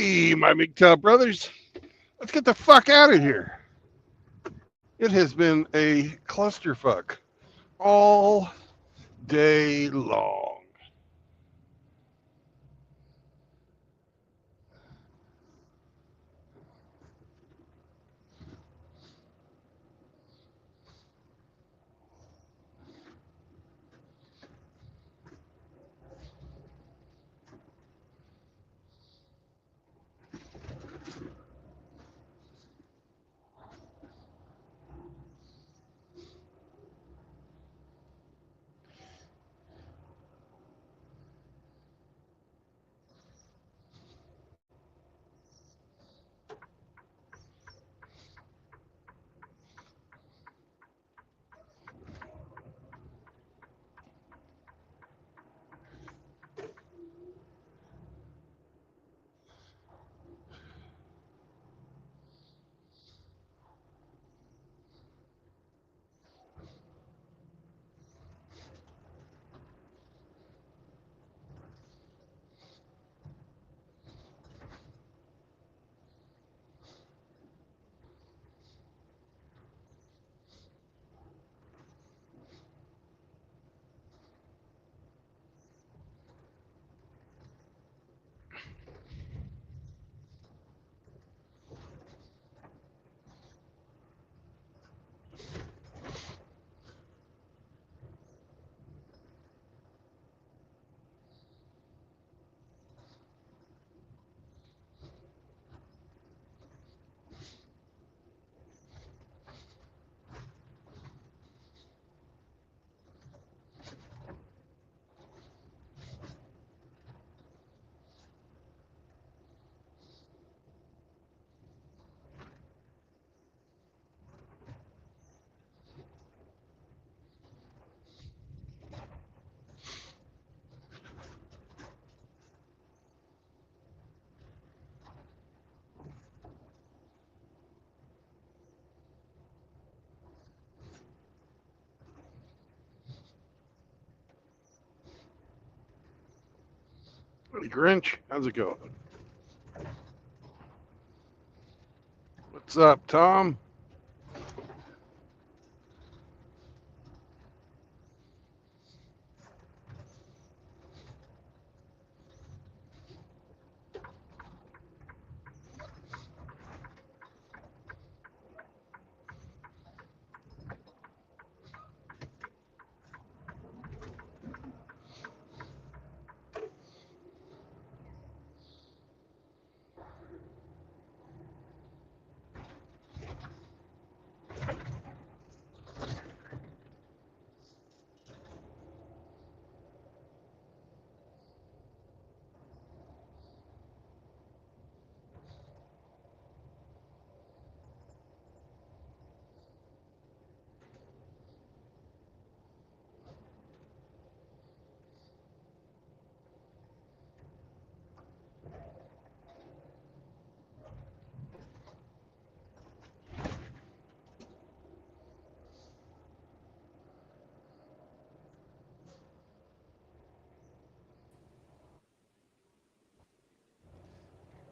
Hey, my MGTOW brothers, let's get the fuck out of here. It has been a clusterfuck all day long. Hey, Grinch, how's it going? What's up, Tom?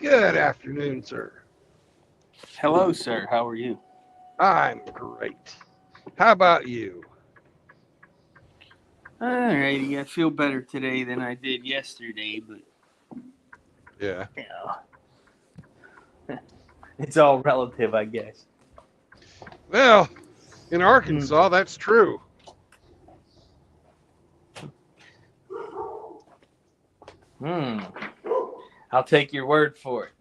Good afternoon, sir. Hello, sir. How are you? I'm great. How about you? Alrighty, I feel better today than I did yesterday, but Yeah. It's all relative, I guess. Well, in Arkansas, that's true. Hmm. I'll take your word for it.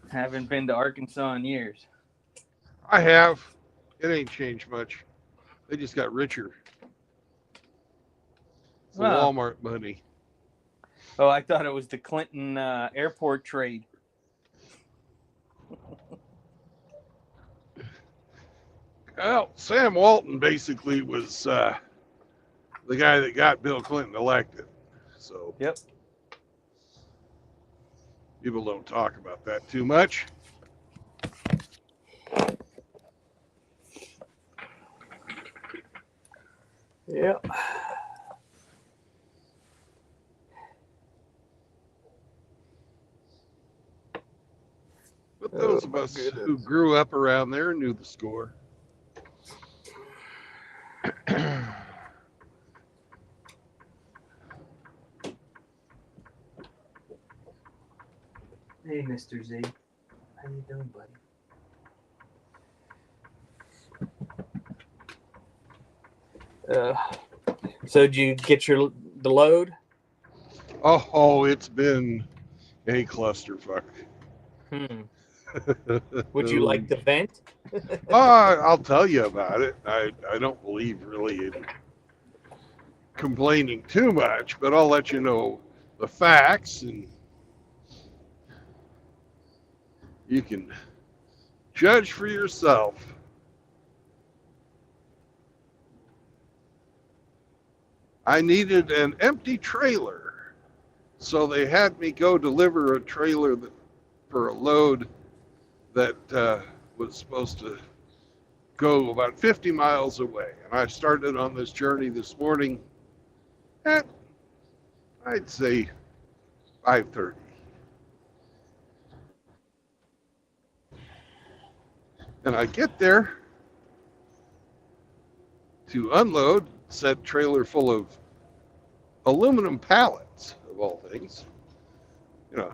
Haven't been to Arkansas in years. I have. It ain't changed much. They just got richer. It's the Oh, Walmart money. I thought it was the Clinton airport trade. Well, Sam Walton basically was the guy that got Bill Clinton elected. So Yep. people don't talk about that too much. Yep. of my us goodness. who grew up around there knew the score. Hey, Mr. Z. How you doing, buddy? So did you get the load? Oh, it's been a clusterfuck. Would you like to vent? I'll tell you about it. I don't believe really in complaining too much, but I'll let you know the facts, and you can judge for yourself. I needed an empty trailer, so they had me go deliver a trailer for a load that was supposed to go about 50 miles away. And I started on this journey this morning at, I'd say, 5:30. And I get there to unload said trailer full of aluminum pallets, of all things. You know,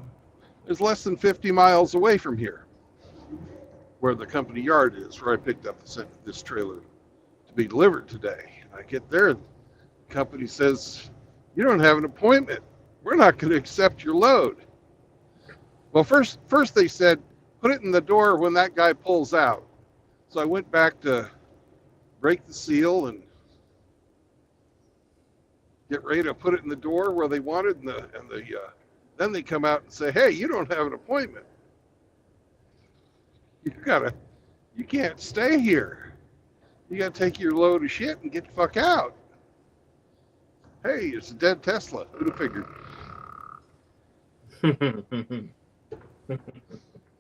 it's less than 50 miles away from here, where the company yard is, where I picked up this trailer to be delivered today. I get there, the company says, "You don't have an appointment. We're not going to accept your load." Well, first they said, "Put it in the door when that guy pulls out." So I went back to break the seal and get ready to put it in the door where they wanted, and then they come out and say, "Hey, you don't have an appointment. You can't stay here. You gotta take your load of shit and get the fuck out." Hey, it's a dead Tesla. Who'd have figured?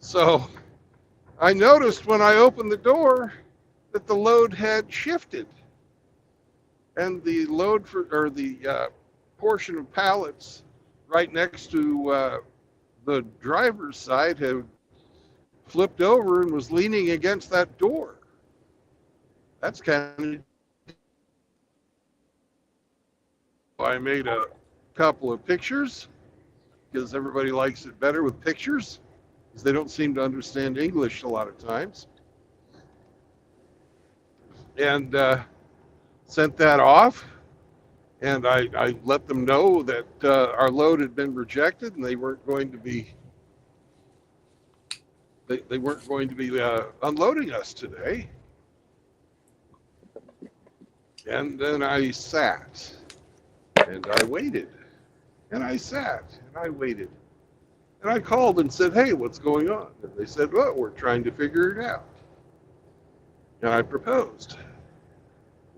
So I noticed when I opened the door that the load had shifted, and the load or the portion of pallets right next to the driver's side had flipped over and was leaning against that door. That's kind of... I made a couple of pictures because everybody likes it better with pictures, because they don't seem to understand English a lot of times. And sent that off, and I let them know that our load had been rejected, and they weren't going to be unloading us today. And then I sat and I waited, and I sat and I waited, and I called and said, "Hey, what's going on?" And they said, "Well, we're trying to figure it out." And I proposed,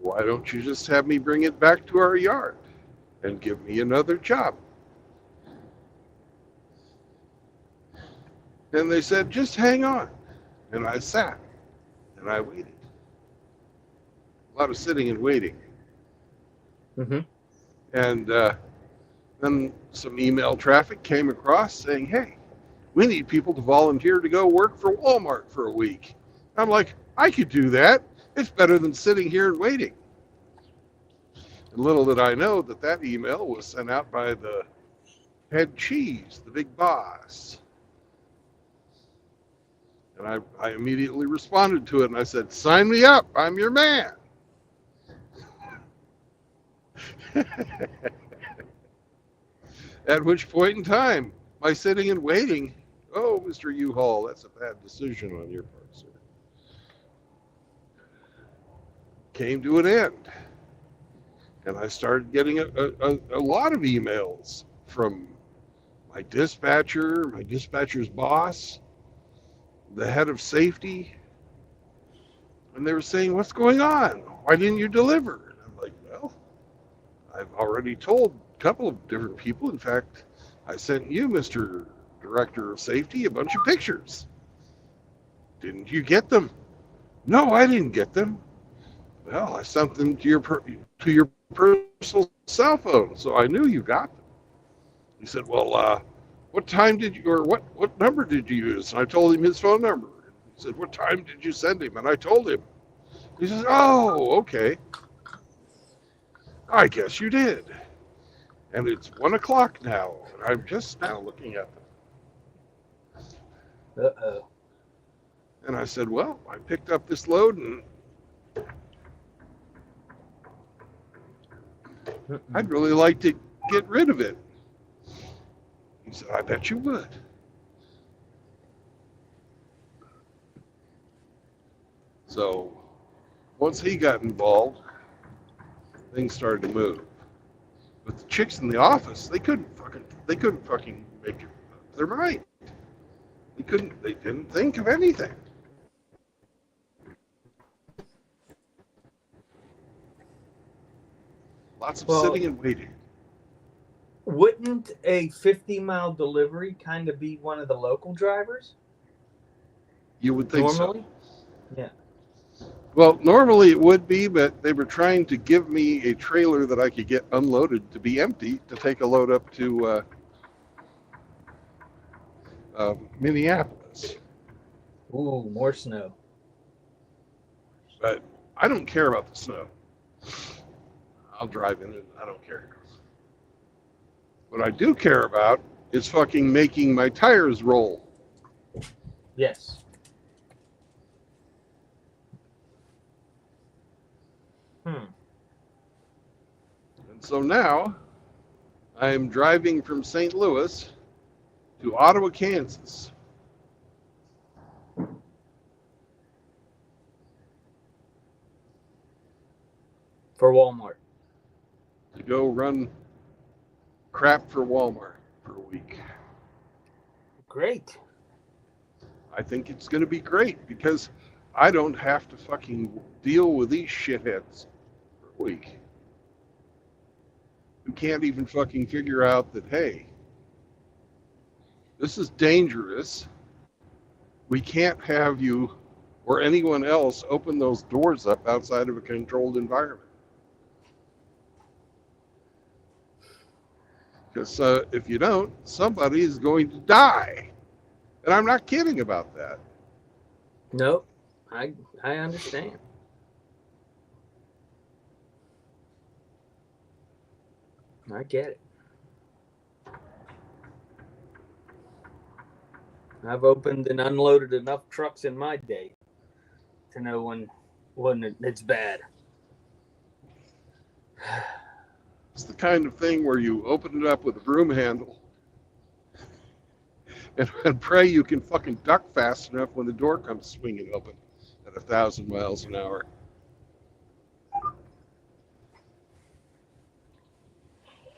"Why don't you just have me bring it back to our yard and give me another job?" And they said, "Just hang on." And I sat and I waited. A lot of sitting and waiting. Mm-hmm. And then some email traffic came across saying, "Hey, we need people to volunteer to go work for Walmart for a week." I'm like, I could do that. It's better than sitting here and waiting. And little did I know that email was sent out by the head cheese, the big boss. And I immediately responded to it, and I said, "Sign me up. I'm your man." At which point in time, my sitting and waiting, "Oh, Mr. U-Haul, that's a bad decision on your part, sir," came to an end. And I started getting a lot of emails from my dispatcher's boss, the head of safety, and they were saying, "What's going on? Why didn't you deliver?" And I'm like, "Well, I've already told a couple of different people. In fact, I sent you, Mr. Director of Safety, a bunch of pictures. Didn't you get them?" "No, I didn't get them." "Well, I sent them to your personal cell phone, so I knew you got them." He said, "Well, what time did you, or what number did you use? And I told him his phone number. He said, what time did you send him? And I told him. He says, oh, okay. I guess you did. And it's 1 o'clock now, and I'm just now looking at them. Uh-oh. And I said, well, I picked up this load, and I'd really like to get rid of it. He said, I bet you would. So once he got involved, things started to move. But the chicks in the office, they couldn't fucking make up their mind. They didn't think of anything. Lots of sitting and waiting. Wouldn't a 50-mile delivery kind of be one of the local drivers? You would think Normally? so. Yeah. Well, normally it would be, but they were trying to give me a trailer that I could get unloaded to be empty to take a load up to Minneapolis. Ooh, more snow. But I don't care about the snow. I'll drive in it. I don't care. What I do care about is fucking making my tires roll. Yes. And so now I'm driving from St. Louis to Ottawa, Kansas. For Walmart. To go run crap for Walmart for a week. Great. I think it's going to be great because I don't have to fucking deal with these shitheads for a week. Who can't even fucking figure out that, hey, this is dangerous. We can't have you or anyone else open those doors up outside of a controlled environment. Because if you don't, somebody is going to die. And I'm not kidding about that. Nope. I understand. I get it. I've opened and unloaded enough trucks in my day to know when it's bad. It's the kind of thing where you open it up with a broom handle and pray you can fucking duck fast enough when the door comes swinging open at 1,000 miles an hour.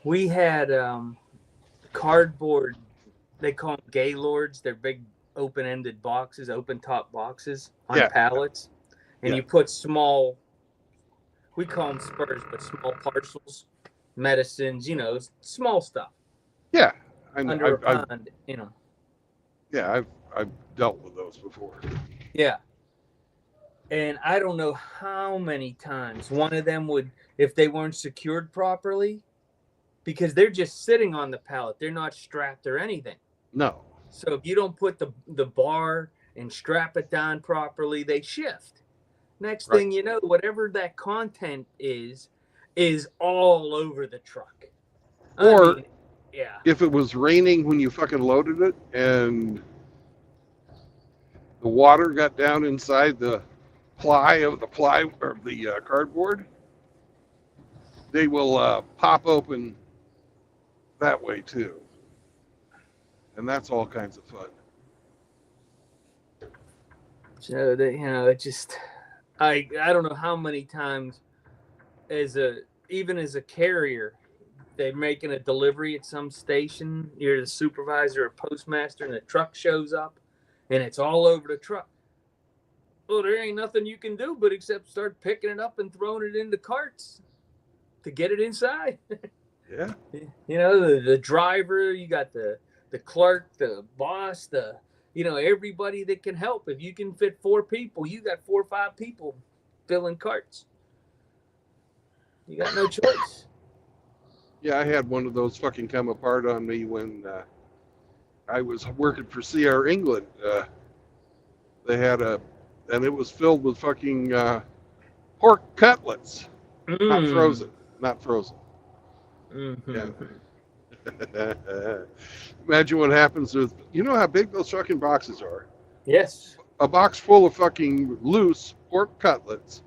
We had cardboard, they call them Gaylords. They're big open-ended boxes, open-top boxes on pallets. And you put small, we call them spurs, but small parcels, medicines, small stuff. Yeah. I know. Under a pond, Yeah, I've dealt with those before. Yeah. And I don't know how many times one of them would, if they weren't secured properly, because they're just sitting on the pallet. They're not strapped or anything. No. So if you don't put the bar and strap it down properly, they shift. Next thing you know, whatever that content is all over the truck. Or if it was raining when you fucking loaded it and the water got down inside the ply or the cardboard, they will pop open that way too. And that's all kinds of fun. So it just, I don't know how many times even as a carrier, they're making a delivery at some station, you're the supervisor or postmaster, and the truck shows up and it's all over the truck. Well, there ain't nothing you can do but except start picking it up and throwing it into carts to get it inside. Yeah. The driver, you got the clerk, the boss, everybody that can help. If you can fit 4 people, you got 4 or 5 people filling carts. You got no choice. Yeah, I had one of those fucking come apart on me when I was working for CR England. They had and it was filled with fucking pork cutlets, not frozen, not frozen. Yeah. Imagine what happens with, you know how big those fucking boxes are? Yes. A box full of fucking loose pork cutlets.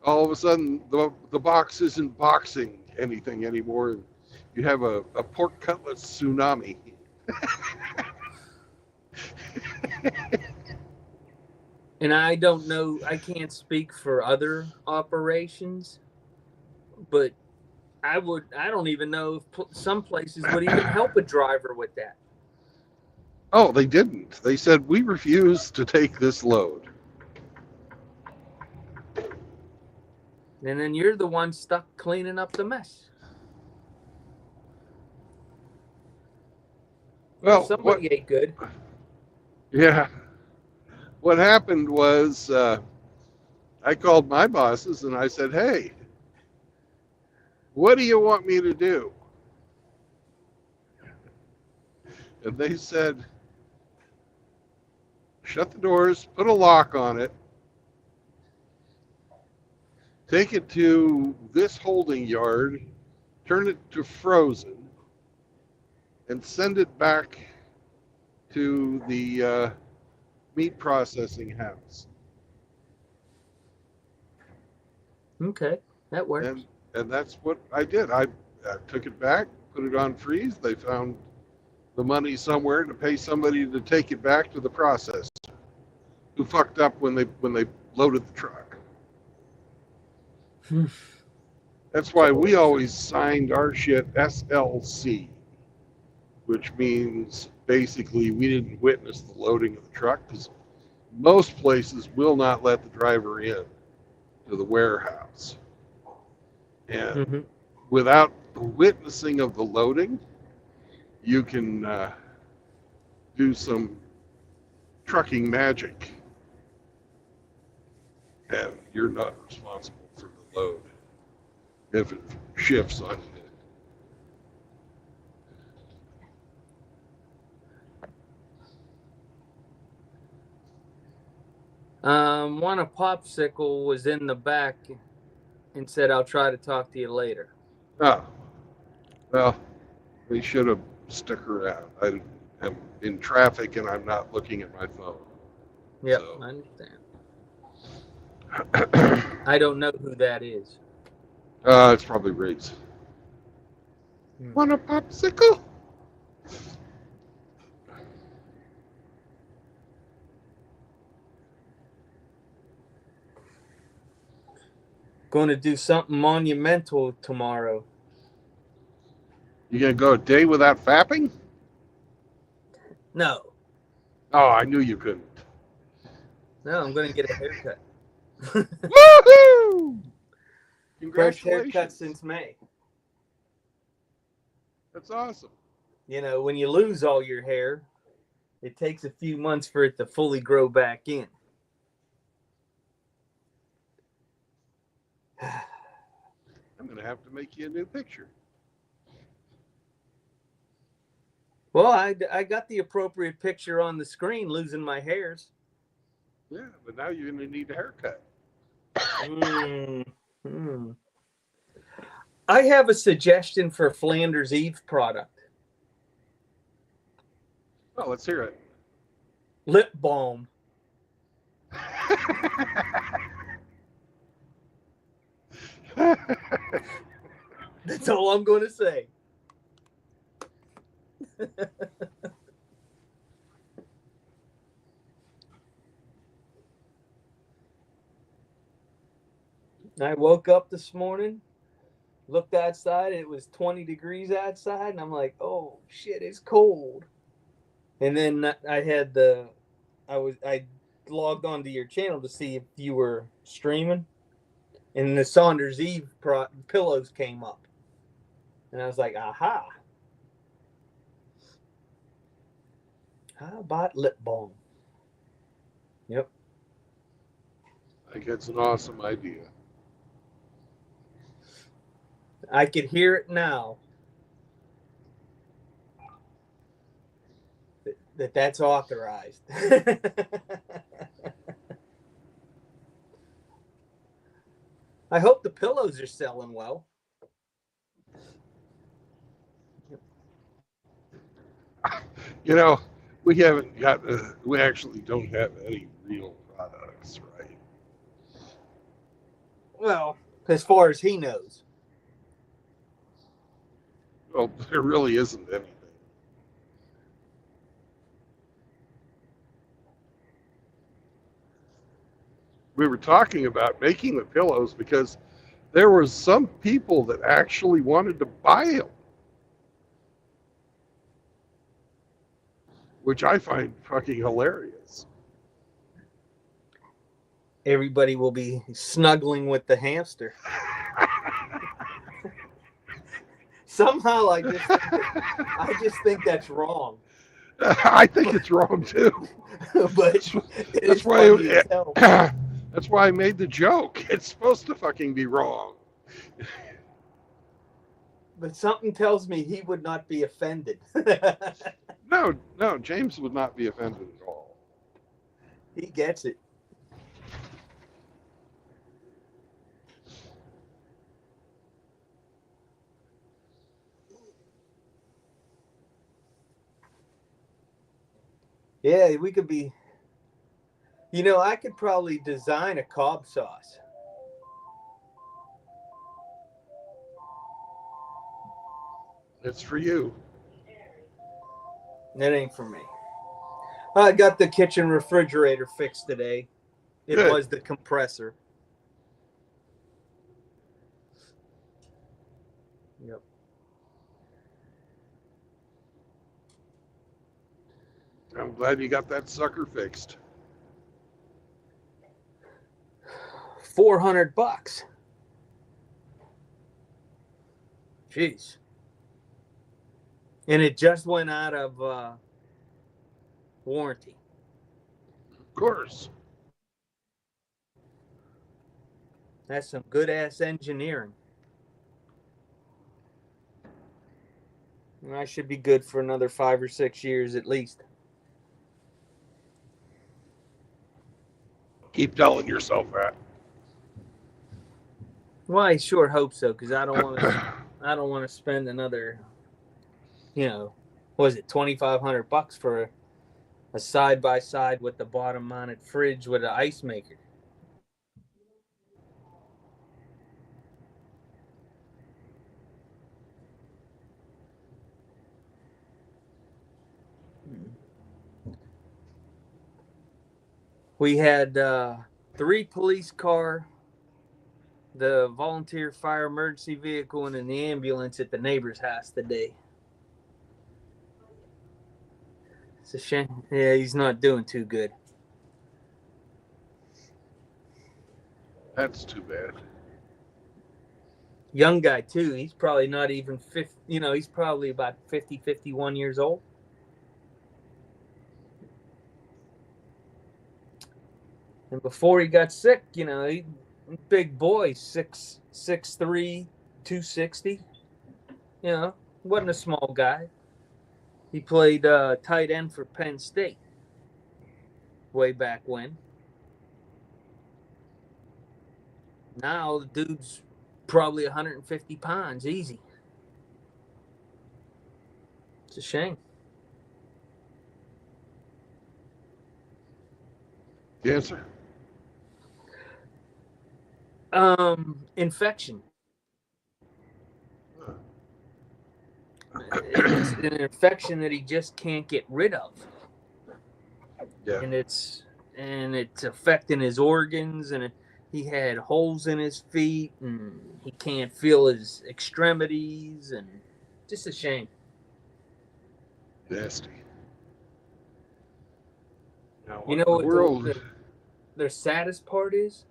All of a sudden, the box isn't boxing anything anymore. You have a pork cutlet tsunami. And I don't know, I can't speak for other operations, but I don't even know if some places would even help a driver with that. Oh, they didn't. They said, we refuse to take this load. And then you're the one stuck cleaning up the mess. Well, somebody ate good. Yeah. What happened was I called my bosses and I said, hey, what do you want me to do? And they said, shut the doors, put a lock on it, take it to this holding yard, turn it to frozen, and send it back to the meat processing house. Okay, that works. And that's what I did. I took it back, put it on freeze. They found the money somewhere to pay somebody to take it back to the processor who fucked up when they loaded the truck. That's why we always signed our shit SLC, which means basically we didn't witness the loading of the truck, because most places will not let the driver in to the warehouse. And without the witnessing of the loading, you can do some trucking magic, and you're not responsible for the load if it shifts on you. One a popsicle was in the back and said, I'll try to talk to you later. Oh, well, they should have stuck around. I am in traffic and I'm not looking at my phone. Yep, So. I understand. I don't know who that is. It's probably Riggs. Want a popsicle? Going to do something monumental tomorrow. You gonna go a day without fapping? No. Oh, I knew you couldn't. No, I'm going to get a haircut. Woohoo! Congratulations. First haircut since May. That's awesome. You know, when you lose all your hair, it takes a few months for it to fully grow back in. I'm going to have to make you a new picture. Well, I got the appropriate picture on the screen, losing my hairs. Yeah, but now you're going to need a haircut. I have a suggestion for Flanders Eve product. Oh, let's hear it. Lip balm. That's all I'm going to say. I woke up this morning, looked outside, and it was 20 degrees outside, and I'm like, oh shit, it's cold. And then I logged onto your channel to see if you were streaming, and the Saunders Eve pillows came up, and I was like, aha. How about lip balm? Yep. I think it's an awesome idea. I could hear it now. that's authorized. I hope the pillows are selling well. You know, we haven't got. We actually don't have any real products, right? Well, as far as he knows. Well, there really isn't anything. We were talking about making the pillows because there was some people that actually wanted to buy them, which I find fucking hilarious. Everybody will be snuggling with the hamster. Somehow I just think that's wrong. I think it's wrong too. But That's why that's why I made the joke. It's supposed to fucking be wrong. But something tells me he would not be offended. No, James would not be offended at all. He gets it. Yeah, we could be. You know, I could probably design a Cobb sauce. It's for you. That ain't for me. I got the kitchen refrigerator fixed today. It Good. was the compressor. Yep. I'm glad you got that sucker fixed. $400. Jeez. And it just went out of warranty. Of course. That's some good ass engineering. And I should be good for another 5 or 6 years at least. Keep telling yourself that. Well, I sure hope so, because I don't want to spend another, was it $2,500 for a side by side with the bottom mounted fridge with an ice maker. We had 3 police car, the volunteer fire emergency vehicle, and then the ambulance at the neighbor's house today. It's a shame. Yeah, he's not doing too good. That's too bad. Young guy, too. He's probably not even 50. He's probably about 50, 51 years old. And before he got sick, he big boy, 6'3", 260. Wasn't a small guy. He played tight end for Penn State way back when. Now the dude's probably 150 pounds, easy. It's a shame. The answer? Infection. It's an infection that he just can't get rid of. Yeah. And it's affecting his organs, and he had holes in his feet, and he can't feel his extremities, and just a shame. Nasty. Now, You know the what world... the saddest part is?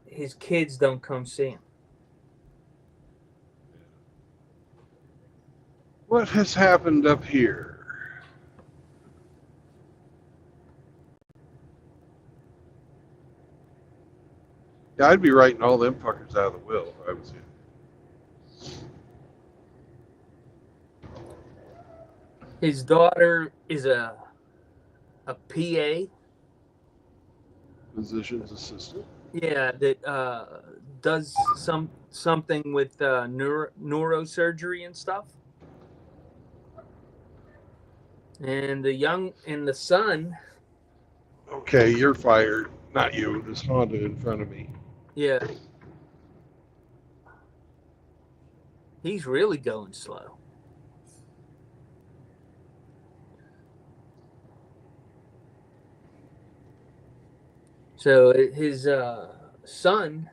His kids don't come see him. What has happened up here? Yeah, I'd be writing all them fuckers out of the will if I was you. His daughter is a PA. Physician's assistant. Yeah, that does something with neurosurgery and stuff. And the son, Okay, you're fired. Not you. This Honda in front of me. yeah, he's really going slow. So his son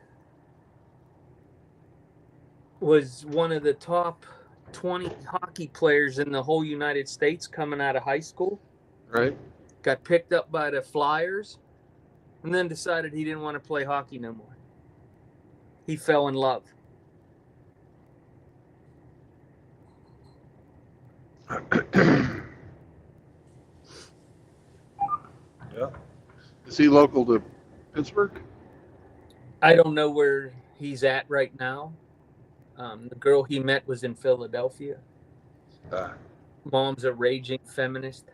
was one of the top 20 hockey players in the whole United States coming out of high school. Right? Got picked up by the Flyers, and then decided he didn't want to play hockey no more. He fell in love. Yeah. Is he local to Pittsburgh? I don't know where he's at right now. The girl he met was in Philadelphia. Uh, Mom's a raging feminist.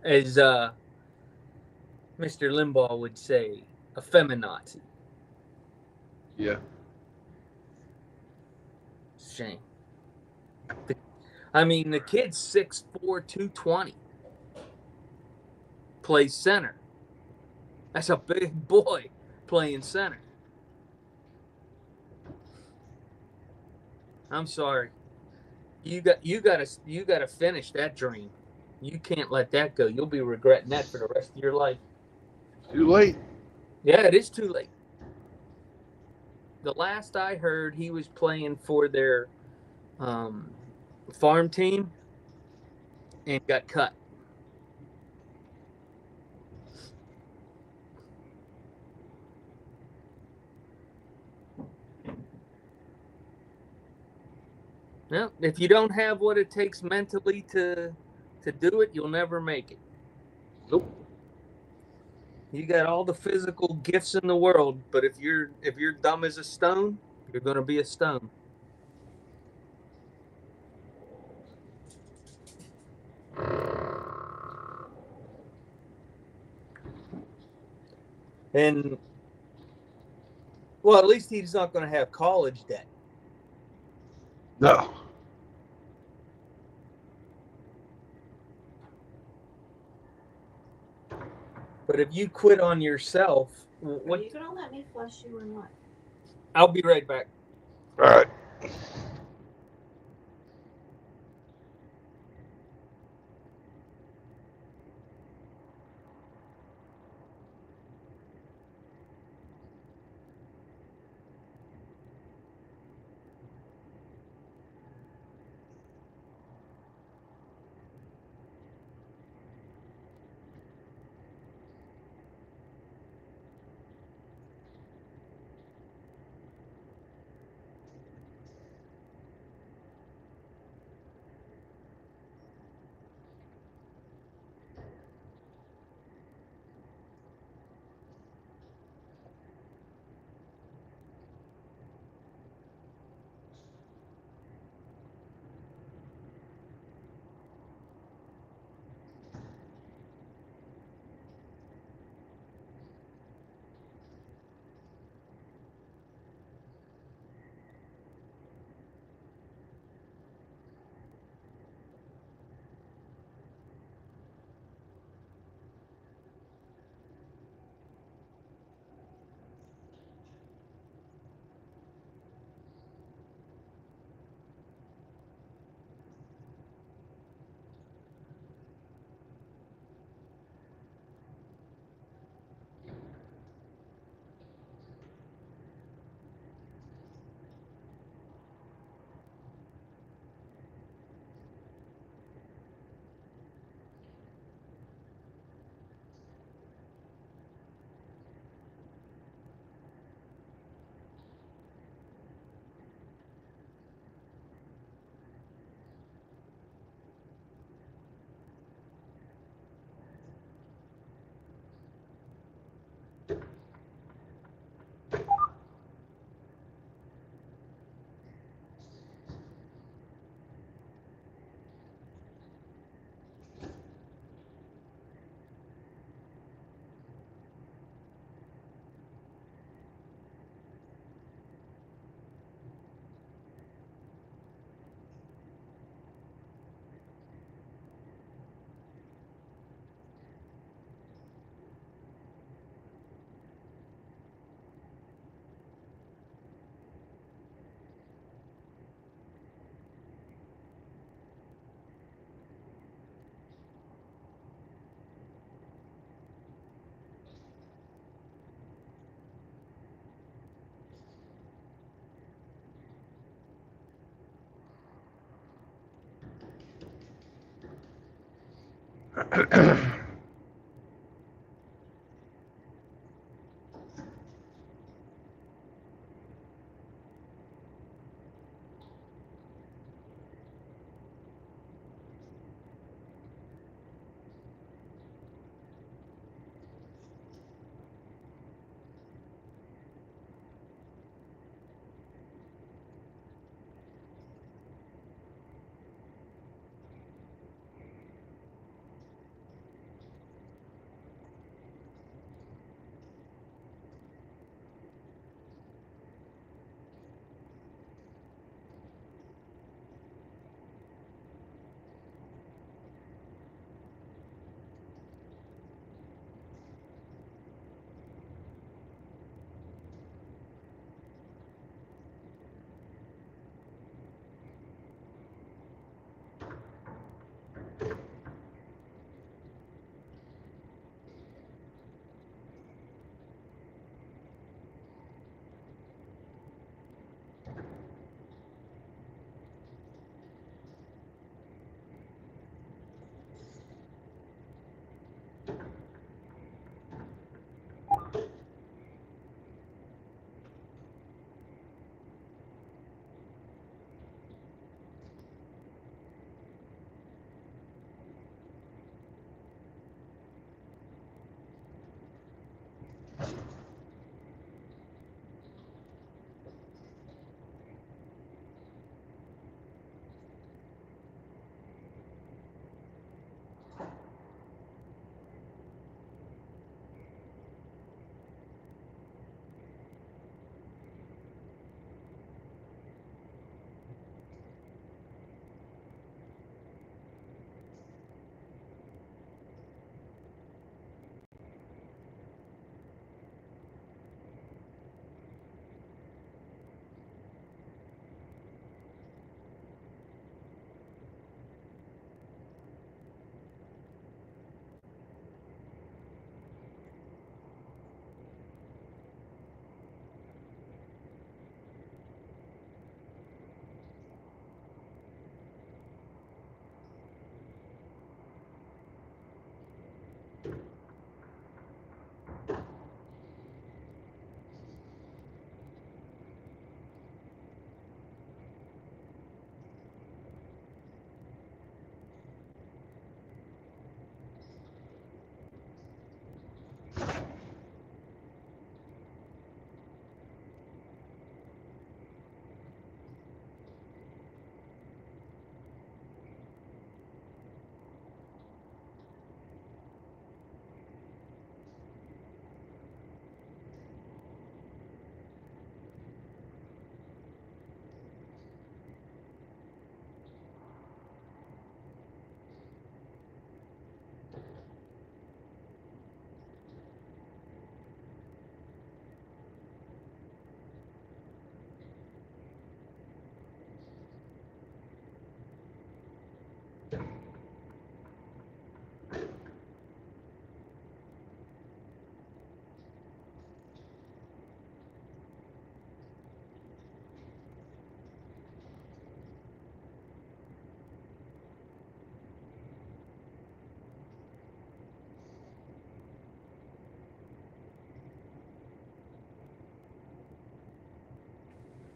As Mr. Limbaugh would say, a feminazi. yeah. Shame. The kid's 6'4", 220. Plays center. That's a big boy playing center. I'm sorry. You gotta finish that dream. You can't let that go. You'll be regretting that for the rest of your life. Too late. Yeah, it is too late. The last I heard, he was playing for their farm team and got cut. Well, if you don't have what it takes mentally to do it, you'll never make it. Nope. You got all the physical gifts in the world, but if you're dumb as a stone, you're going to be a stone. And well, at least he's not going to have college debt. No. But if you quit on yourself, Are you gonna let me flush you or not? I'll be right back. All right.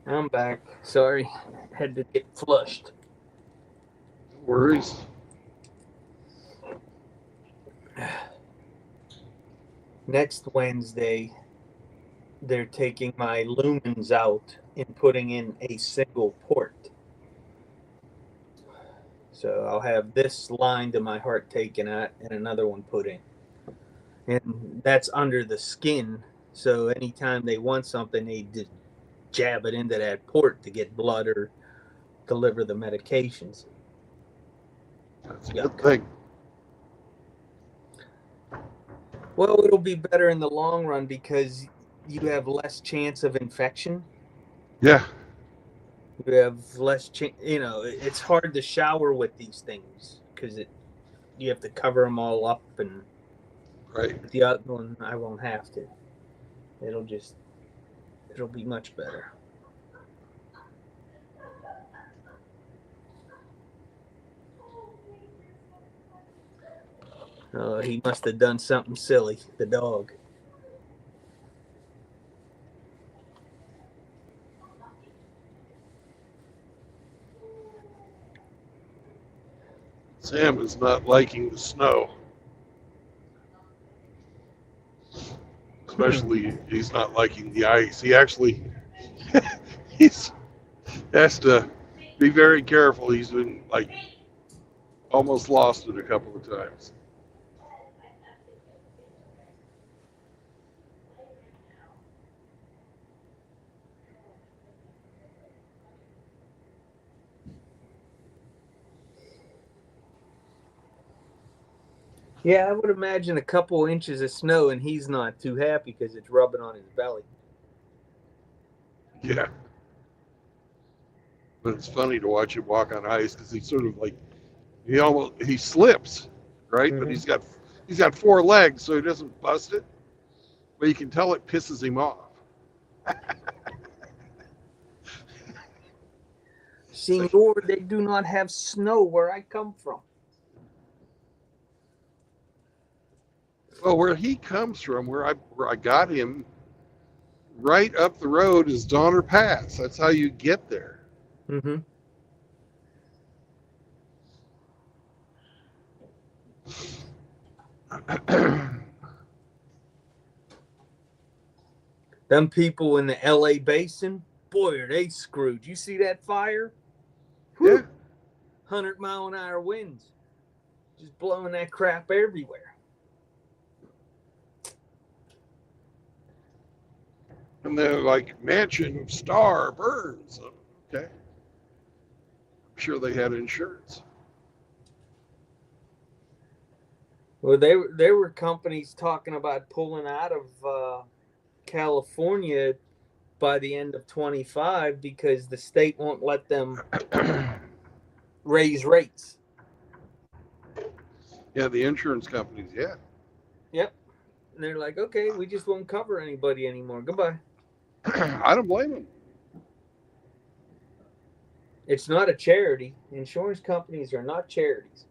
I'm back. Sorry, had to get flushed. No worries. Next Wednesday, they're taking my lumens out and putting in a single port. So I'll have this line to my heart taken out and another one put in. And that's under the skin. So anytime they want something, they just jab it into that port to get blood or deliver the medications. That's a Yuck. good thing. Well, it'll be better in the long run because you have less chance of infection. Yeah. You have less chance. It's hard to shower with these things because you have to cover them all up, and Right. with the other one, I won't have to. It'll be much better. He must have done something silly, the dog. Sam is not liking the snow. Especially, he's not liking the ice. He actually, he's has to be very careful. He's been like almost lost it a couple of times. Yeah, I would imagine a couple inches of snow, and he's not too happy because it's rubbing on his belly. Yeah. But it's funny to watch him walk on ice because he's sort of like he slips, right? But Mhm. he's got four legs, so he doesn't bust it. But you can tell it pisses him off. Senor, they do not have snow where I come from. Well, where he comes from, where I got him, right up the road is Donner Pass. That's how you get there. Mm-hmm. Them people in the LA basin, boy, are they screwed. You see that fire? Whew. Yeah. 100-mile-an-hour winds. Just blowing that crap everywhere. And they're like, mansion star burns. Okay. I'm sure they had insurance. Well, there were companies talking about pulling out of California by the end of 25 because the state won't let them raise rates. Yeah, the insurance companies, yeah. Yep. And they're like, okay, we just won't cover anybody anymore. Goodbye. I don't blame them. It's not a charity. Insurance companies are not charities.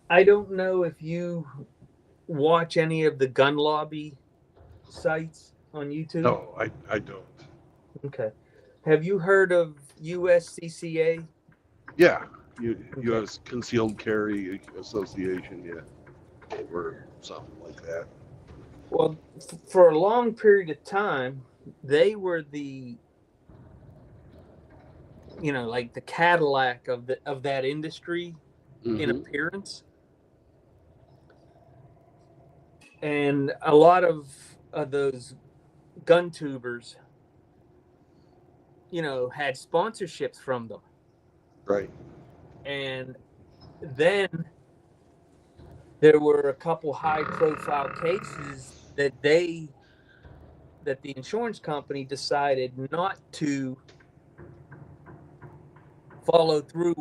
I don't know if you watch any of the gun lobby sites on YouTube. No, I don't. Okay. Have you heard of USCCA? Yeah, Okay. U.S. Concealed Carry Association, yeah, or something like that. Well, for a long period of time, they were the like the Cadillac of that industry in Mm-hmm. appearance, and a lot of those gun tubers, had sponsorships from them, Right. and then there were a couple high-profile cases that the insurance company decided not to follow through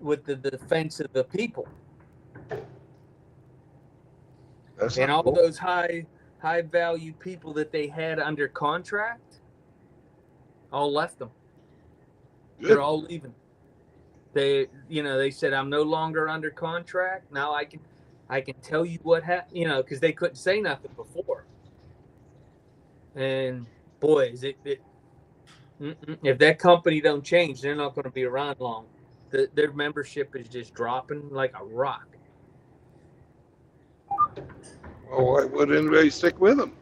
with the defense of the people. That's And not all cool. those high value people that they had under contract all left them. They're Good. all leaving. They said, I'm no longer under contract. Now I can tell you what happened, because they couldn't say nothing before. And boy, if that company don't change, they're not going to be around long. Their membership is just dropping like a rock. Well, why would anybody stick with them?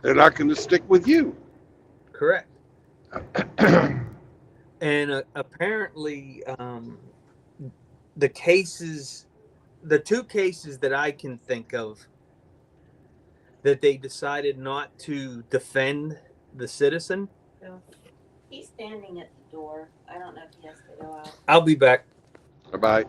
They're not going to stick with you. Correct. And apparently, the two cases that I can think of that they decided not to defend the citizen. So, he's standing at the door. I don't know if he has to go out. I'll be back. Bye-bye.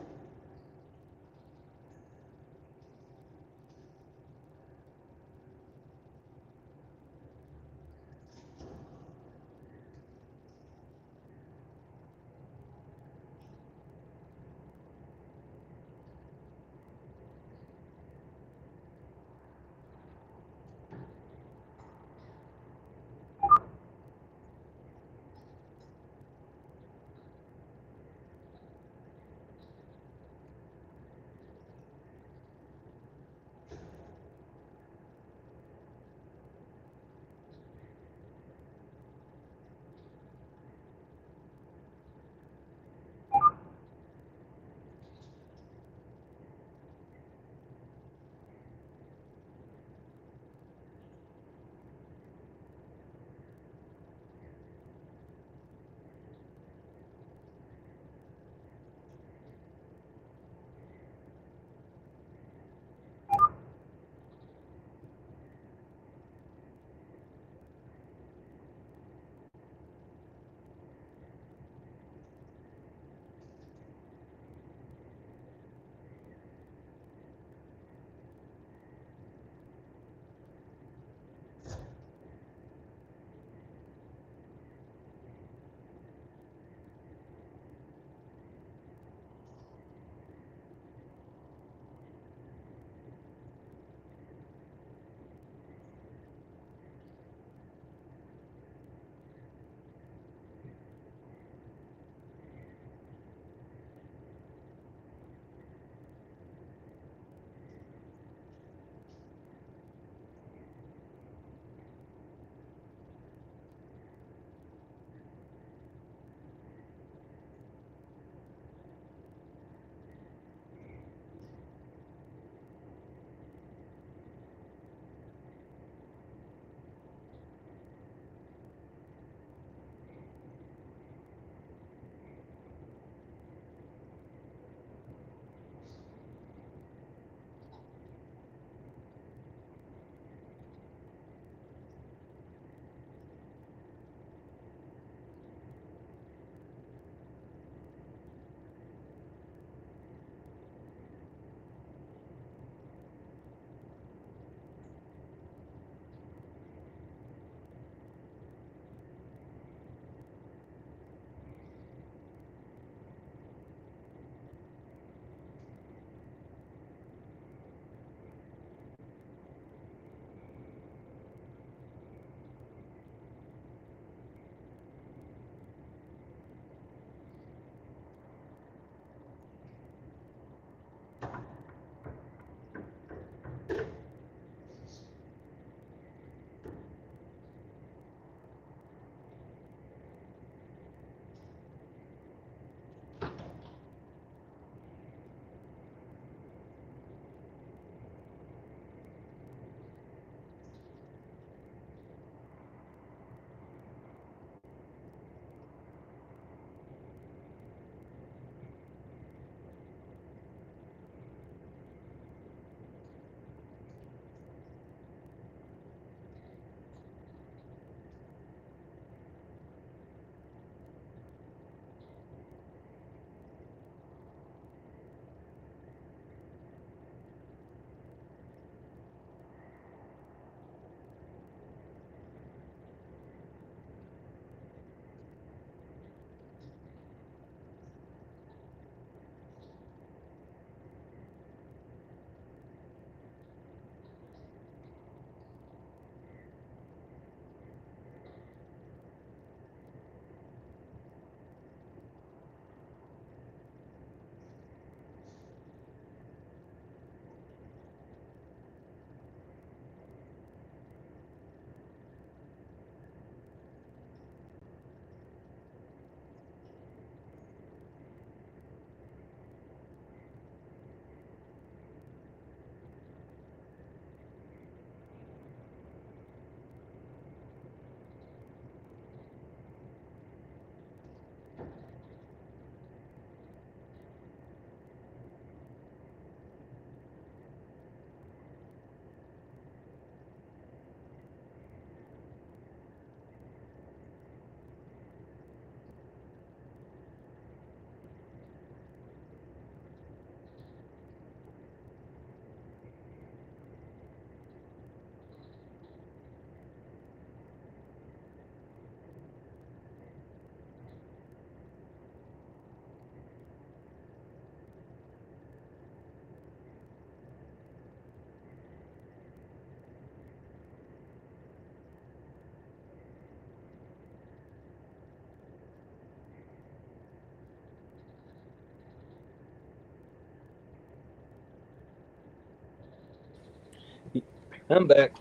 I'm back.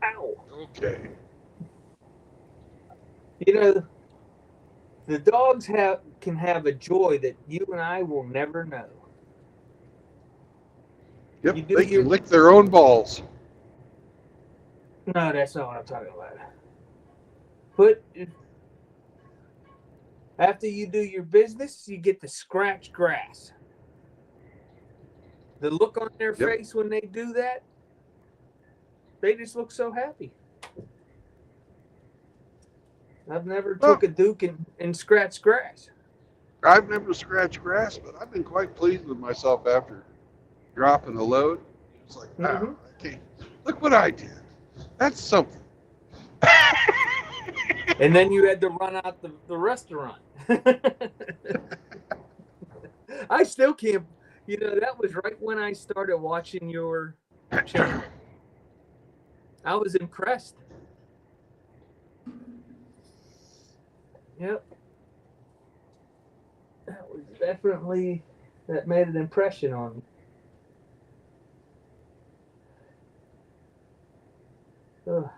Ow. Okay. You know, the dogs can have a joy that you and I will never know. Yep, You do they your can lick their own balls. No, that's not what I'm talking about. But after you do your business, you get to scratch grass. The look on their Yep. face when they do that, they just look so happy. I've never Well, took a Duke and scratched grass. I've never scratched grass, but I've been quite pleased with myself after dropping a load. It's like, wow, Hmm. okay, look what I did. That's something. And then you had to run out the restaurant. I still can't, that was right when I started watching your channel. I was impressed. Yep. That made an impression on me. Ugh.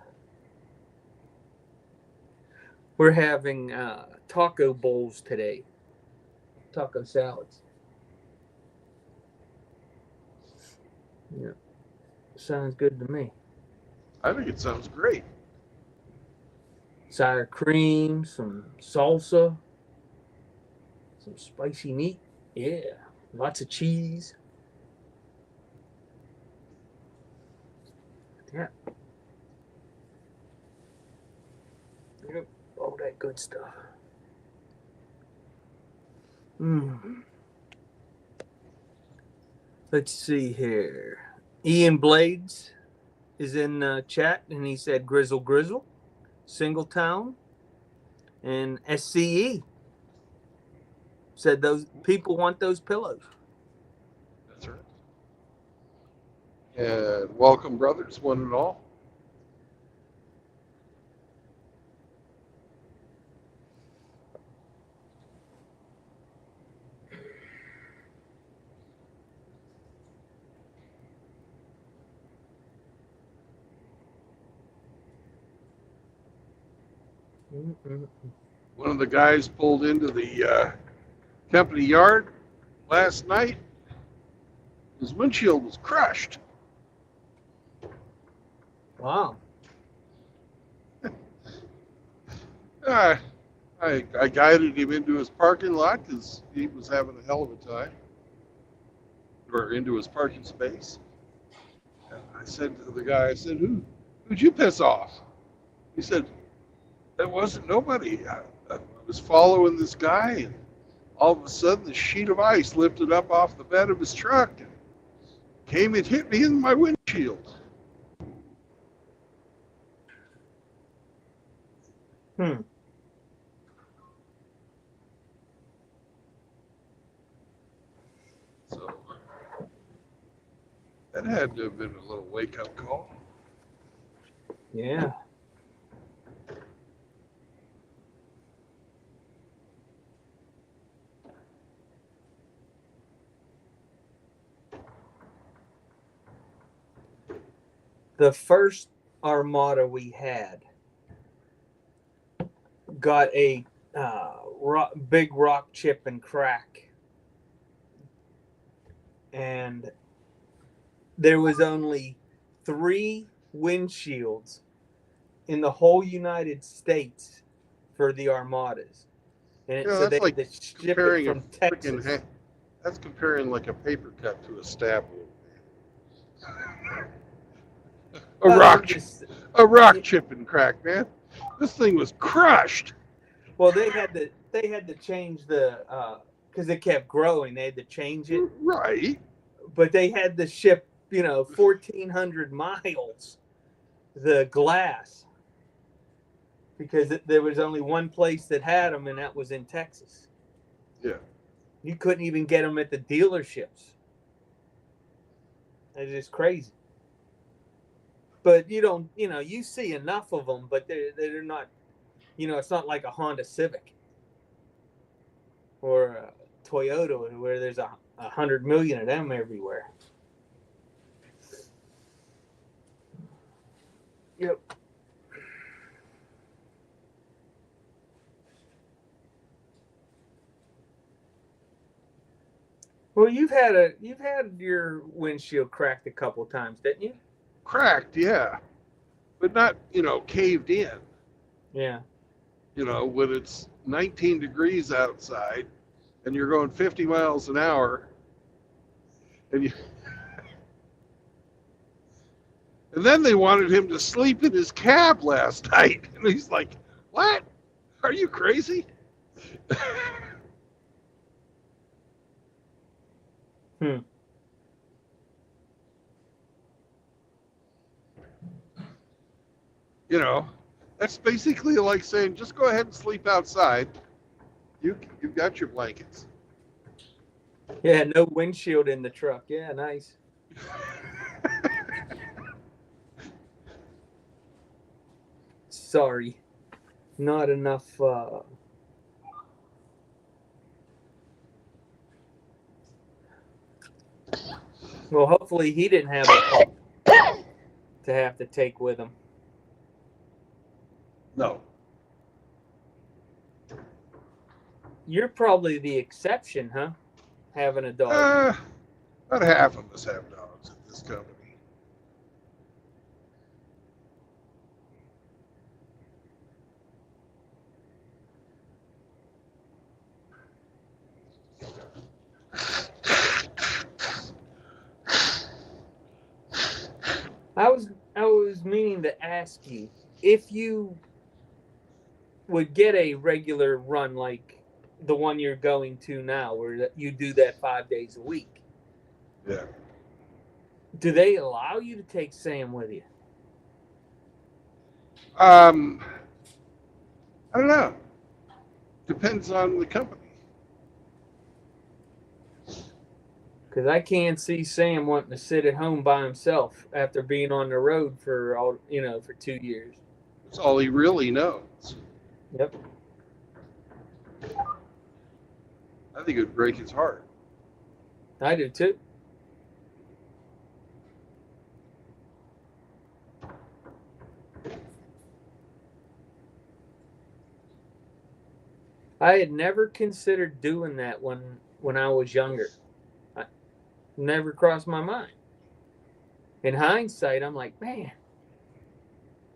We're having taco bowls today, taco salads. Yeah, sounds good to me. I think it sounds great. Sour cream, some salsa, some spicy meat. Yeah, lots of cheese. Yeah. Yep, all that good stuff. Mm. Let's see here. Ian Blades is in chat, and he said Grizzle Grizzle, Singletown, and SCE said those people want those pillows. That's right. And welcome, brothers, one and all. Mm-mm. One of the guys pulled into the company yard last night. His windshield was crushed. Wow. Uh, I guided him into his parking lot because he was having a hell of a time, or into his parking space. And I said to the guy, I said, who'd you piss off? He said, that wasn't nobody. I was following this guy, and all of a sudden, the sheet of ice lifted up off the bed of his truck and came and hit me in my windshield. Hmm. So that had to have been a little wake-up call. Yeah. The first Armada we had got a big rock chip and crack, and there was only 3 windshields in the whole United States for the Armadas, and Yeah, so they that's like had to ship it comparing a from freaking. Texas. That's comparing like a paper cut to a stab wound. A Well, rock, I'm just a rock chip and crack, man. This thing was crushed. well, they had to change the because it kept growing. They had to change it, Right. but they had to ship 1,400 miles the glass because there was only one place that had them, and that was in Texas. Yeah. You couldn't even get them at the dealerships. It's just crazy. But you see enough of them, but they're not, it's not like a Honda Civic or a Toyota where there's 100 million of them everywhere. Yep. Well, you've had your windshield cracked a couple times, didn't you? Cracked, yeah, but not, caved in. Yeah. When it's 19 degrees outside and you're going 50 miles an hour and then they wanted him to sleep in his cab last night. And he's like, "What? Are you crazy?" Hmm. That's basically like saying, just go ahead and sleep outside. You've got your blankets. Yeah, no windshield in the truck. Yeah, nice. Sorry. Not enough well, hopefully he didn't have a pup to have to take with him. No. You're probably the exception, huh? Having a dog. About half of us have dogs at this company. I was meaning to ask you if you would get a regular run like the one you're going to now, where you do that 5 days a week. Yeah. Do they allow you to take Sam with you? I don't know. Depends on the company. Because I can't see Sam wanting to sit at home by himself after being on the road for for 2 years. That's all he really knows. Yep. I think it would break his heart. I do too. I had never considered doing that when I was younger. I never crossed my mind. In hindsight, I'm like, man,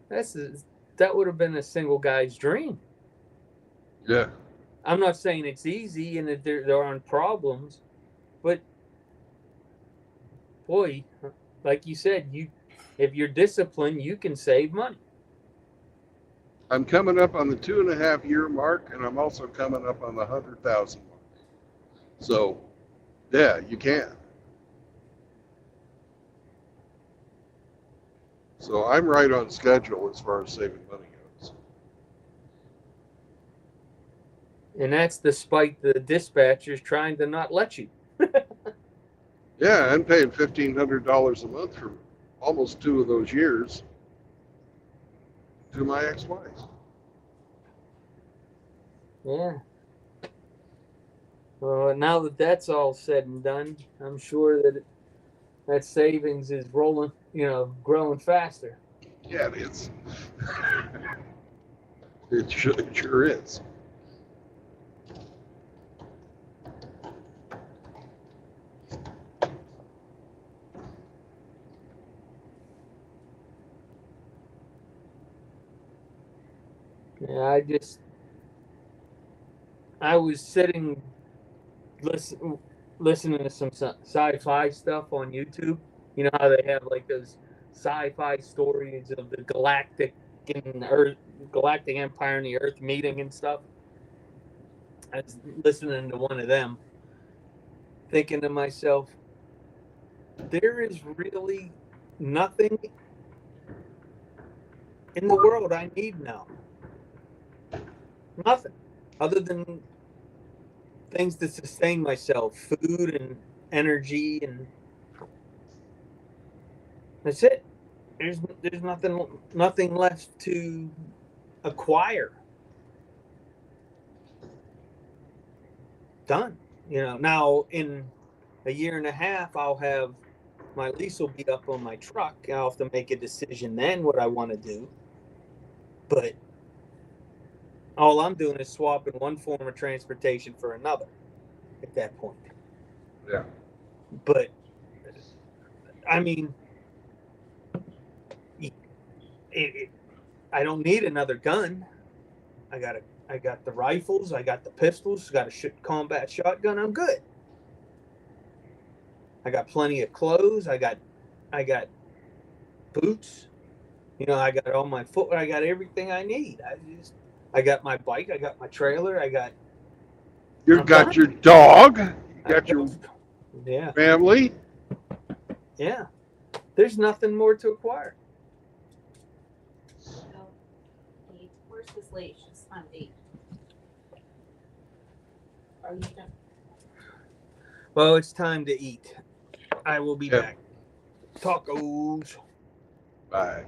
that would have been a single guy's dream. Yeah. I'm not saying it's easy and that there aren't problems, but boy, like you said, if you're disciplined, you can save money. I'm coming up on the 2.5 year mark, and I'm also coming up on the 100,000 mark. So, yeah, you can. So I'm right on schedule as far as saving money goes. And that's despite the dispatchers trying to not let you. Yeah, I'm paying $1,500 a month for almost 2 of those years to my ex-wife. Yeah. Well, now that that's all said and done, I'm sure that savings is rolling, growing faster. Yeah, it is. It sure is. Yeah, I was sitting listening to some sci-fi stuff on YouTube. You know how they have like those sci-fi stories of the galactic empire and the Earth meeting and stuff. I was listening to one of them, thinking to myself, there is really nothing in the world I need now. Nothing other than things to sustain myself, food and energy, and that's it. There's nothing left to acquire. Done. Now in a year and a half, I'll have My lease will be up on my truck. I'll have to make a decision then what I want to do. But all I'm doing is swapping one form of transportation for another at that point. Yeah. But I mean, I don't need another gun. I got the rifles. I got the pistols. Got a combat shotgun. I'm good. I got plenty of clothes. I got boots. You know, I got all my footwear. I got everything I need. I got my bike. I got my trailer. You've I'm got done. your dog. You I got your got, yeah, family. yeah. There's nothing more to acquire. Oh, where's his leash? It's time to eat. Are you done? Well, it's time to eat. I will be Yep. back. Tacos. Bye.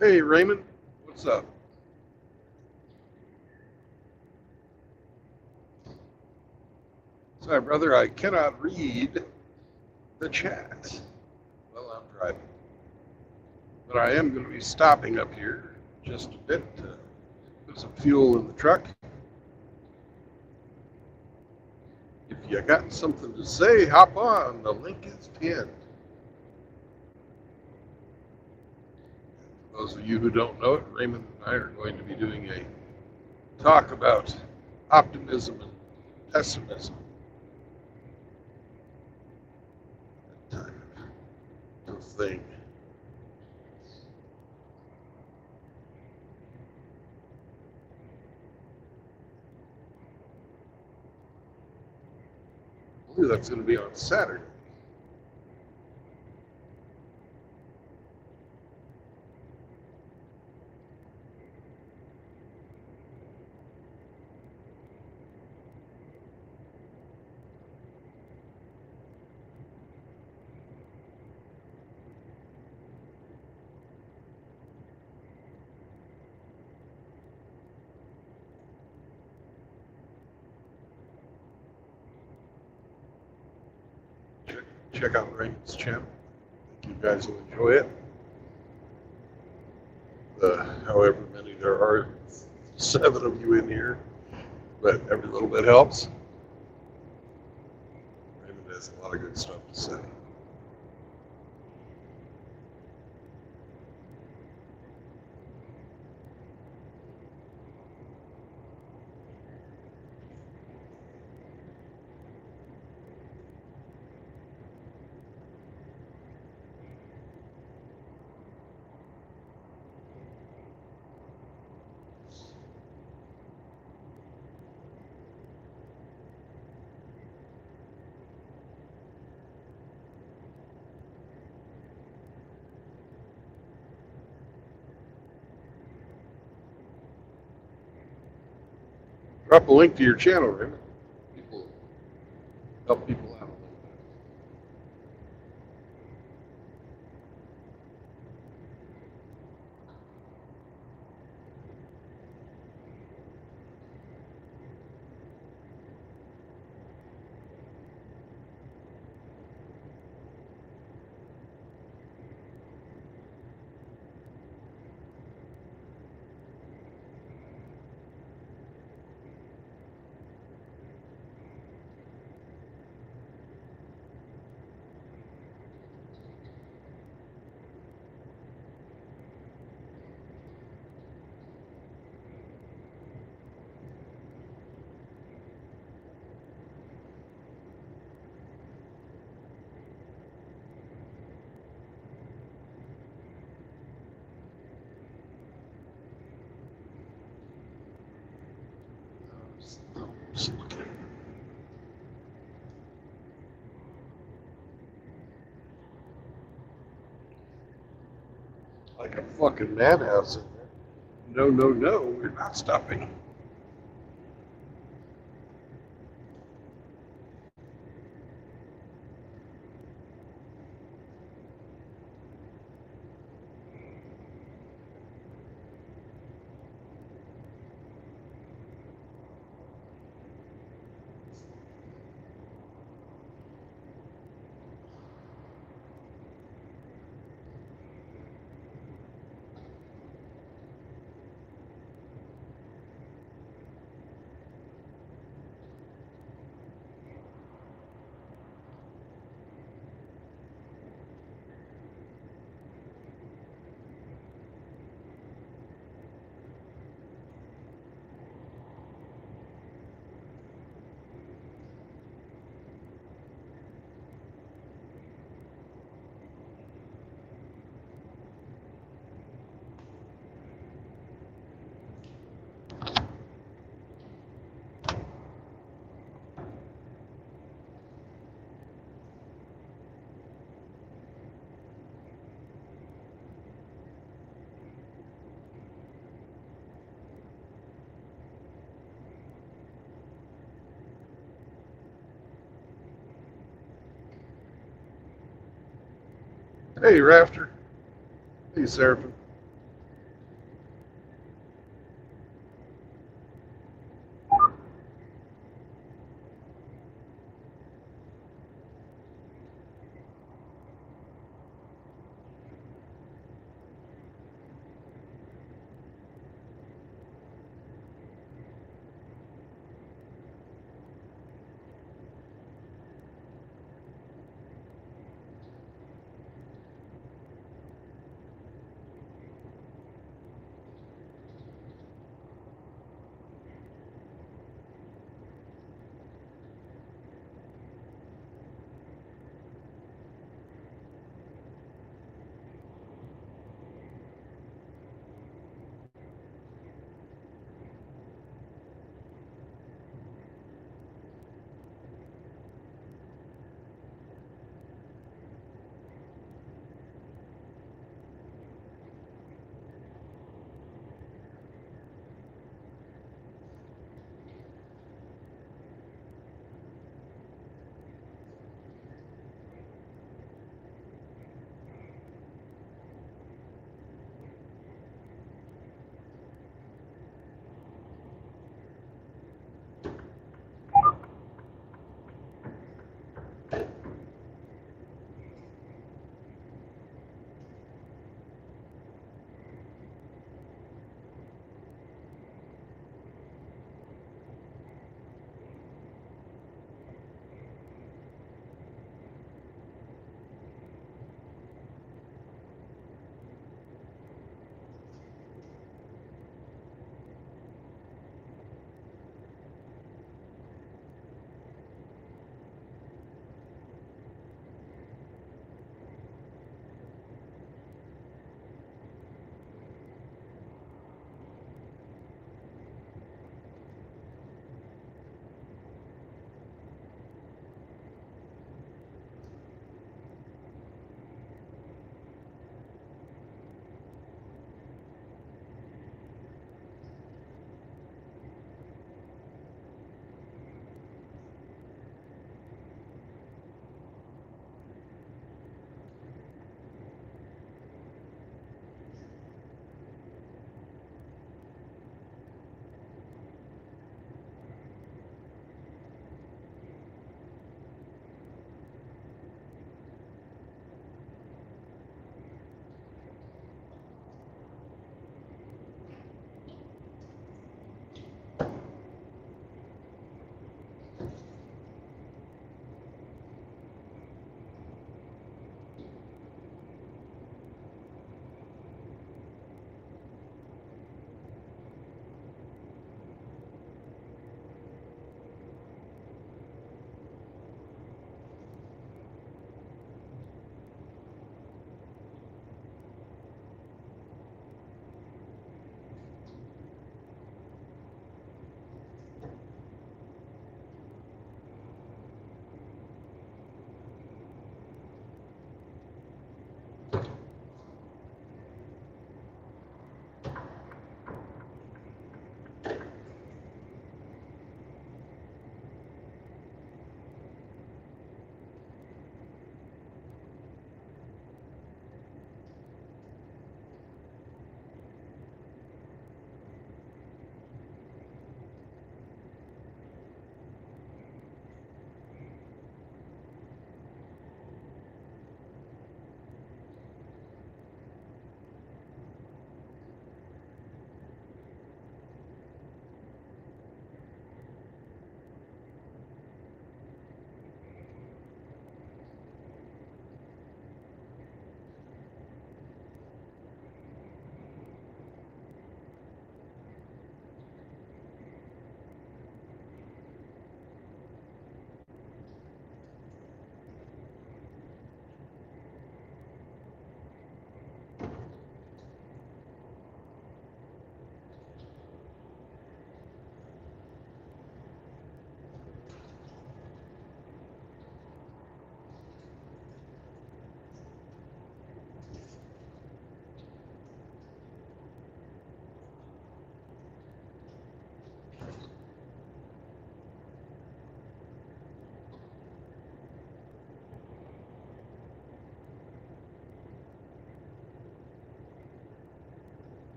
Hey, Raymond, what's up? Sorry, brother, I cannot read the chat while I'm driving. But I am going to be stopping up here just a bit to put some fuel in the truck. If you got something to say, hop on. The link is pinned. For those of you who don't know it, Raymond and I are going to be doing a talk about optimism and pessimism. That type of thing. I believe that's going to be on Saturday. Check out Raymond's channel. I think you guys will enjoy it. However many there are, 7 of you in here, but every little bit helps. Raymond has a lot of good stuff to say. Drop a link to your channel, Raymond. People help people out a little bit. Just looking. Like a fucking madhouse in there. No, no, no, we're not stopping. Hey, Rafter. Hey, Seraphim.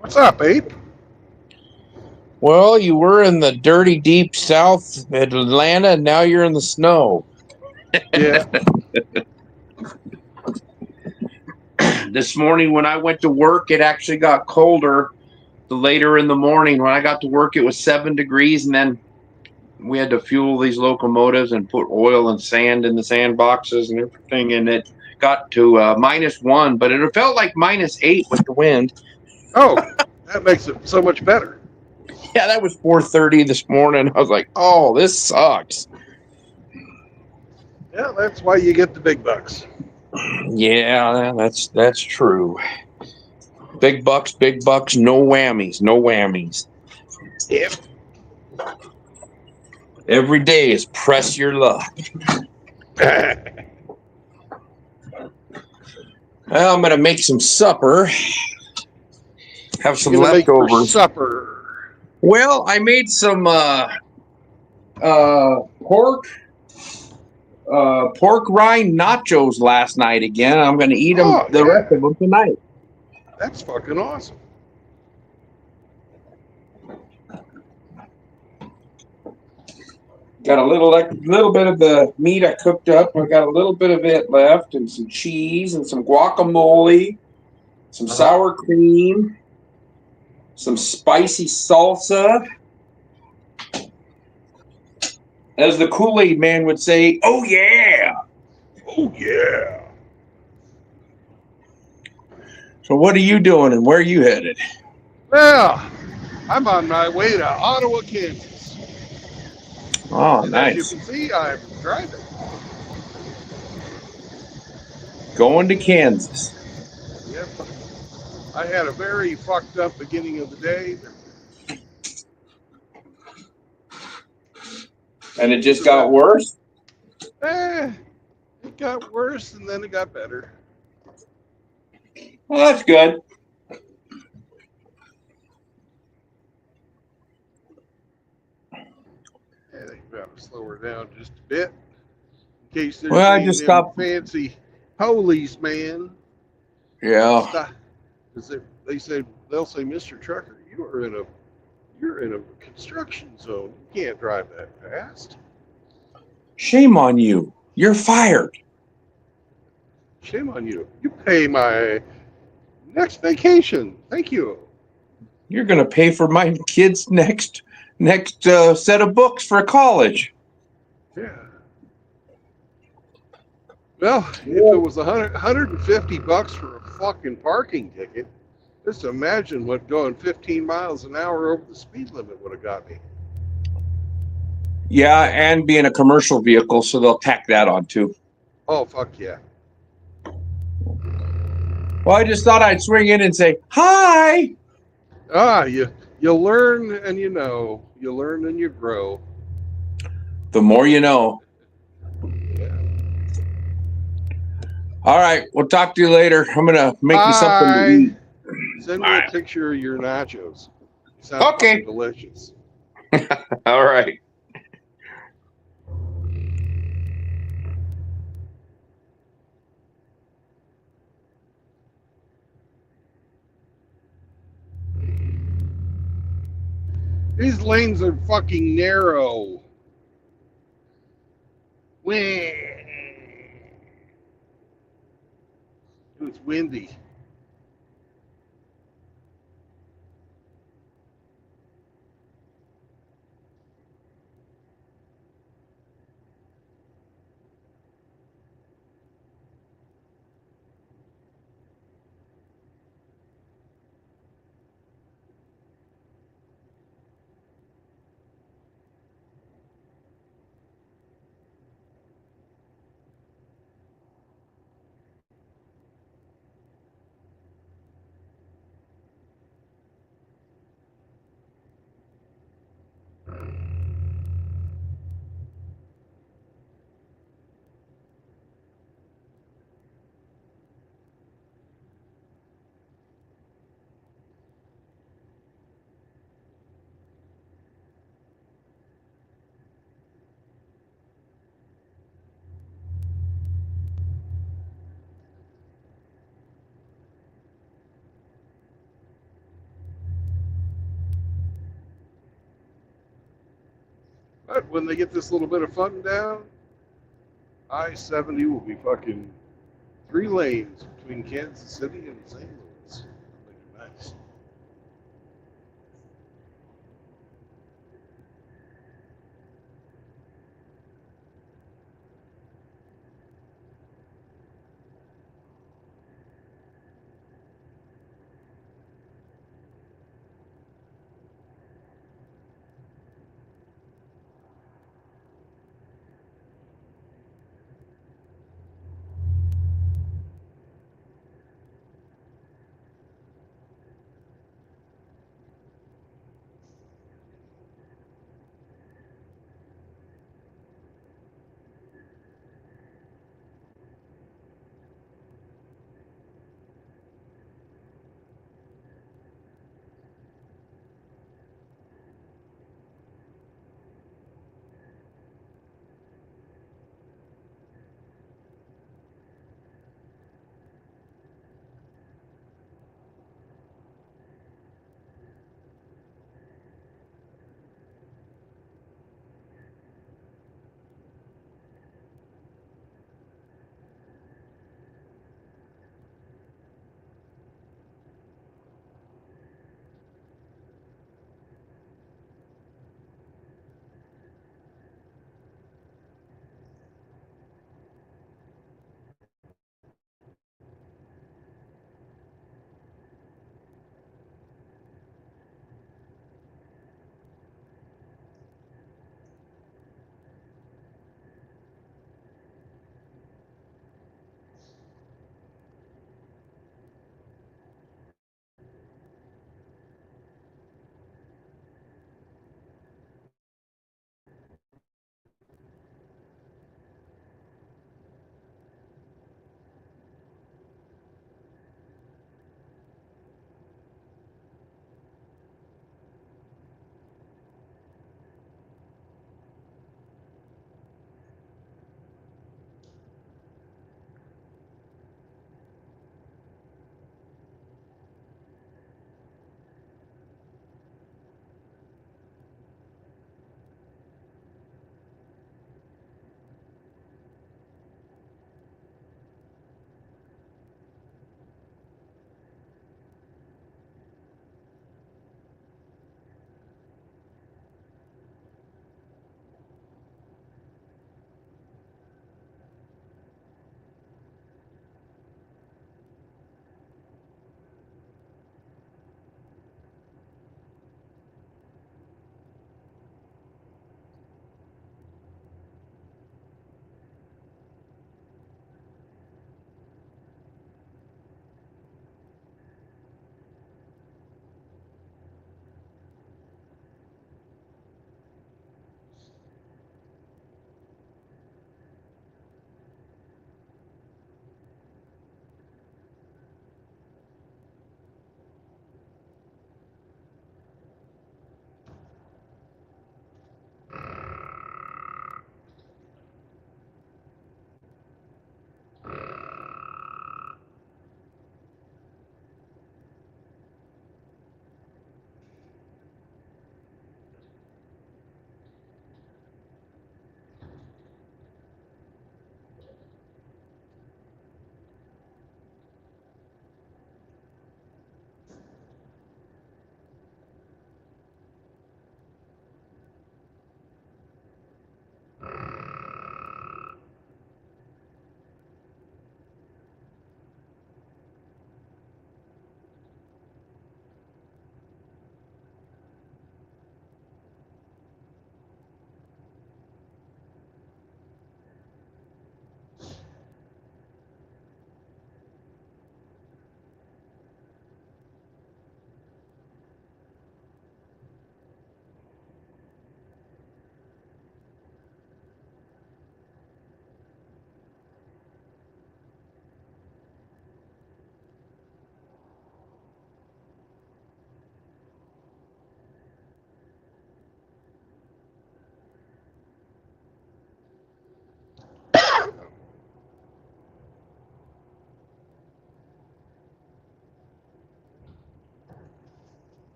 What's up, Ape? Well, you were in the dirty, deep South Atlanta, and now you're in the snow. Yeah. This morning when I went to work, it actually got colder. The later in the morning, when I got to work, it was 7 degrees, and then we had to fuel these locomotives and put oil and sand in the sandboxes and everything, and it got to -1, but it felt like -8 with the wind. Oh, that makes it so much better. Yeah, that was 4:30 this morning. I was like, oh, this sucks. Yeah, that's why you get the big bucks. Yeah, that's true. Big bucks, no whammies, no whammies. Yep. Every day is press your luck. Well, I'm gonna make some supper. Have some You're gonna make for leftovers. supper. Well, I made some pork rind nachos last night again. I'm gonna eat them Oh the rest yeah, of them tonight. that's fucking awesome. Got a little bit of the meat I cooked up. I got a little bit of it left, and some cheese, and some guacamole, some sour cream, some spicy salsa. As the Kool-Aid man would say, "Oh yeah!" Oh yeah. So what are you doing, and where are you headed? Well, I'm on my way to Ottawa, Kansas. Oh, And as you nice. can see, I'm driving. Going to Kansas. Yep. I had a very fucked up beginning of the day. And it just So got worse? it got worse and then it got better. Well, that's good. Yeah, they got to slow her down just a bit. In case there's Well, I any of just them stopped. fancy police, man. Yeah. Stop. Because they'll say, Mr. Trucker, you're in a construction zone. You can't drive that fast. Shame on you. You're fired. Shame on you. You pay my next vacation. Thank you. You're going to pay for my kid's next set of books for college. Yeah. Well, if it was $150 for a fucking parking ticket, just imagine what going 15 miles an hour over the speed limit would have got me. Yeah, and being a commercial vehicle, so they'll tack that on too. Oh, fuck yeah. Well, I just thought I'd swing in and say, hi. You learn and you know. You learn and you grow. The more you know. Yeah. All right, we'll talk to you later. I'm going to make me something to eat. Send me a picture of your nachos. Sound Okay. fucking delicious. All right. These lanes are fucking narrow. Wah. It's windy. But when they get this little bit of fun down, I-70 will be fucking 3 lanes between Kansas City and St. Louis. Make it nice.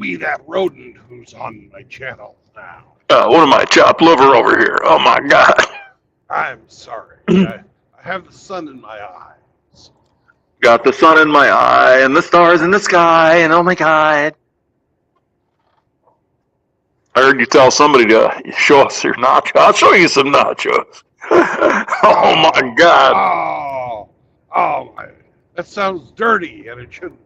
be that rodent who's on my channel now? What am I, chopped liver over here? Oh my God. I'm sorry. I have the sun in my eyes. Got the sun in my eye and the stars in the sky, and oh my God. I heard you tell somebody to show us your nachos. I'll show you some nachos. Oh my God. Oh, that sounds dirty, and it shouldn't.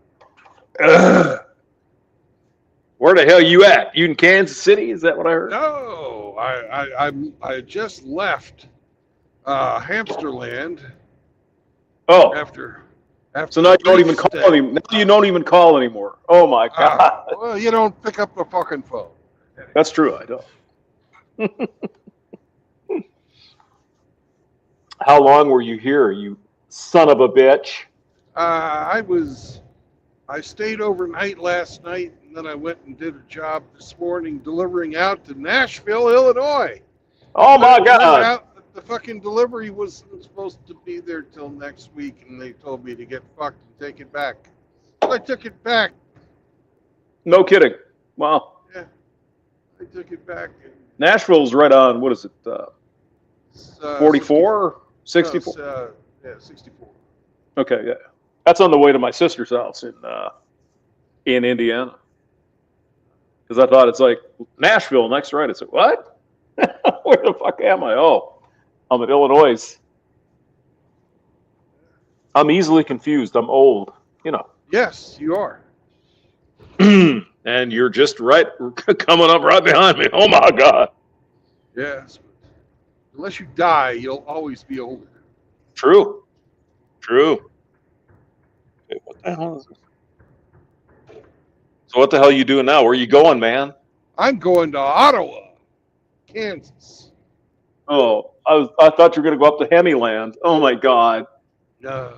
Where the hell you at? You in Kansas City? Is that what I heard? No, I just left Hamsterland Oh, after. so now you don't even Easter. call him. Now you don't even call anymore. Oh my God. Well, you don't pick up the fucking phone. That's true. I don't. How long were you here, you son of a bitch? I stayed overnight last night, and then I went and did a job this morning delivering out to Nashville, Illinois. Oh my God. The fucking delivery wasn't supposed to be there till next week, and they told me to get fucked and take it back. So I took it back. No kidding. Wow. Yeah, I took it back. And Nashville's right on, what is it, it's, 44? 64? No, it's, yeah, 64. Okay, yeah. That's on the way to my sister's house in Indiana. Because I thought it's like Nashville next, right? It's like, what? Where the fuck am I? Oh, I'm in Illinois. I'm easily confused. I'm old, you know. Yes, you are. And you're just right, coming up right behind me. Oh my God. Yes. Unless you die, you'll always be older. True. True. Hey, what the hell is this? So what the hell are you doing now? Where are you going, man? I'm going to Ottawa, Kansas. Oh, I thought you were going to go up to Hemiland. Oh my God. No.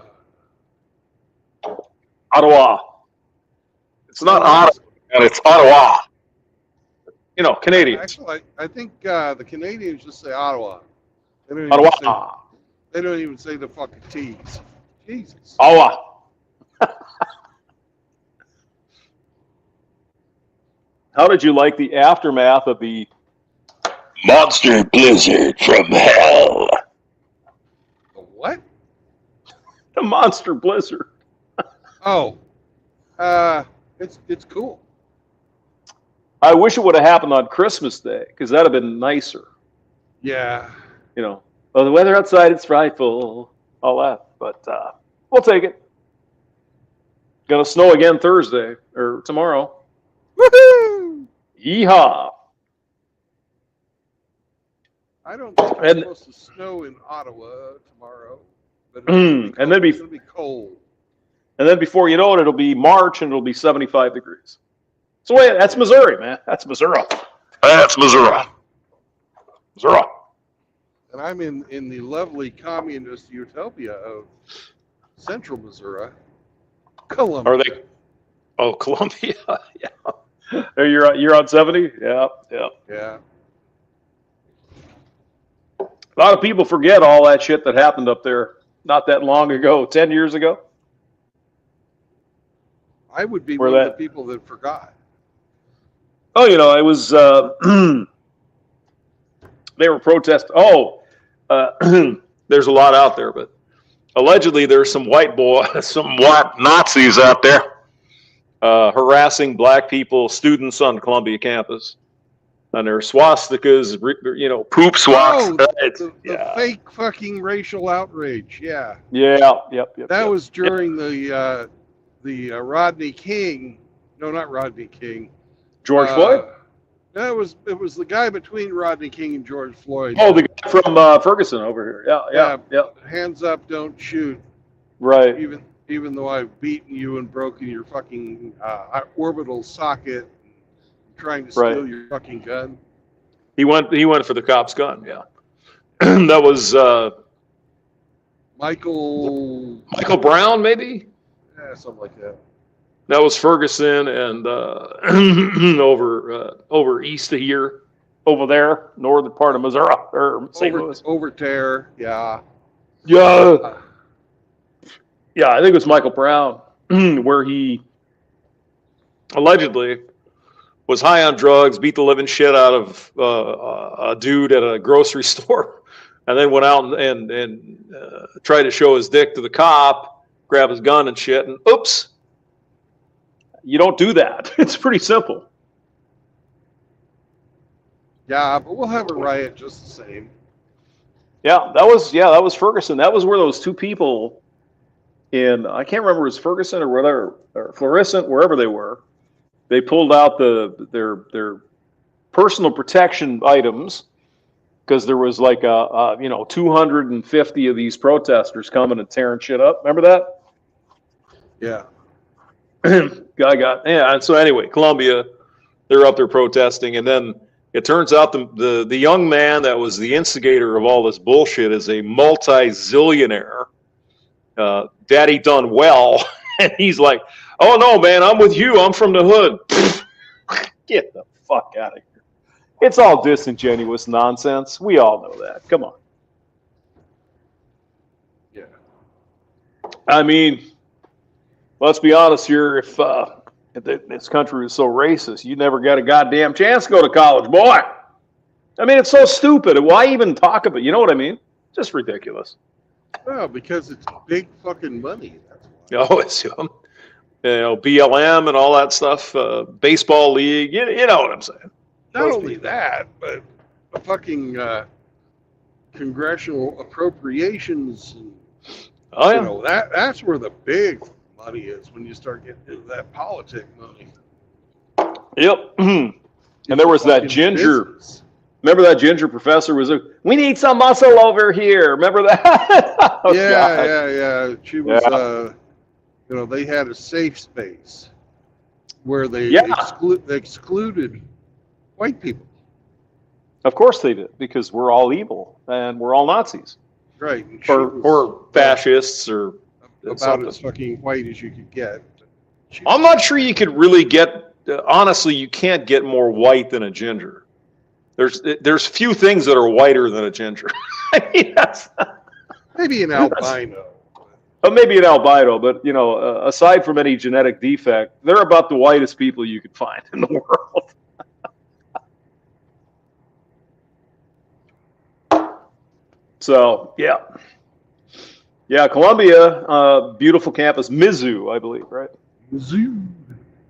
Ottawa. It's not Ottawa, man, it's Ottawa. You know, Canadians. Actually, I think the Canadians just say Ottawa. They don't even Ottawa. they don't even say the fucking T's. Jesus. Ottawa. How did you like the aftermath of the Monster blizzard from hell. The what? monster blizzard? Oh, it's cool. I wish it would have happened on Christmas Day, because that'd have been nicer. Yeah. You know, oh, the weather outside, it's frightful, all that. But we'll take it. Gonna snow again Thursday, or tomorrow. Woohoo! Yeehaw. I don't think it's And- supposed to snow in Ottawa tomorrow, but And then it's gonna be cold. And then before you know it, it'll be March and it'll be 75 degrees. So wait, that's Missouri, man. That's Missouri. That's Missouri. Missouri. And I'm in the lovely communist utopia of central Missouri, Columbia. Are they? Oh, Columbia. Yeah. You're on 70? Yeah, yeah. Yeah. A lot of people forget all that shit that happened up there not that long ago, 10 years ago. I would be Where one of that- the people that forgot. Oh, you know, it was, they were protesting. Oh, there's a lot out there, but allegedly there's some white Nazis out there. harassing black people, students on Columbia campus. And there's swastikas, you know. Poop swats. Oh, the Yeah. fake fucking racial outrage. Yeah. Yeah, yep. That yep. was during the Rodney King. No, not Rodney King. George Floyd? No, it was the guy between Rodney King and George Floyd. Oh, the guy from Ferguson over here. Yeah. Hands up, don't shoot. Right. Even though I've beaten you and broken your fucking orbital socket, trying to steal your fucking gun. He went for the cop's gun. Yeah. That was Michael Brown, maybe. Yeah, something like that. That was Ferguson and over east of here, over there, northern part of Missouri or St. Louis. Overtear, yeah. Yeah. Yeah, I think it was Michael Brown, where he allegedly was high on drugs, beat the living shit out of a dude at a grocery store, and then went out and tried to show his dick to the cop, grab his gun and shit, and oops. You don't do that. It's pretty simple. Yeah, but we'll have a riot just the same. Yeah, that was Ferguson. That was where those two people in, I can't remember, it was Ferguson or whatever, or Florissant, wherever they were. They pulled out their personal protection items because there was like 250 of these protesters coming and tearing shit up. Remember that? Yeah. And so anyway, Columbia, they're up there protesting, and then it turns out the young man that was the instigator of all this bullshit is a multi-zillionaire, daddy done well, and he's like, "Oh no, man, I'm with you. I'm from the hood." Get the fuck out of here! It's all disingenuous nonsense. We all know that. Come on. Yeah. I mean, let's be honest here. If this country was so racist, you never got a goddamn chance to go to college, boy. I mean, it's so stupid. Why even talk about it? You know what I mean? Just ridiculous. Well, because it's big fucking money. That's why. Oh, it's BLM and all that stuff, baseball league. You know what I'm saying? Not only that, but the fucking congressional appropriations. And, Oh yeah. You know, that's where the big money is when you start getting into that politic money. Yep. And there was that ginger. Business. Remember that ginger professor was like, "We need some muscle over here." Remember that? Oh, yeah. She was. They had a safe space where they excluded white people. Of course they did, because we're all evil and we're all Nazis, Right. And or fascists, or about something. as fucking white as you could get. I'm not sure you could really get. Honestly, you can't get more white than a ginger. There's few things that are whiter than a ginger. I mean, Maybe an albino. Maybe an albino, but aside from any genetic defect, they're about the whitest people you could find in the world. So yeah, Columbia, beautiful campus, Mizzou, I believe, right? Mizzou.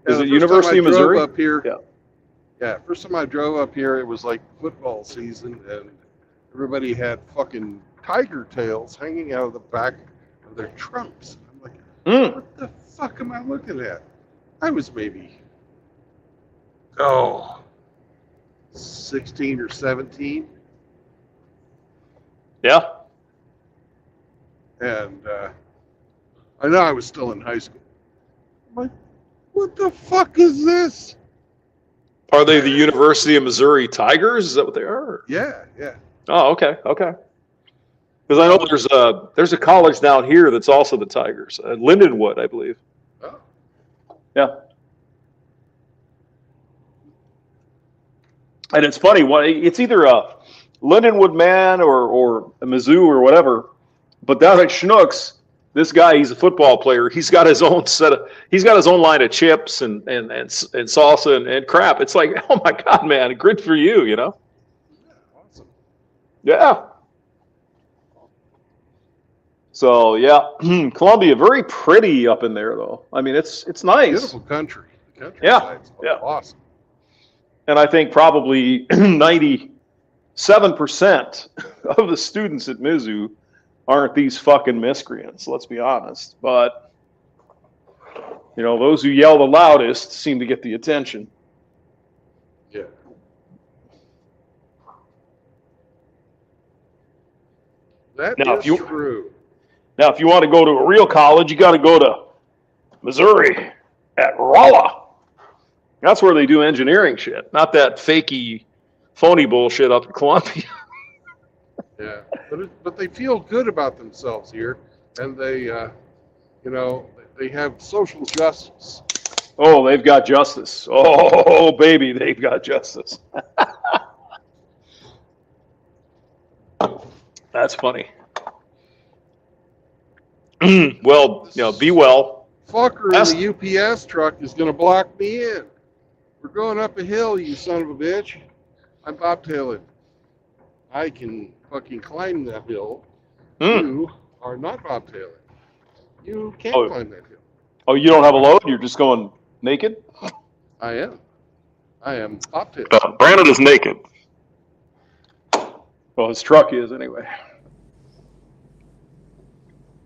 Is it University of Missouri? Up here, Yeah. First time I drove up here, it was like football season, and everybody had fucking tiger tails hanging out of the back of their trunks. I'm like, What the fuck am I looking at? I was maybe 16 or 17. Yeah. And I know I was still in high school. I'm like, what the fuck is this? Are they the University of Missouri Tigers? Is that what they are? Yeah. Oh, okay. Because I know there's a college down here that's also the Tigers, Lindenwood, I believe. Oh. Yeah. And it's funny, it's either a Lindenwood man or a Mizzou or whatever, but down at Schnucks, this guy, he's a football player. He's got his own line of chips and salsa and crap. It's like, oh my God, man, good for you, Yeah, awesome. Yeah. So yeah, Columbia, very pretty up in there though. I mean, it's nice. Beautiful country. The countryside's awesome. And I think probably 97% of the students at Mizzou aren't these fucking miscreants, let's be honest. But, those who yell the loudest seem to get the attention. Yeah. That is true. Now, if you want to go to a real college, you got to go to Missouri at Rolla. That's where they do engineering shit, not that fakey, phony bullshit up in Columbia. Yeah, but they feel good about themselves here, and they have social justice. Oh, they've got justice. Oh, baby, they've got justice. That's funny. Well, be well. Fucker in the UPS truck is going to block me in. We're going up a hill, you son of a bitch. I'm bobtailing. I can fucking climb that hill. You are not bobtailing. You can't climb that hill. Oh, you don't have a load? You're just going naked? I am. I am bobtailing. Brandon is naked. Well, his truck is anyway.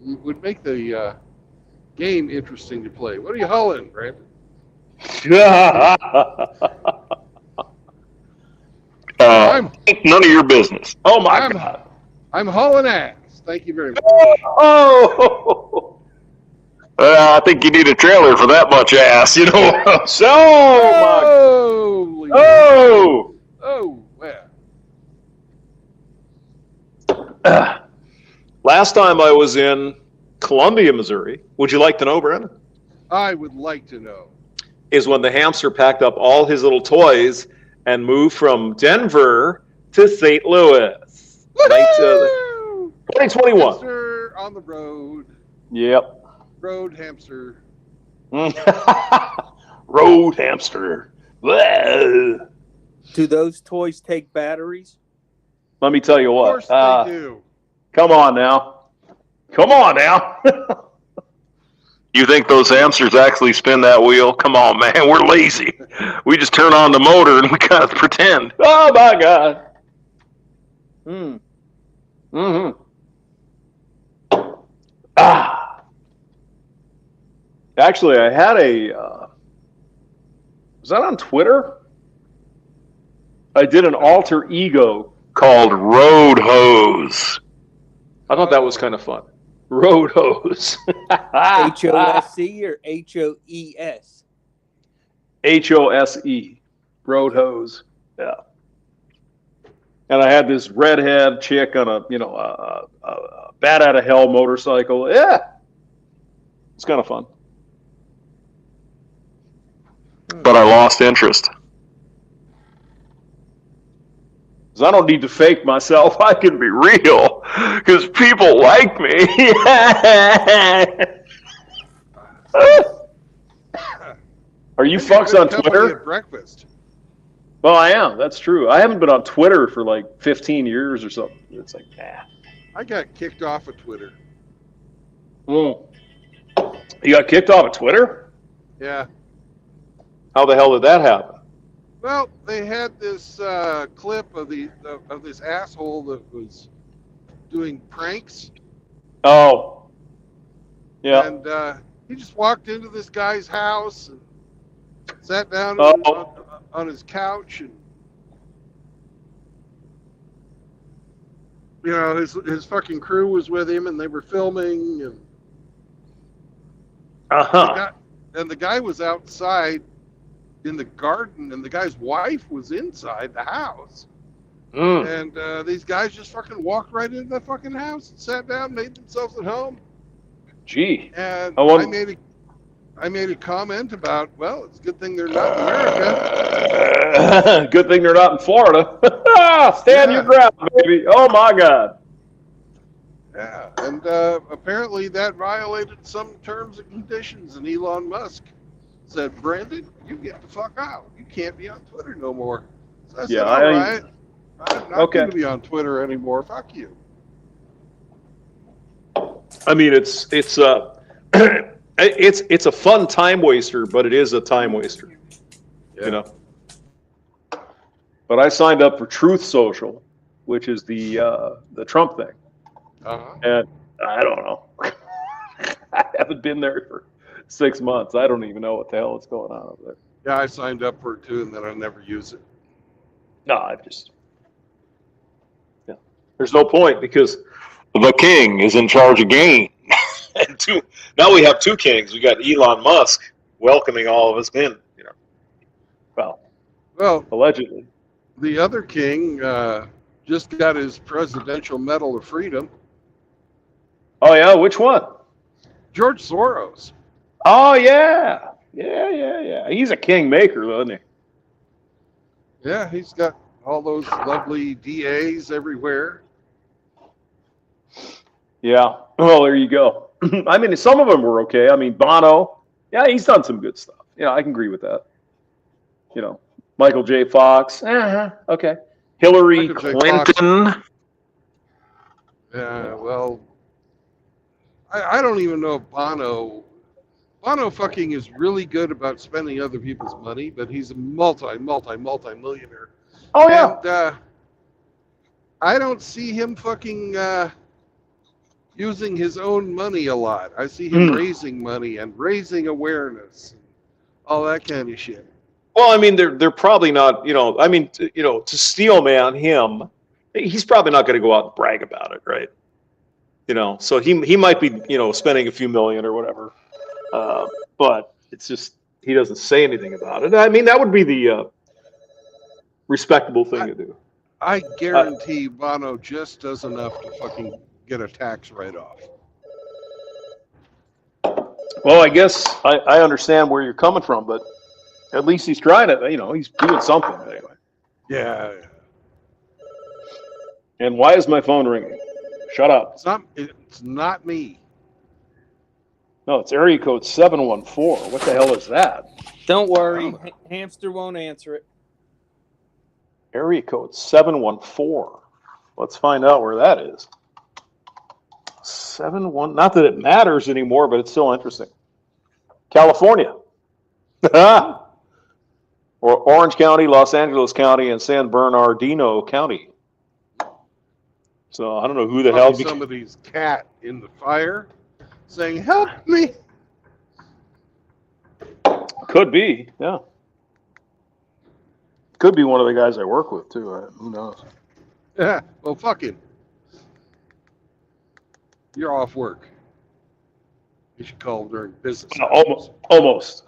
It would make the game interesting to play. What are you hauling, Brandon? None of your business. Oh my God! I'm hauling ass. Thank you very much. Oh! I think you need a trailer for that much ass, you know. So Oh! Oh! Oh, well. Last time I was in Columbia, Missouri, would you like to know, Brandon? I would like to know. Is when the hamster packed up all his little toys and moved from Denver to St. Louis. 2021. Hamster on the road. Yep. Road hamster. Road hamster. Whoa. Do those toys take batteries? Let me tell you Of what. course they do. Come on now. Come on now. You think those hamsters actually spin that wheel? Come on, man. We're lazy. We just turn on the motor and we kind of pretend. Oh, my God. Mm-hmm. Actually, I had was that on Twitter? I did an alter ego Called Road Hose. I thought that was kind of fun. Road hose. HOSC or HOES? HOSE. Road hose. Yeah. And I had this redhead chick on a bat out of hell motorcycle. Yeah. It's kind of fun. But I lost interest. Because I don't need to fake myself. I can be real. Because people like me. Are you fucks on Twitter? At breakfast. Well, I am. That's true. I haven't been on Twitter for like 15 years or something. It's like, I got kicked off of Twitter. You got kicked off of Twitter? Yeah. How the hell did that happen? Well, they had this clip of this asshole that was doing pranks. Oh. Yeah. And he just walked into this guy's house and sat down on his couch, and his fucking crew was with him, and they were filming, and the guy was outside in the garden, and the guy's wife was inside the house. And these guys just fucking walked right into the fucking house and sat down, made themselves at home. Gee. And I made a comment about, well, it's a good thing they're not in America. Good thing they're not in Florida. Stand your ground, baby. Oh my God. Yeah, and apparently that violated some terms and conditions, and Elon Musk said, Brandon, you get the fuck out. You can't be on Twitter no more. So I said, all right, I'm not going to be on Twitter anymore. Fuck you. I mean, it's a fun time waster, but it is a time waster. Yeah. You know. But I signed up for Truth Social, which is the Trump thing, and I don't know. I haven't been there for 6 months. I don't even know what the hell is going on over there. Yeah, I signed up for it too, and then I never use it. No, there's no point because The king is in charge again. Now we have two kings. We got Elon Musk welcoming all of us in. Well, allegedly. The other king just got his Presidential Medal of Freedom. Oh yeah, which one? George Soros. Oh yeah. He's a king maker, isn't he? Yeah, he's got all those lovely DAs everywhere. Yeah. Well, there you go. I mean, some of them were okay. I mean, Bono. Yeah, he's done some good stuff. Yeah, I can agree with that. Michael J. Fox. Okay. Hillary Michael J. Fox. Clinton. Well, I don't even know if Bono fucking is really good about spending other people's money, but he's a multi-millionaire. Oh yeah. And I don't see him fucking using his own money a lot. I see him raising money and raising awareness, and all that kind of shit. Well, I mean, they're probably not. To steel man him, he's probably not going to go out and brag about it, right? So he might be spending a few million or whatever, but it's just he doesn't say anything about it. I mean, that would be the respectable thing to do. I guarantee Bono just does enough to fucking get a tax write-off. Well, I guess I understand where you're coming from, but at least he's trying it. He's doing something anyway. Yeah. And why is my phone ringing? Shut up. It's not me. No, it's area code 714. What the hell is that? Don't worry, Hamster won't answer it. Area code 714. Let's find out where that is. 71. Not that it matters anymore, but it's still interesting. California. Or Orange County, Los Angeles County, and San Bernardino County. So I don't know who the hell. Somebody's cat in the fire saying, "Help me." Could be, yeah. Could be one of the guys I work with too. Who knows? Yeah. Well, fuck him. You're off work. You should call during business hours. Almost.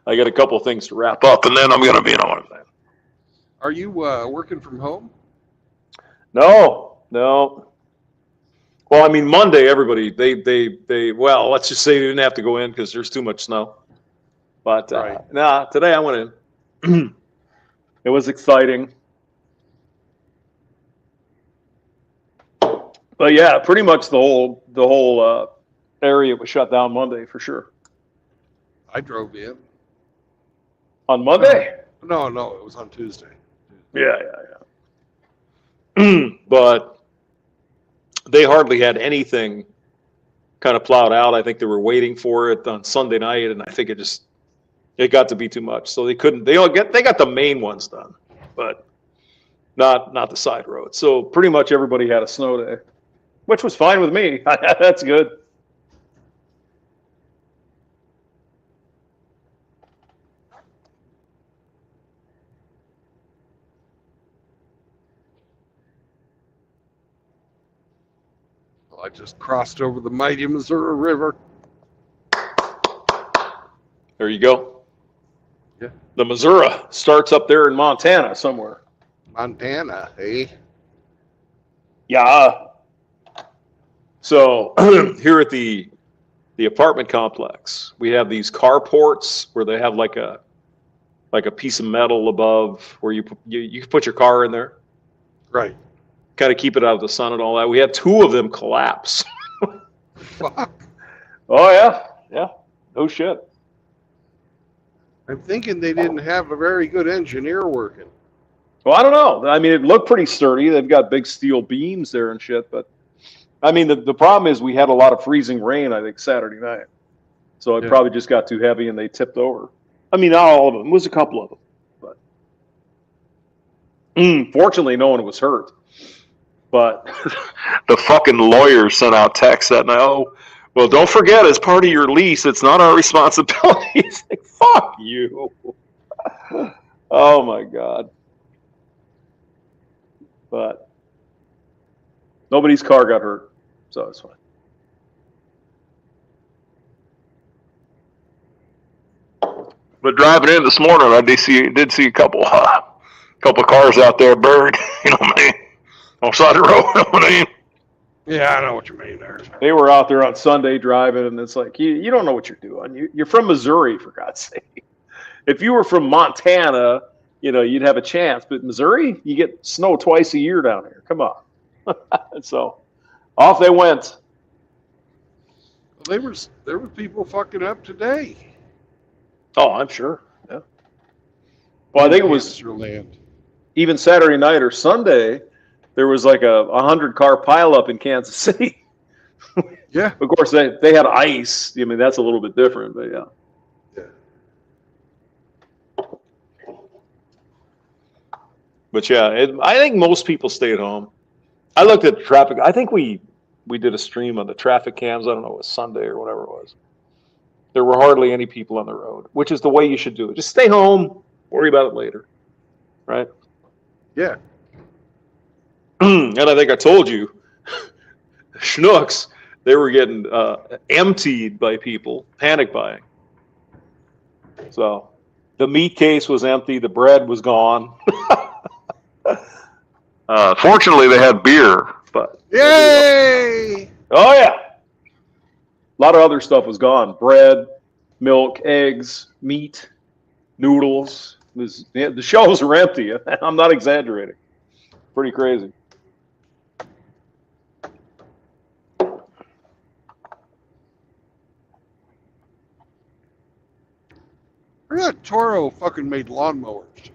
I got a couple things to wrap up, and then I'm going to be on it. Are you working from home? No. Well, I mean, Monday, everybody, well, let's just say they didn't have to go in because there's too much snow. But today I went in. It was exciting. But yeah, pretty much the whole area was shut down Monday for sure. I drove in. On Monday? No, it was on Tuesday. Yeah. But they hardly had anything kind of plowed out. I think they were waiting for it on Sunday night, and I think it got to be too much. So they couldn't. They got the main ones done, but not the side roads. So pretty much everybody had a snow day, which was fine with me. That's good. I just crossed over the mighty Missouri River. There you go. Yeah. The Missouri starts up there in Montana somewhere. Montana, eh? Yeah. So here at the apartment complex, we have these carports where they have like a piece of metal above where you can put your car in there. Right. Kind of keep it out of the sun and all that. We had two of them collapse. Fuck. Oh yeah. No shit. I'm thinking they didn't have a very good engineer working. Well, I don't know. I mean, it looked pretty sturdy. They've got big steel beams there and shit. But I mean, the problem is we had a lot of freezing rain, I think, Saturday night. So it probably just got too heavy and they tipped over. I mean, not all of them. It was a couple of them. But fortunately, no one was hurt. But the fucking lawyers sent out texts that night. Oh, well, don't forget, as part of your lease, it's not our responsibility. It's like, fuck you. Oh my God. But nobody's car got hurt, so it's fine. But driving in this morning, I did see a couple cars out there buried. You know what I mean? On the side of the road. You know what I mean? Yeah, I know what you mean there. They were out there on Sunday driving, and it's like, you don't know what you're doing. You're from Missouri, for God's sake. If you were from Montana, you'd have a chance. But Missouri, you get snow twice a year down here. Come on. So off they went. Well, there were people fucking up today. Oh, I'm sure. Yeah. Well, I think it was land. even Saturday night or Sunday, there was like a 100-car pileup in Kansas City. Yeah. Of course, they had ice. I mean, that's a little bit different, but yeah. But yeah, I think most people stayed home. I looked at the traffic. I think we did a stream on the traffic cams. I don't know, it was Sunday or whatever it was. There were hardly any people on the road, which is the way you should do it. Just stay home, worry about it later, right? Yeah. And I think I told you, Schnucks, they were getting emptied by people, panic buying. So the meat case was empty, the bread was gone. Fortunately, they had beer, but Yay! Oh yeah, a lot of other stuff was gone: bread, milk, eggs, meat, noodles. The shelves were empty. I'm not exaggerating. Pretty crazy. I thought Toro fucking made lawnmowers.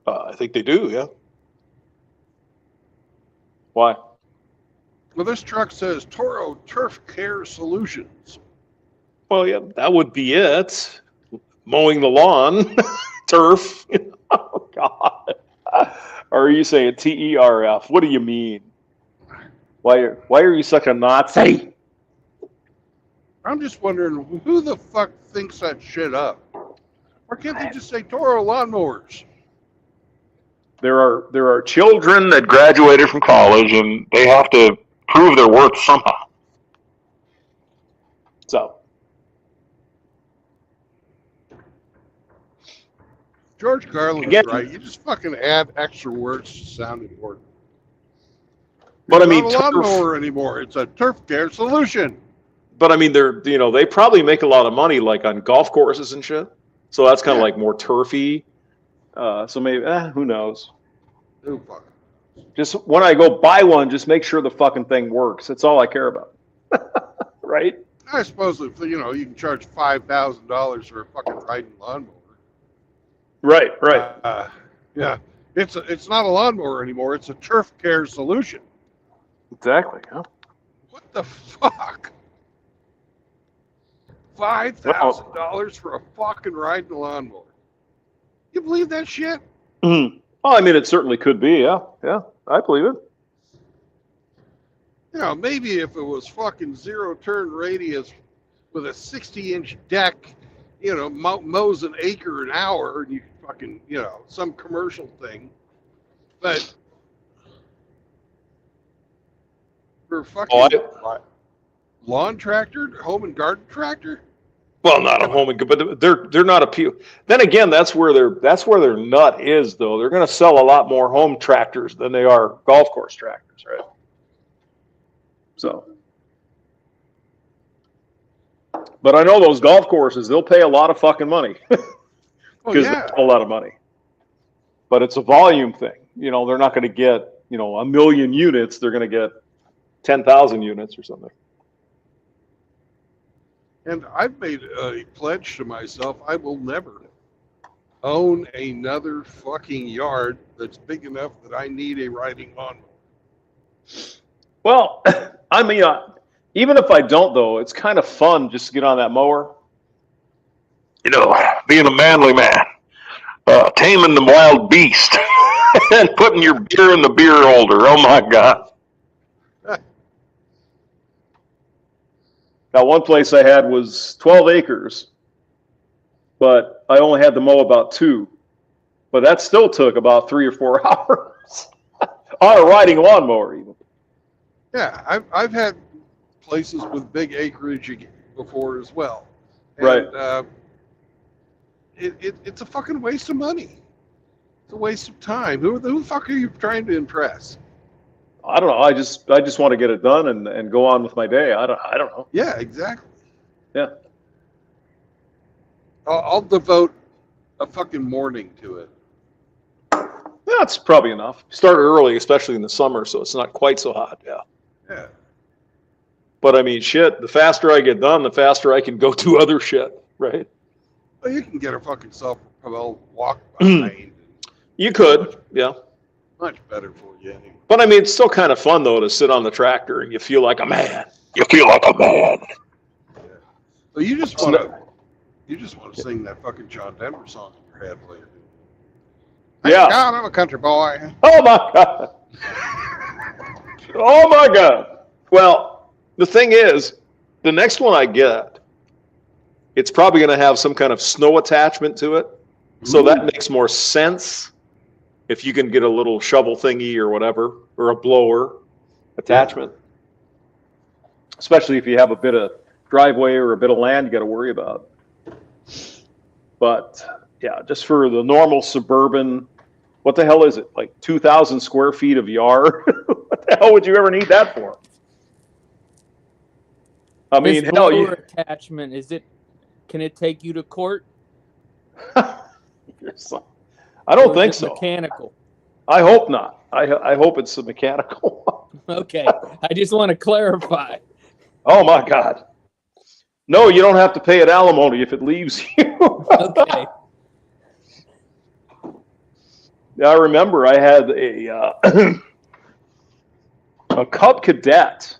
I think they do, yeah. Why? Well, this truck says Toro Turf Care Solutions. Well, yeah, that would be it. Mowing the lawn, turf. Oh, God. Or are you saying TERF? What do you mean? Why are you such a Nazi? I'm just wondering who the fuck thinks that shit up. Why can't they just say Toro lawnmowers? There are children That graduated from college, and they have to prove their worth somehow. So George Carlin's Again- right. You just fucking add extra words to sound important. But I It's mean, not a lawnmower anymore. It's a turf care solution. But I mean, they probably make a lot of money, like on golf courses and shit. So that's kind of Yeah. like more turfy. so maybe who knows? Who fuck? Just when I go buy one, just make sure the fucking thing works. That's all I care about. Right? I suppose if you can charge $5,000 for a fucking riding lawnmower. Right. Yeah, it's not a lawnmower anymore. It's a turf care solution. Exactly. Huh? What the fuck? $5,000 for a fucking riding lawnmower. You believe that shit? Well, I mean, it certainly could be. Yeah, I believe it. Maybe if it was fucking zero turn radius with a 60-inch deck, mows an acre an hour, and you could fucking, some commercial thing. But for fucking lawn tractor, home and garden tractor. Well, not a home and but they're not appeal. Then again, that's where their nut is, though. They're going to sell a lot more home tractors than they are golf course tractors, right? So, but I know those golf courses, they'll pay a lot of fucking money because yeah. a lot of money. But it's a volume thing. They're not going to get, 1 million units. They're going to get 10,000 units or something. And I've made a pledge to myself, I will never own another fucking yard that's big enough that I need a riding lawnmower. Well, I mean, even if I don't, though, it's kind of fun just to get on that mower. Being a manly man, taming the wild beast, and putting your beer in the beer holder. Oh my God! Now, one place I had was 12 acres, but I only had to mow about 2. But that still took about 3 or 4 hours on a riding lawnmower, even. Yeah, I've had places with big acreage before as well. And, Right. It's a fucking waste of money. It's a waste of time. Who the fuck are you trying to impress? I don't know. I just want to get it done and go on with my day. I don't know. Yeah, exactly. Yeah. I'll devote a fucking morning to it. That's probably enough. Start early, especially in the summer, so it's not quite so hot. Yeah. Yeah. But I mean, shit. The faster I get done, the faster I can go do other shit. Right. Well, you can get a fucking Well, walk behind. You could, yeah. Much better for you anyway. But I mean, it's still kind of fun though to sit on the tractor and you feel like a man. You feel like a man. So you just want to sing that fucking John Denver song in your head later. Yeah. Thank God I'm a country boy. Oh my God. Oh my God. Well, the thing is, the next one I get, it's probably going to have some kind of snow attachment to it. So that makes more sense if you can get a little shovel thingy or whatever, or a blower attachment. Especially if you have a bit of driveway or a bit of land you got to worry about. But yeah, just for the normal suburban, what the hell is it? Like 2,000 square feet of yard? What the hell would you ever need that for? I mean, This hell, blower attachment, can it take you to court? I don't Or is think it so. Mechanical. I hope not. I hope it's a mechanical. Okay, I just want to clarify. Oh my God. No, you don't have to pay it alimony if it leaves you. Okay. I remember I had a Cub Cadet,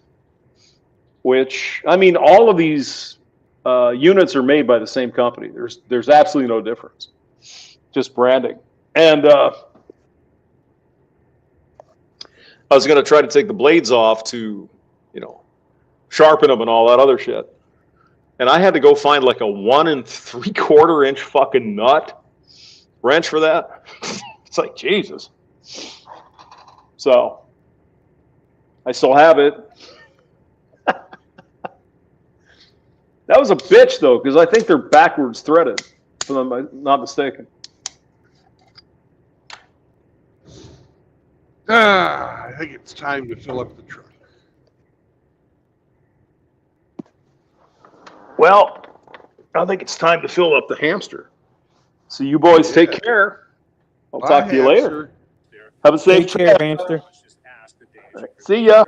which, I mean, all of these units are made by the same company. There's absolutely no difference, just branding. And I was going to try to take the blades off to, sharpen them and all that other shit. And I had to go find like a 1 3/4 inch fucking nut wrench for that. It's like, Jesus. So I still have it. That was a bitch though, because I think they're backwards threaded, if I'm not mistaken. I think it's time to fill up the truck. Well, I think it's time to fill up the hamster. So you boys take care. I'll talk to you later. Have a safe Take care, trip. hamster. See ya.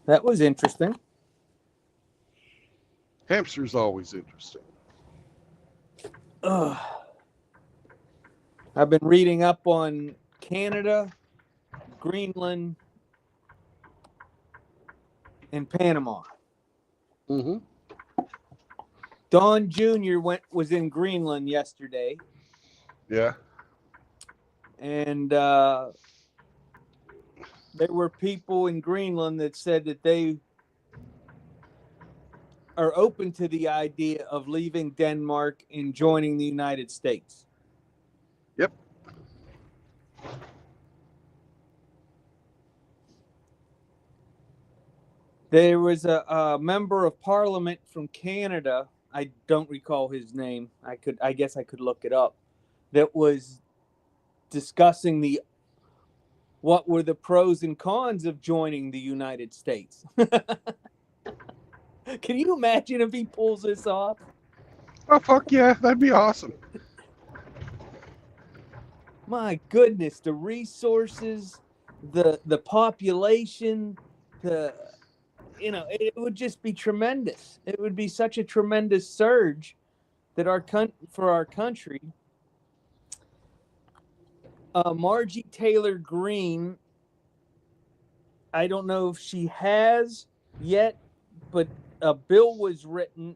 That was interesting. Hamster's always interesting. Ugh. I've been reading up on Canada, Greenland, and Panama. Mm-hmm. Don Jr. was in Greenland yesterday, Yeah. and there were people in Greenland that said that they are open to the idea of leaving Denmark and joining the United States. Yep. There was a member of parliament from Canada. I don't recall his name. I guess I could look it up. That was discussing what were the pros and cons of joining the United States. Can you imagine if he pulls this off? Oh, fuck yeah. That'd be awesome. My goodness, the resources, the population, it would just be tremendous. It would be such a tremendous surge that for our country. Margie Taylor Greene, I don't know if she has yet, but a bill was written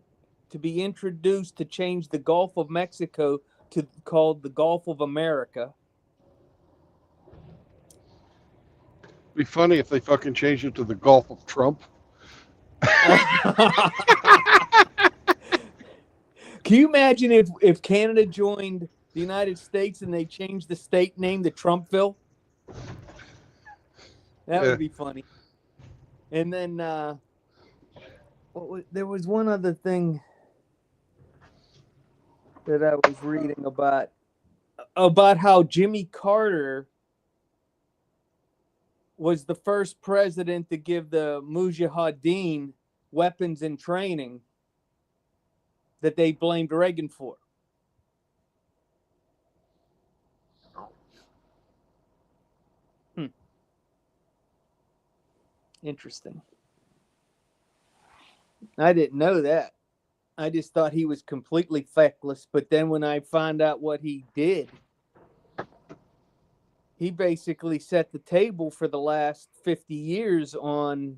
to be introduced to change the Gulf of Mexico called the Gulf of America. Be funny if they fucking changed it to the Gulf of Trump. Can you imagine if Canada joined the United States and they changed the state name to Trumpville? That would be funny. And then there was one other thing that I was reading about how Jimmy Carter was the first president to give the Mujahideen weapons and training. that they blamed Reagan for. Interesting. I didn't know that. I just thought he was completely feckless. But then when I find out what he did, he basically set the table for the last 50 years on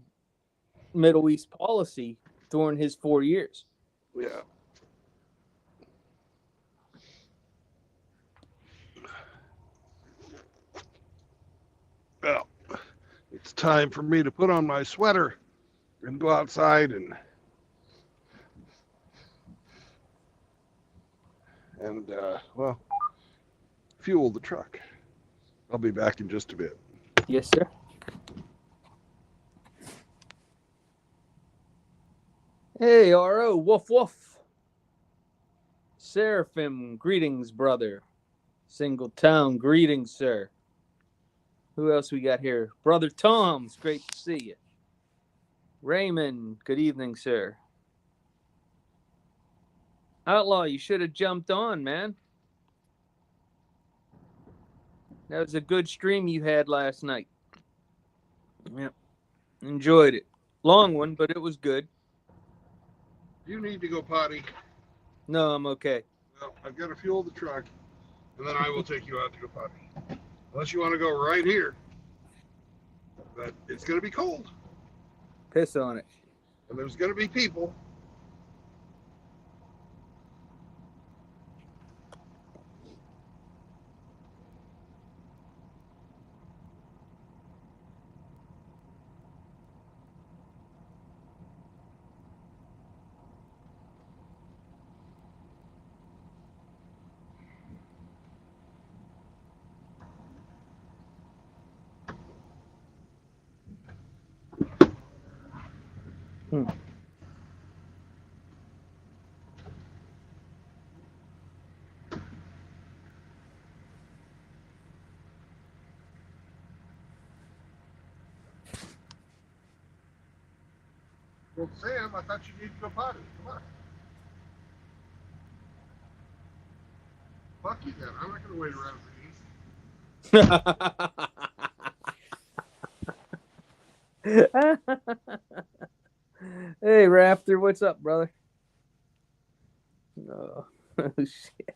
Middle East policy during his 4 years. Yeah. Well, it's time for me to put on my sweater and go outside and well, fuel the truck. I'll be back in just a bit. Yes, sir. Hey, R.O., woof woof. Seraphim, greetings, brother. Single town, greetings, sir. Who else we got here? Brother Tom, it's great to see you. Raymond, good evening, sir. Outlaw, you should have jumped on, man. That was a good stream you had last night. Yep. Enjoyed it. Long one, but it was good. You need to go potty. No, I'm okay. Well, I've got to fuel the truck, and then I will take you out to go potty. Unless you want to go right here. But it's going to be cold, Piss on it. and there's going to be people. Well, Sam, I thought you needed to go potty. Come on. Fuck you then. I'm not going to wait around for you. Hey, Raptor, what's up, brother? Oh, shit.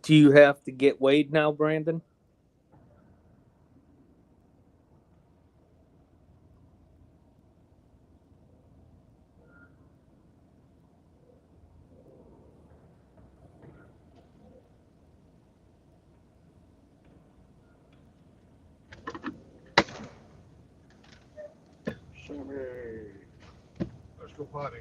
Do you have to get weighed now, Brandon? Sammy, let's go potty.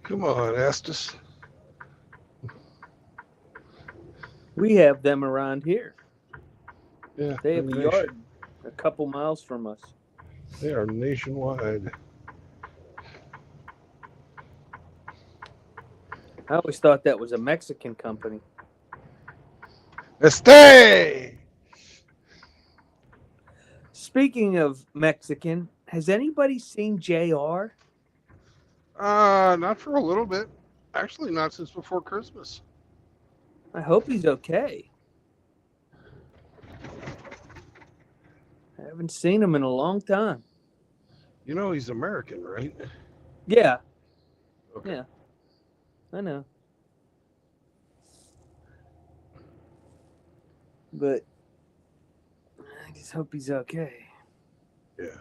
Come on, Estes. We have them around here. Yeah, They they're have a yard a couple miles from us. They are nationwide. I always thought that was a Mexican company. Este! Speaking of Mexican, has anybody seen JR? Not for a little bit. Actually, not since before Christmas. I hope he's okay. I haven't seen him in a long time. You know he's American, right? Yeah, Okay. yeah, I know. But I just hope he's okay. Yeah.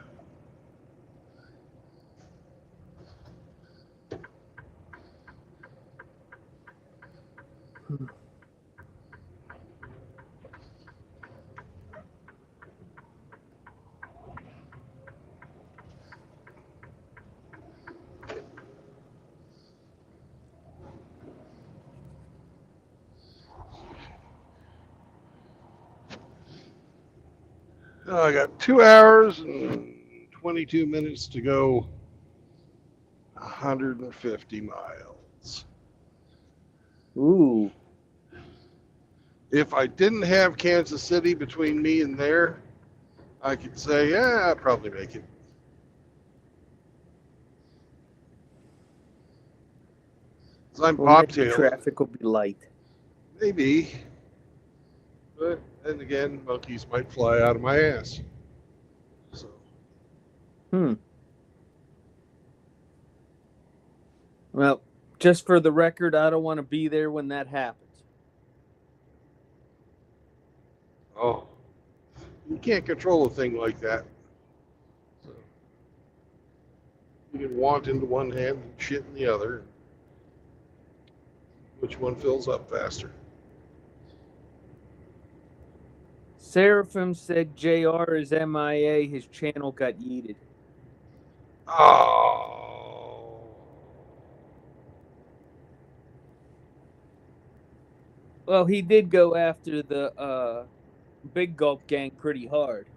I got 2 hours and 22 minutes to go 150 miles. Ooh. If I didn't have Kansas City between me and there, I could say, yeah, I'd probably make it. So I'm Well, maybe bobtailing. traffic will be light. Maybe. But then again, monkeys might fly out of my ass. So, Well, just for the record, I don't want to be there when that happens. oh, you can't control a thing like that. So, you can want into one hand and shit in the other. Which one fills up faster? Seraphim said JR is MIA. His channel got yeeted. Oh. Well, he did go after the Big Gulp gang pretty hard.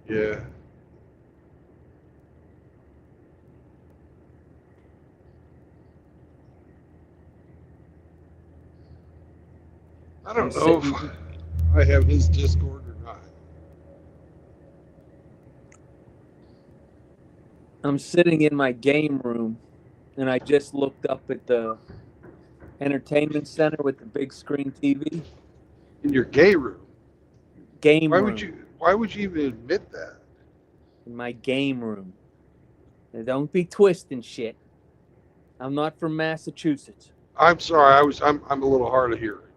Yeah. I don't know if I have his Discord or not. I'm sitting in my game room, and I just looked up at the entertainment center with the big screen TV. In your gay room. Game Why room. would you even admit that? In my game room. Now, don't be twisting shit. I'm not from Massachusetts. I'm sorry, I'm a little hard of hearing.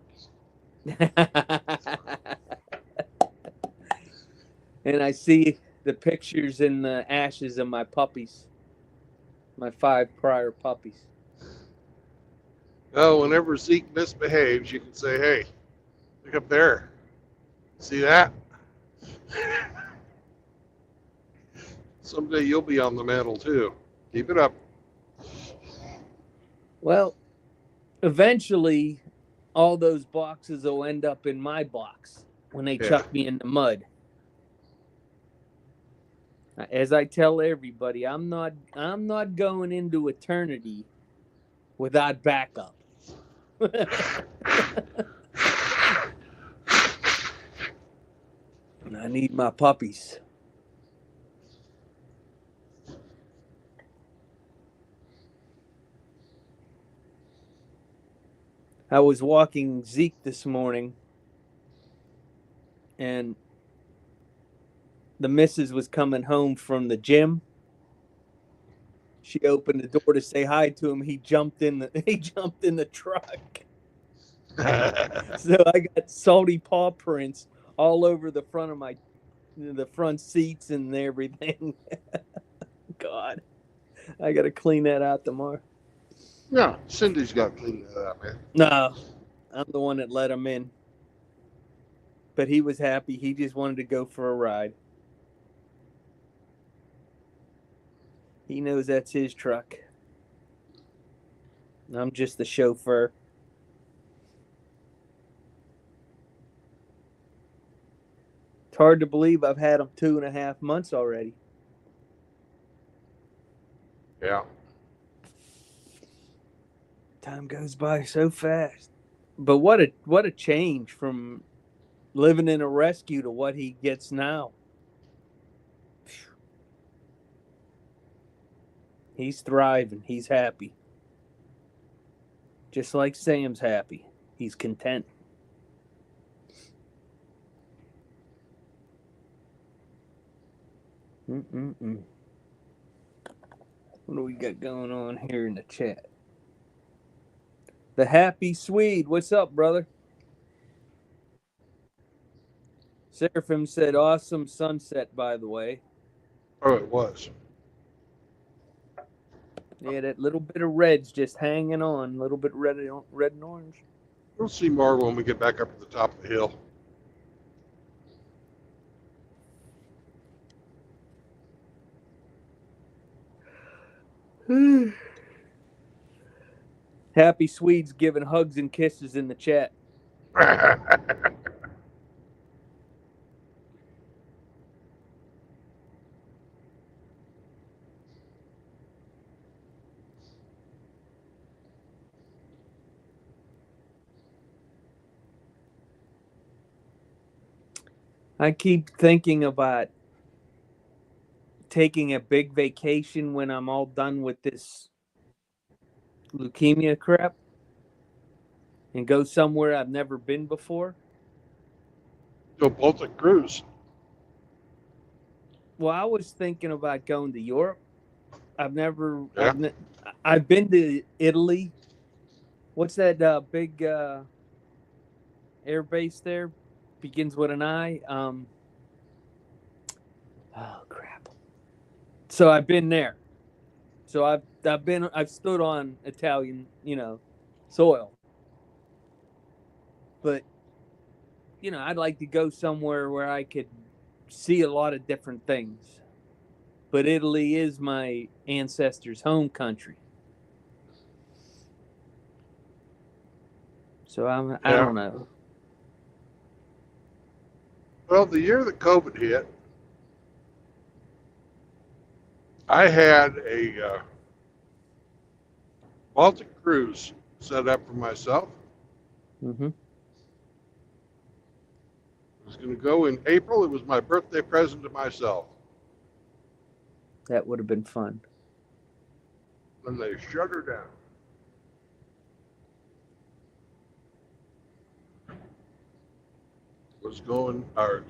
And I see the pictures in the ashes of my puppies. My 5 prior puppies. Well, whenever Zeke misbehaves, you can say, hey, look up there. See that? Someday you'll be on the mantle too. Keep it up. Well, eventually, all those boxes will end up in my box when they chuck me in the mud. As I tell everybody, I'm not going into eternity without backup. I need my puppies. I was walking Zeke this morning, and the missus was coming home from the gym. She opened the door to say hi to him. He jumped in the truck. So I got salty paw prints all over the front of the front seats and everything. God, I got to clean that out tomorrow. No, Cindy's got to clean that up, man. No, I'm the one that let him in. But he was happy. He just wanted to go for a ride. He knows that's his truck. I'm just the chauffeur. It's hard to believe I've had him 2.5 months already. Yeah. Time goes by so fast. But what a change from living in a rescue to what he gets now. He's thriving. He's happy. Just like Sam's happy. He's content. What do we got going on here in the chat? The Happy Swede. What's up, brother? Seraphim said, awesome sunset, by the way. Oh, it was. Yeah, that little bit of red's just hanging on. A little bit red and orange. We'll see more when we get back up to the top of the hill. Happy Swedes giving hugs and kisses in the chat. I keep thinking about taking a big vacation when I'm all done with this leukemia crap and go somewhere I've never been before. Do a Baltic cruise. Well, I was thinking about going to Europe. I've never. Yeah. I've been to Italy. What's that big air base there? Begins with an I. Oh crap! So I've been there. So I've stood on Italian, soil. But I'd like to go somewhere where I could see a lot of different things. But Italy is my ancestors' home country. So I don't know. Well, the year that COVID hit, I had a Baltic cruise set up for myself. Mm-hmm. I was going to go in April. It was my birthday present to myself. That would have been fun. And they shut her down.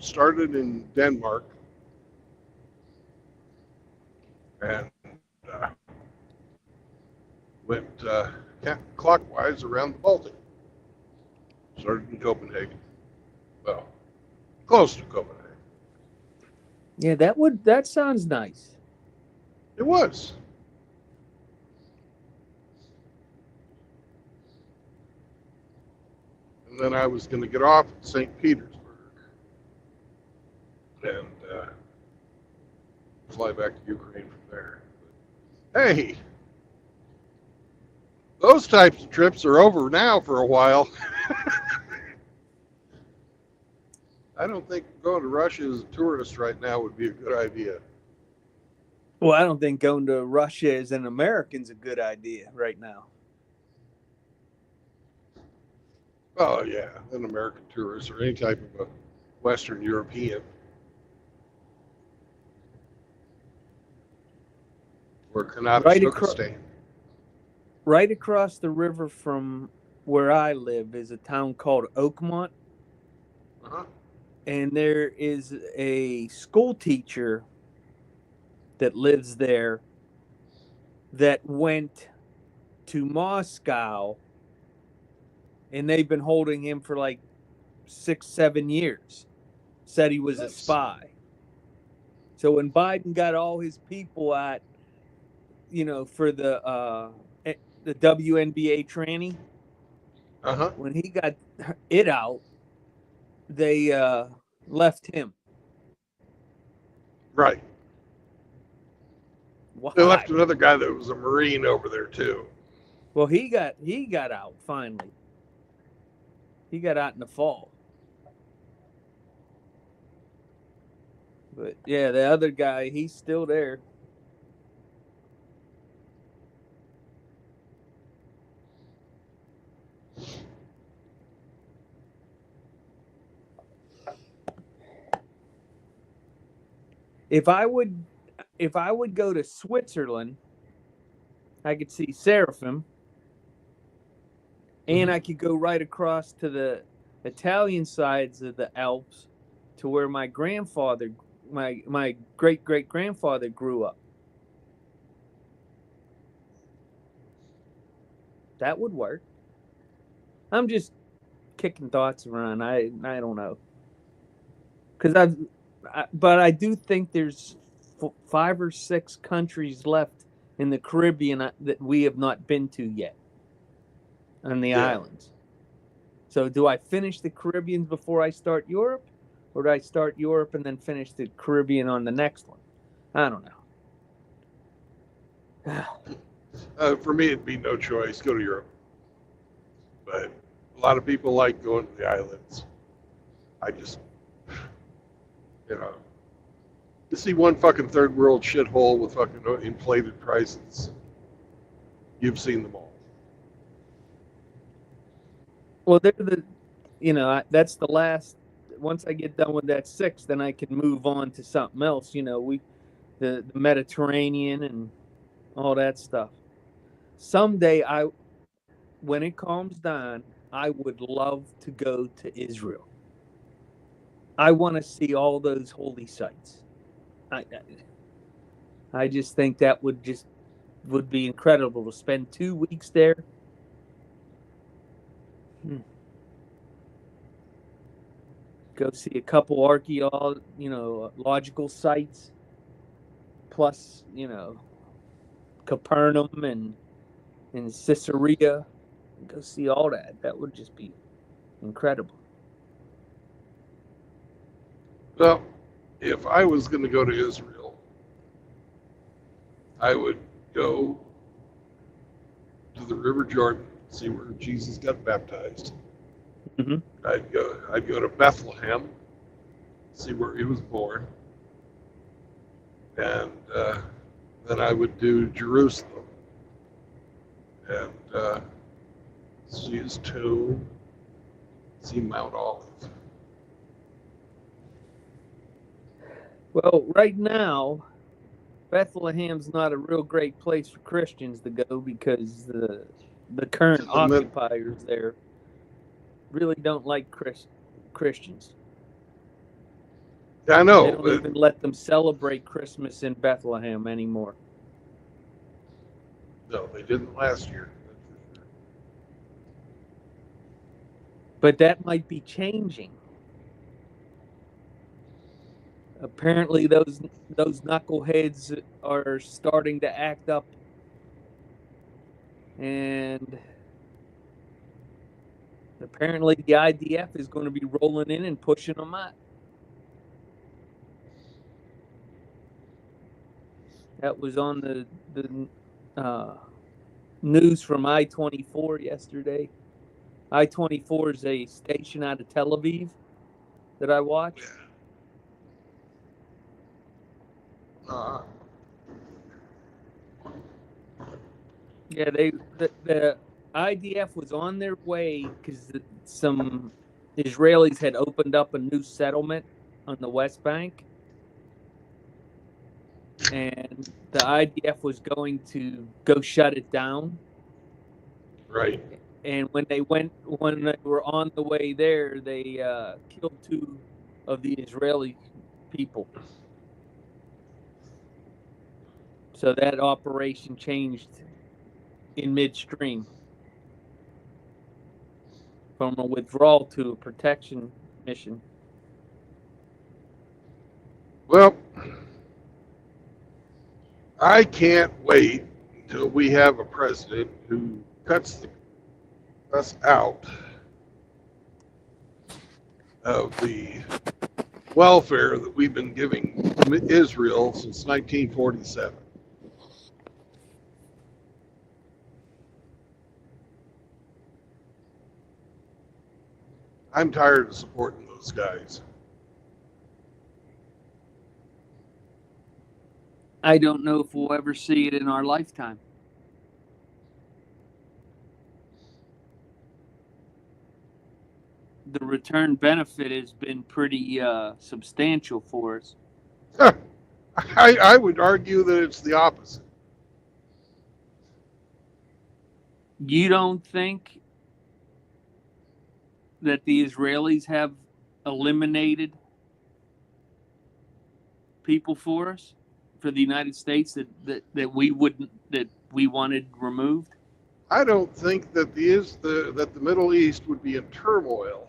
Started in Denmark and went clockwise around the Baltic. Started in Copenhagen. Well, close to Copenhagen. Yeah, that sounds nice. It was. And then I was going to get off at St. Petersburg and fly back to Ukraine from there. But, hey, those types of trips are over now for a while. I don't think going to Russia as a tourist right now would be a good idea. Well, I don't think going to Russia as an American's a good idea right now. Oh, yeah, an American tourist or any type of a Western European. Or Kazakhstan. Right across the river from where I live is a town called Oakmont. Uh-huh. And there is a school teacher that lives there that went to Moscow, and they've been holding him for like 6-7 years. Said he was a spy. So when Biden got all his people out, for the WNBA tranny, when he got it out, they left him. Right. Why? They left another guy that was a Marine over there too. Well, he got out finally. He got out in the fall. But yeah, the other guy, he's still there. If I would go to Switzerland, I could see Seraphim, and I could go right across to the Italian sides of the Alps to where my grandfather, my great-great-grandfather grew up. That would work. I'm just kicking thoughts around. I don't know. But I do think there's 5 or 6 countries left in the Caribbean that we have not been to yet on the Yeah. islands. So do I finish the Caribbean before I start Europe, or do I start Europe and then finish the Caribbean on the next one? I don't know. For me, it'd be no choice. Go to Europe. But a lot of people like going to the islands. I just, to see one fucking third world shithole with fucking inflated prices. You've seen them all. Well, that's the last. Once I get done with that 6, then I can move on to something else. The Mediterranean and all that stuff. Someday, when it calms down, I would love to go to Israel. I want to see all those holy sites. I just think that would be incredible to spend 2 weeks there. Go see a couple archaeological sites, plus Capernaum and Caesarea. Go see all that. That would just be incredible. Well, if I was going to go to Israel, I would go to the River Jordan, see where Jesus got baptized. Mm-hmm. I'd go to Bethlehem, see where he was born, and then I would do Jerusalem and see his tomb, see Mount Olive. Well, right now, Bethlehem's not a real great place for Christians to go because the current occupiers there really don't like Christians. Yeah, I know. They don't even let them celebrate Christmas in Bethlehem anymore. No, they didn't last year. But that might be changing. Apparently, those knuckleheads are starting to act up, and apparently the IDF is going to be rolling in and pushing them out. That was on the news from I-24 yesterday. I-24 is a station out of Tel Aviv that I watch. Yeah, the IDF was on their way because some Israelis had opened up a new settlement on the West Bank, and the IDF was going to go shut it down. Right. And when they were on the way there, they killed 2 of the Israeli people. So that operation changed in midstream from a withdrawal to a protection mission. Well, I can't wait until we have a president who cuts us out of the welfare that we've been giving Israel since 1947. I'm tired of supporting those guys. I don't know if we'll ever see it in our lifetime. The return benefit has been pretty substantial for us. I would argue that it's the opposite. You don't think that the Israelis have eliminated people for us, for the United States that we wanted removed? I don't think that the Middle East would be in turmoil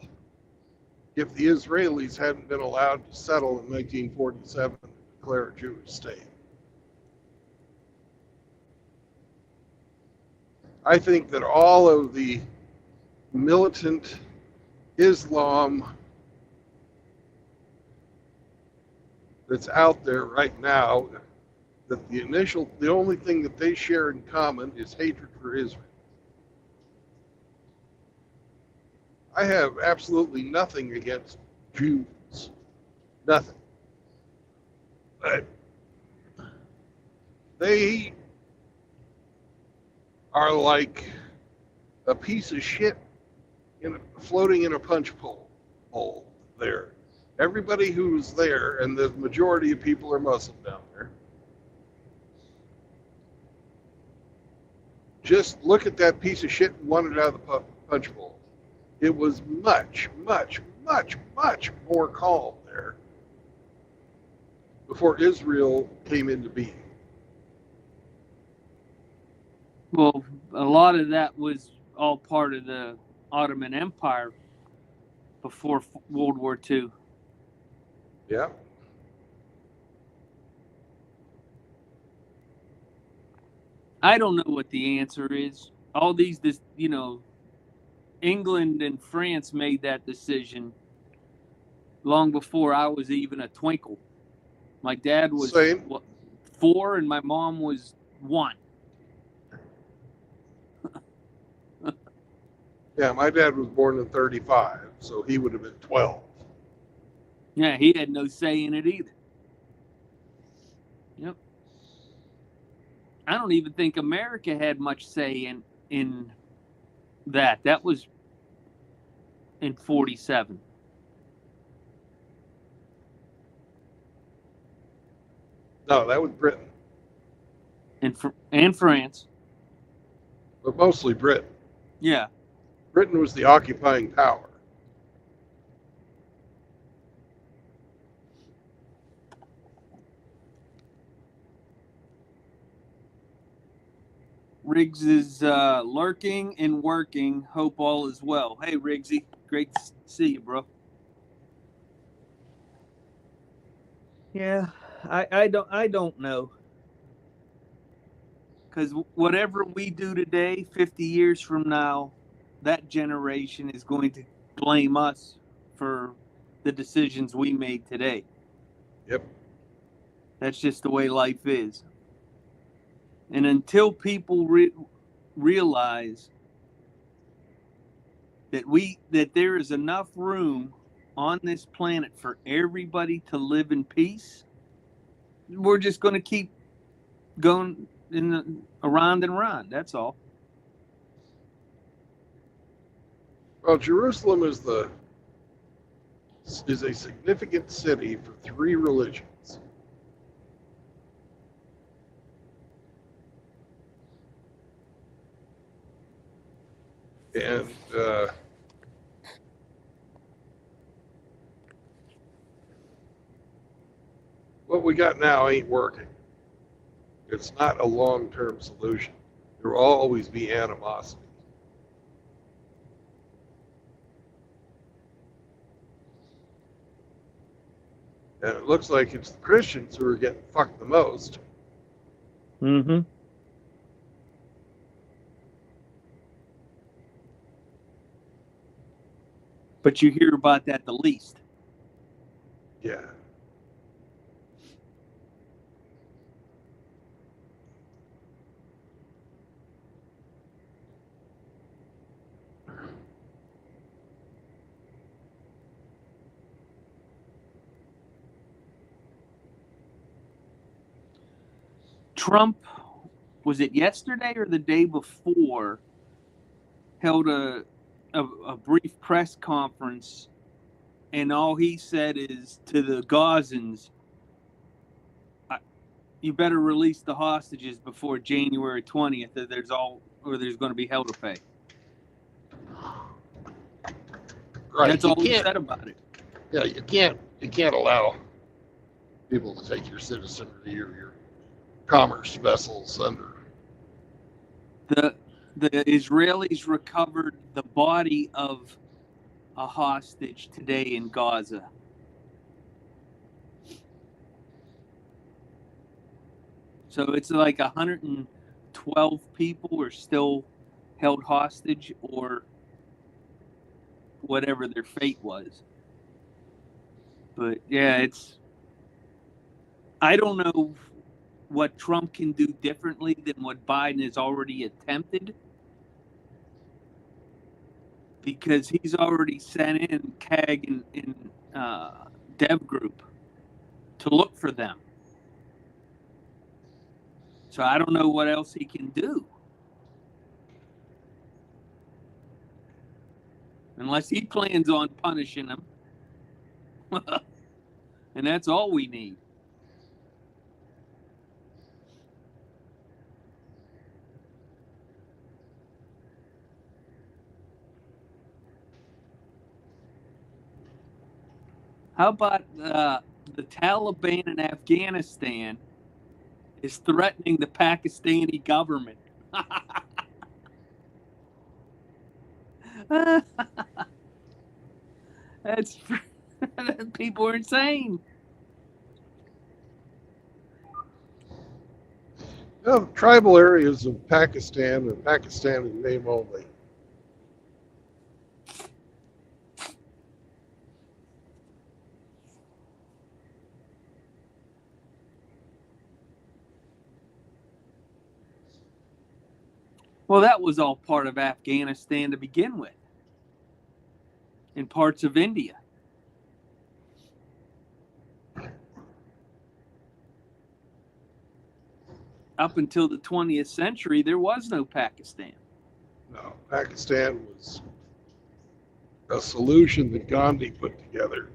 if the Israelis hadn't been allowed to settle in 1947 and declare a Jewish state. I think that all of the militant Islam that's out there right now, that the only thing that they share in common is hatred for Israel. I have absolutely nothing against Jews. Nothing. But they are like a piece of shit floating in a punch bowl there. Everybody who's there, and the majority of people are Muslim down there, just look at that piece of shit and want it out of the punch bowl. It was much, much, much, much more calm there before Israel came into being. Well, a lot of that was all part of the Ottoman Empire before World War II. Yeah. I don't know what the answer is. All these, England and France made that decision long before I was even a twinkle. My dad was Same. 4 and my mom was 1. Yeah, my dad was born in 35, so he would have been 12. Yeah, he had no say in it either. Yep. I don't even think America had much say in that. That was in 47. No, that was Britain, And France. but mostly Britain. Yeah. Britain was the occupying power. Riggs is lurking and working. Hope all is well. Hey, Riggsy. Great to see you, bro. Yeah, I don't know. Because whatever we do today, 50 years from now, that generation is going to blame us for the decisions we made today. Yep. That's just the way life is. And until people realize that there is enough room on this planet for everybody to live in peace, we're just going to keep going around and around. That's all. Well, Jerusalem is a significant city for 3 religions. And what we got now ain't working. It's not a long-term solution. There will always be animosity. And it looks like it's the Christians who are getting fucked the most. Mm-hmm. But you hear about that the least. Yeah. Trump, was it yesterday or the day before, held a brief press conference, and all he said is to the Gazans, you better release the hostages before January 20th, or there's going to be hell to pay. Right. That's all he said about it. Yeah, you can't allow people to take your citizenry or your commerce vessels under. The Israelis recovered the body of a hostage today in Gaza. So it's like 112 people are still held hostage or whatever their fate was. But yeah, I don't know what Trump can do differently than what Biden has already attempted, because he's already sent in CAG and Dev Group to look for them. So I don't know what else he can do. Unless he plans on punishing them. And that's all we need. How about the Taliban in Afghanistan is threatening the Pakistani government? That's people are insane. Tribal areas of Pakistan and Pakistan in name only. Well, that was all part of Afghanistan to begin with, in parts of India. Up until the 20th century, there was no Pakistan. No, Pakistan was a solution that Gandhi put together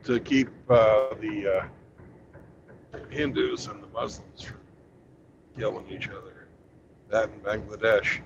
to keep the Hindus and the Muslims from killing each other. That in Bangladesh.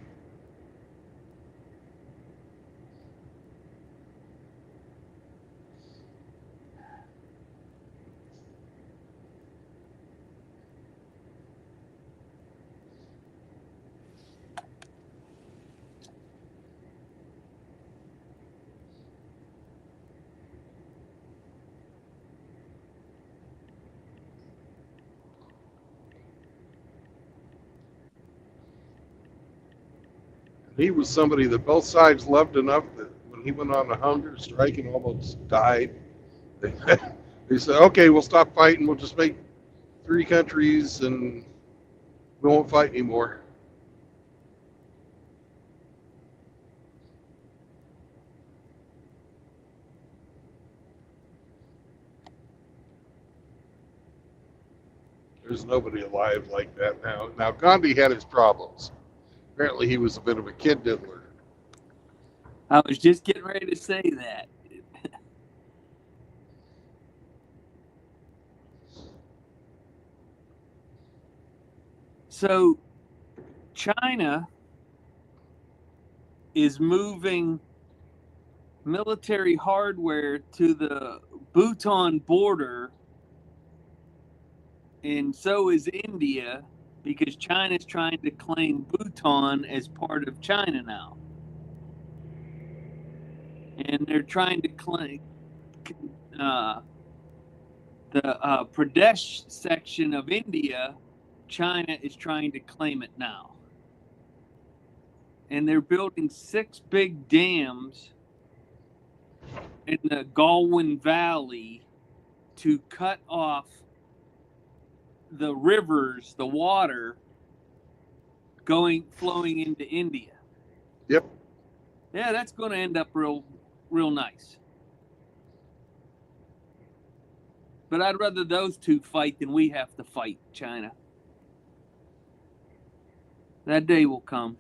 He was somebody that both sides loved enough that when he went on a hunger strike and almost died, they said, okay, we'll stop fighting. We'll just make 3 countries and we won't fight anymore. There's nobody alive like that now. Now, Gandhi had his problems. Apparently, he was a bit of a kid diddler. I was just getting ready to say that. So, China is moving military hardware to the Bhutan border, and so is India, because China's trying to claim Bhutan as part of China now. And they're trying to claim the Pradesh section of India. China is trying to claim it now. And they're building 6 big dams in the Galwan Valley to cut off the rivers, the water flowing into India. Yep. Yeah, that's going to end up real nice. But I'd rather those two fight than we have to fight China. That day will come.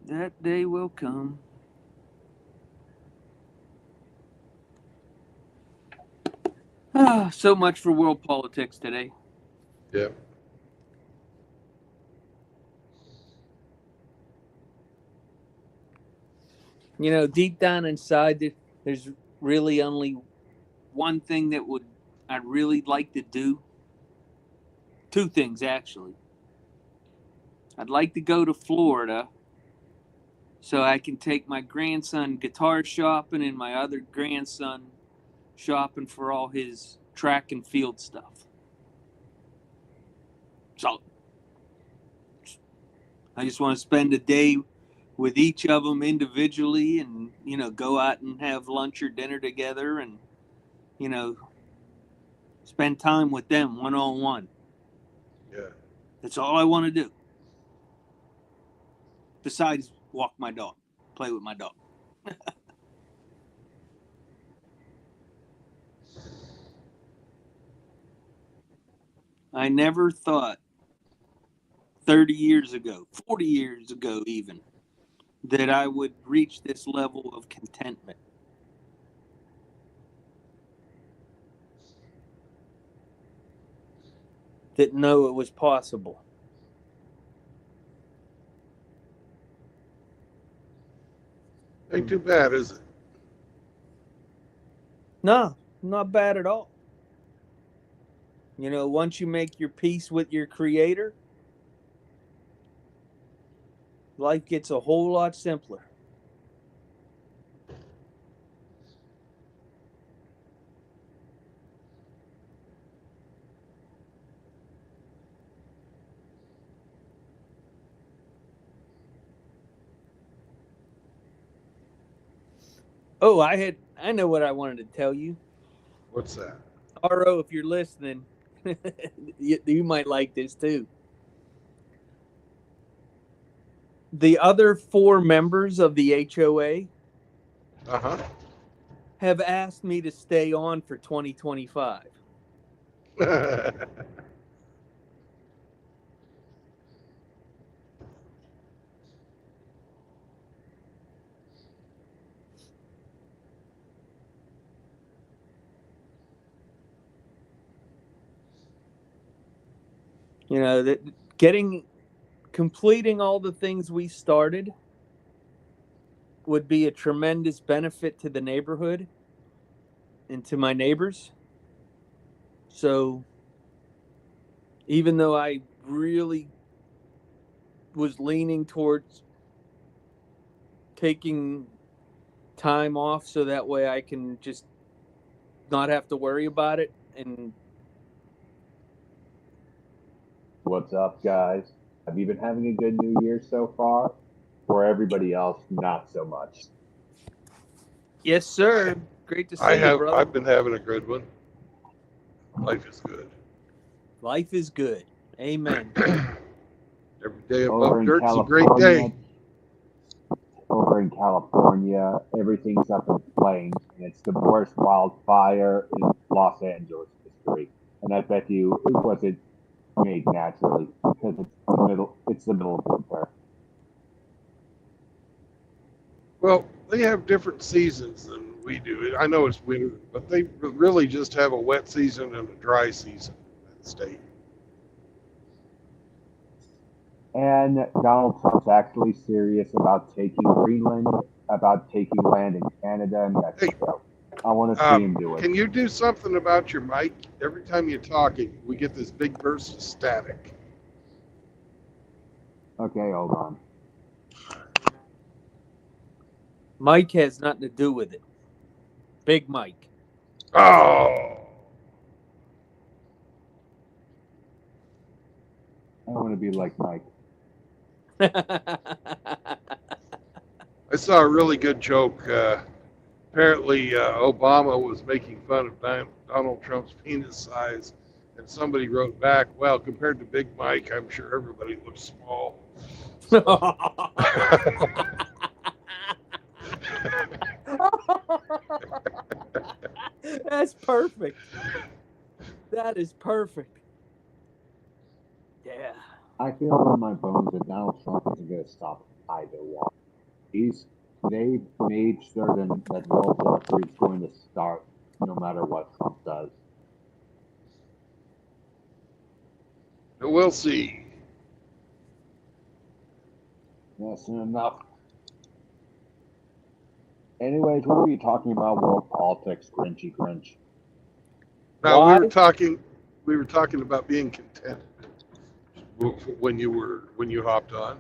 That day will come. So much for world politics today. Yep. You know, deep down inside, there's really only one thing that I'd really like to do. 2 things, actually. I'd like to go to Florida so I can take my grandson guitar shopping and my other grandson shopping for all his track and field stuff. So I just want to spend a day with each of them individually and, go out and have lunch or dinner together and, spend time with them one-on-one. Yeah. That's all I want to do. Besides walk my dog, play with my dog. I never thought 30 years ago, 40 years ago even, that I would reach this level of contentment. Didn't know it was possible. Ain't too bad, is it? No, not bad at all. Once you make your peace with your creator, life gets a whole lot simpler. Oh, I know what I wanted to tell you. What's that? RO, if you're listening, you might like this too. The other 4 members of the HOA Uh-huh. have asked me to stay on for 2025. That completing all the things we started would be a tremendous benefit to the neighborhood and to my neighbors. So even though I really was leaning towards taking time off so that way I can just not have to worry about it. And What's up, guys? Have you been having a good New Year so far? For everybody else, not so much. yes, sir. Great to see you, brother. I've been having a good one. Life is good. Life is good. Amen. Every day Over above in dirt's a great day. Over in California, everything's up in flames, and it's the worst wildfire in Los Angeles history. And I bet you it wasn't made naturally because it's the middle of winter. Well, they have different seasons than we do. I know it's winter, but they really just have a wet season and a dry season in that state. And Donald Trump's actually serious about taking Greenland, about taking land in Canada and Mexico. I want to see him do it. Can you do something about your mic? Every time you're talking, we get this big burst of static. Okay, hold on. Mike has nothing to do with it. Big Mike. Oh. I want to be like Mike. I saw a really good joke. Apparently, Obama was making fun of Donald Trump's penis size, and somebody wrote back, well, compared to Big Mike, I'm sure everybody looks small. So. That's perfect. That is perfect. Yeah. I feel in my bones that Donald Trump isn't going to stop either one. They've made certain that World War III is going to start no matter what Trump does. We'll see. Yes, enough. Anyways, what were you talking about? World politics, Grinchy Grinch. Now Why? we were talking about being content when you hopped on.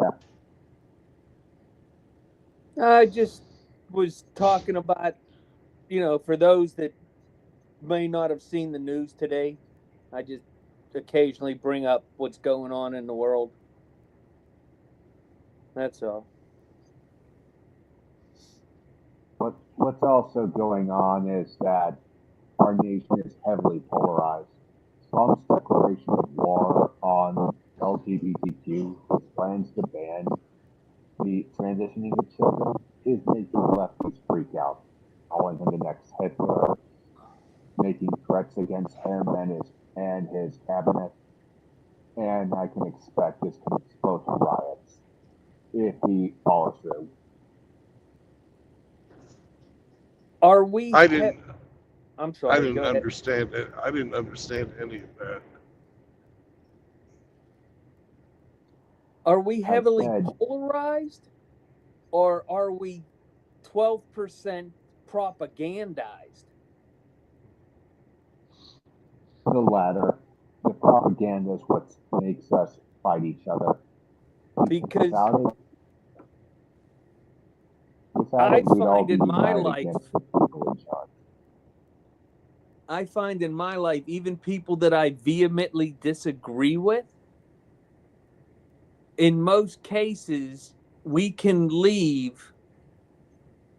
Yeah. I just was talking about, for those that may not have seen the news today. I just occasionally bring up what's going on in the world. That's all. What's also going on is that our nation is heavily polarized. Trump's declaration of war on LGBTQ, his plans to ban the transitioning of children, is making lefties freak out, calling him the next Hitler, making threats against him and his cabinet. And I can expect this can explode to riots if he follows through. Are we? I didn't. I'm I sorry. didn't Go ahead. understand it. I didn't understand any of that. Are we heavily said- polarized, or are we 12% propagandized? The latter. The propaganda is what makes us fight each other. Because without I it, we'd all find be in my united life, against the people in charge. I find in my life, even people that I vehemently disagree with, in most cases, we can leave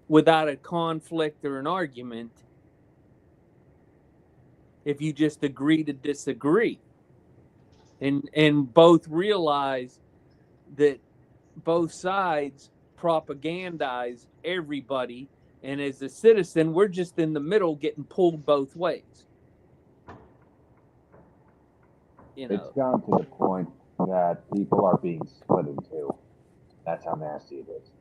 without a conflict or an argument if you just agree to disagree. And both realize that both sides propagandize everybody, and as a citizen, we're just in the middle getting pulled both ways. It's gone to the point that people are being split in two. That's how nasty it is.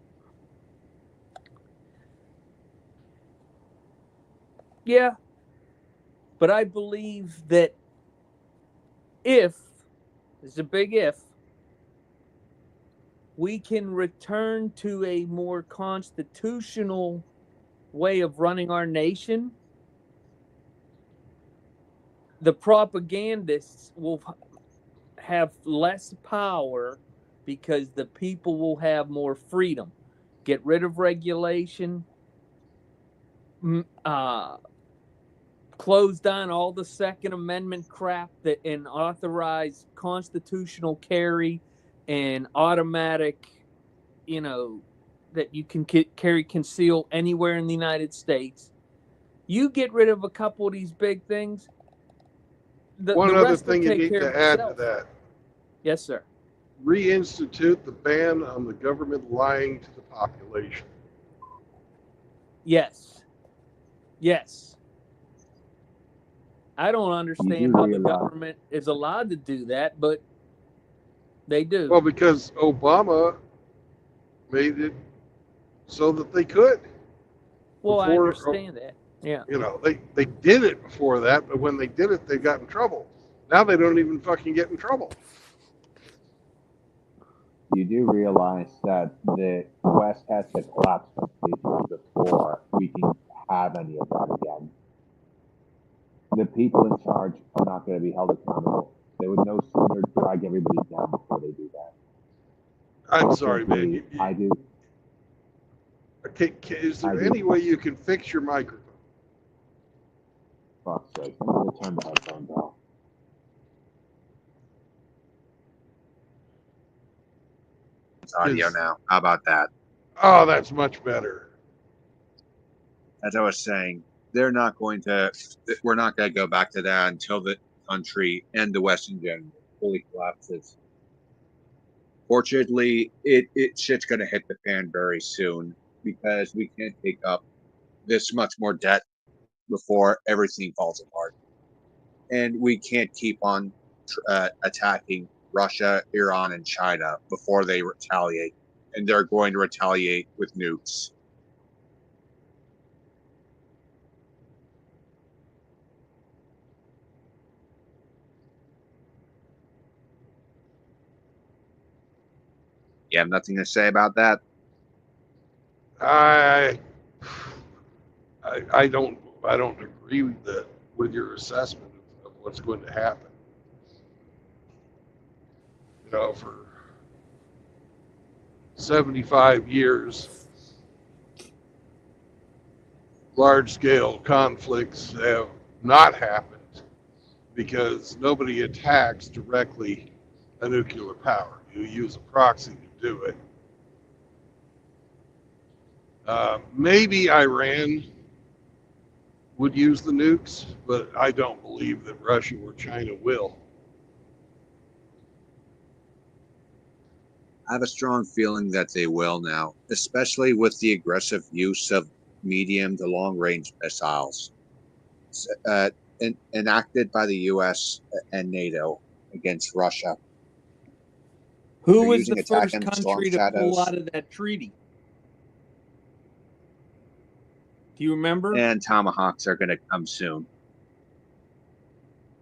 Yeah. But I believe that if, it's a big if, we can return to a more constitutional way of running our nation, the propagandists will have less power because the people will have more freedom. Get rid of regulation, close down all the Second Amendment crap that and authorize constitutional carry and automatic, that you can carry conceal anywhere in the United States. You get rid of a couple of these big things, One the other rest will thing you take need care to of add itself. to that: Yes, sir. reinstitute the ban on the government lying to the population. Yes. I don't understand how the government is allowed to do that, but they do. Well, because Obama made it so that they could. Well, I understand that. Yeah. They did it before that, but when they did it, they got in trouble. Now they don't even fucking get in trouble. You do realize that the West has to collapse completely before we can have any of that again. The people in charge are not going to be held accountable. They would no sooner drag everybody down before they do that. I'm sorry, man. I do. Okay, is there any way you can fix your microphone? Fuck's sake. I'm going to turn the headphones off. It's audio now. How about that? Oh, that's much better. As I was saying, we're not going to go back to that until the country and the West in general fully collapses. Fortunately, shit's going to hit the fan very soon because we can't take up this much more debt before everything falls apart. And we can't keep on attacking Russia, Iran, and China before they retaliate. And they're going to retaliate with nukes. You have nothing to say about that? I don't agree with your assessment of what's going to happen. For 75 years, large-scale conflicts have not happened because nobody attacks directly a nuclear power. You use a proxy to do it. Maybe Iran would use the nukes, but I don't believe that Russia or China will. I have a strong feeling that they will now, especially with the aggressive use of medium to long range missiles enacted by the U.S. and NATO against Russia. Who They're was using the attack first and storm country to pull shadows. out of that treaty? Do you remember? And Tomahawks are going to come soon.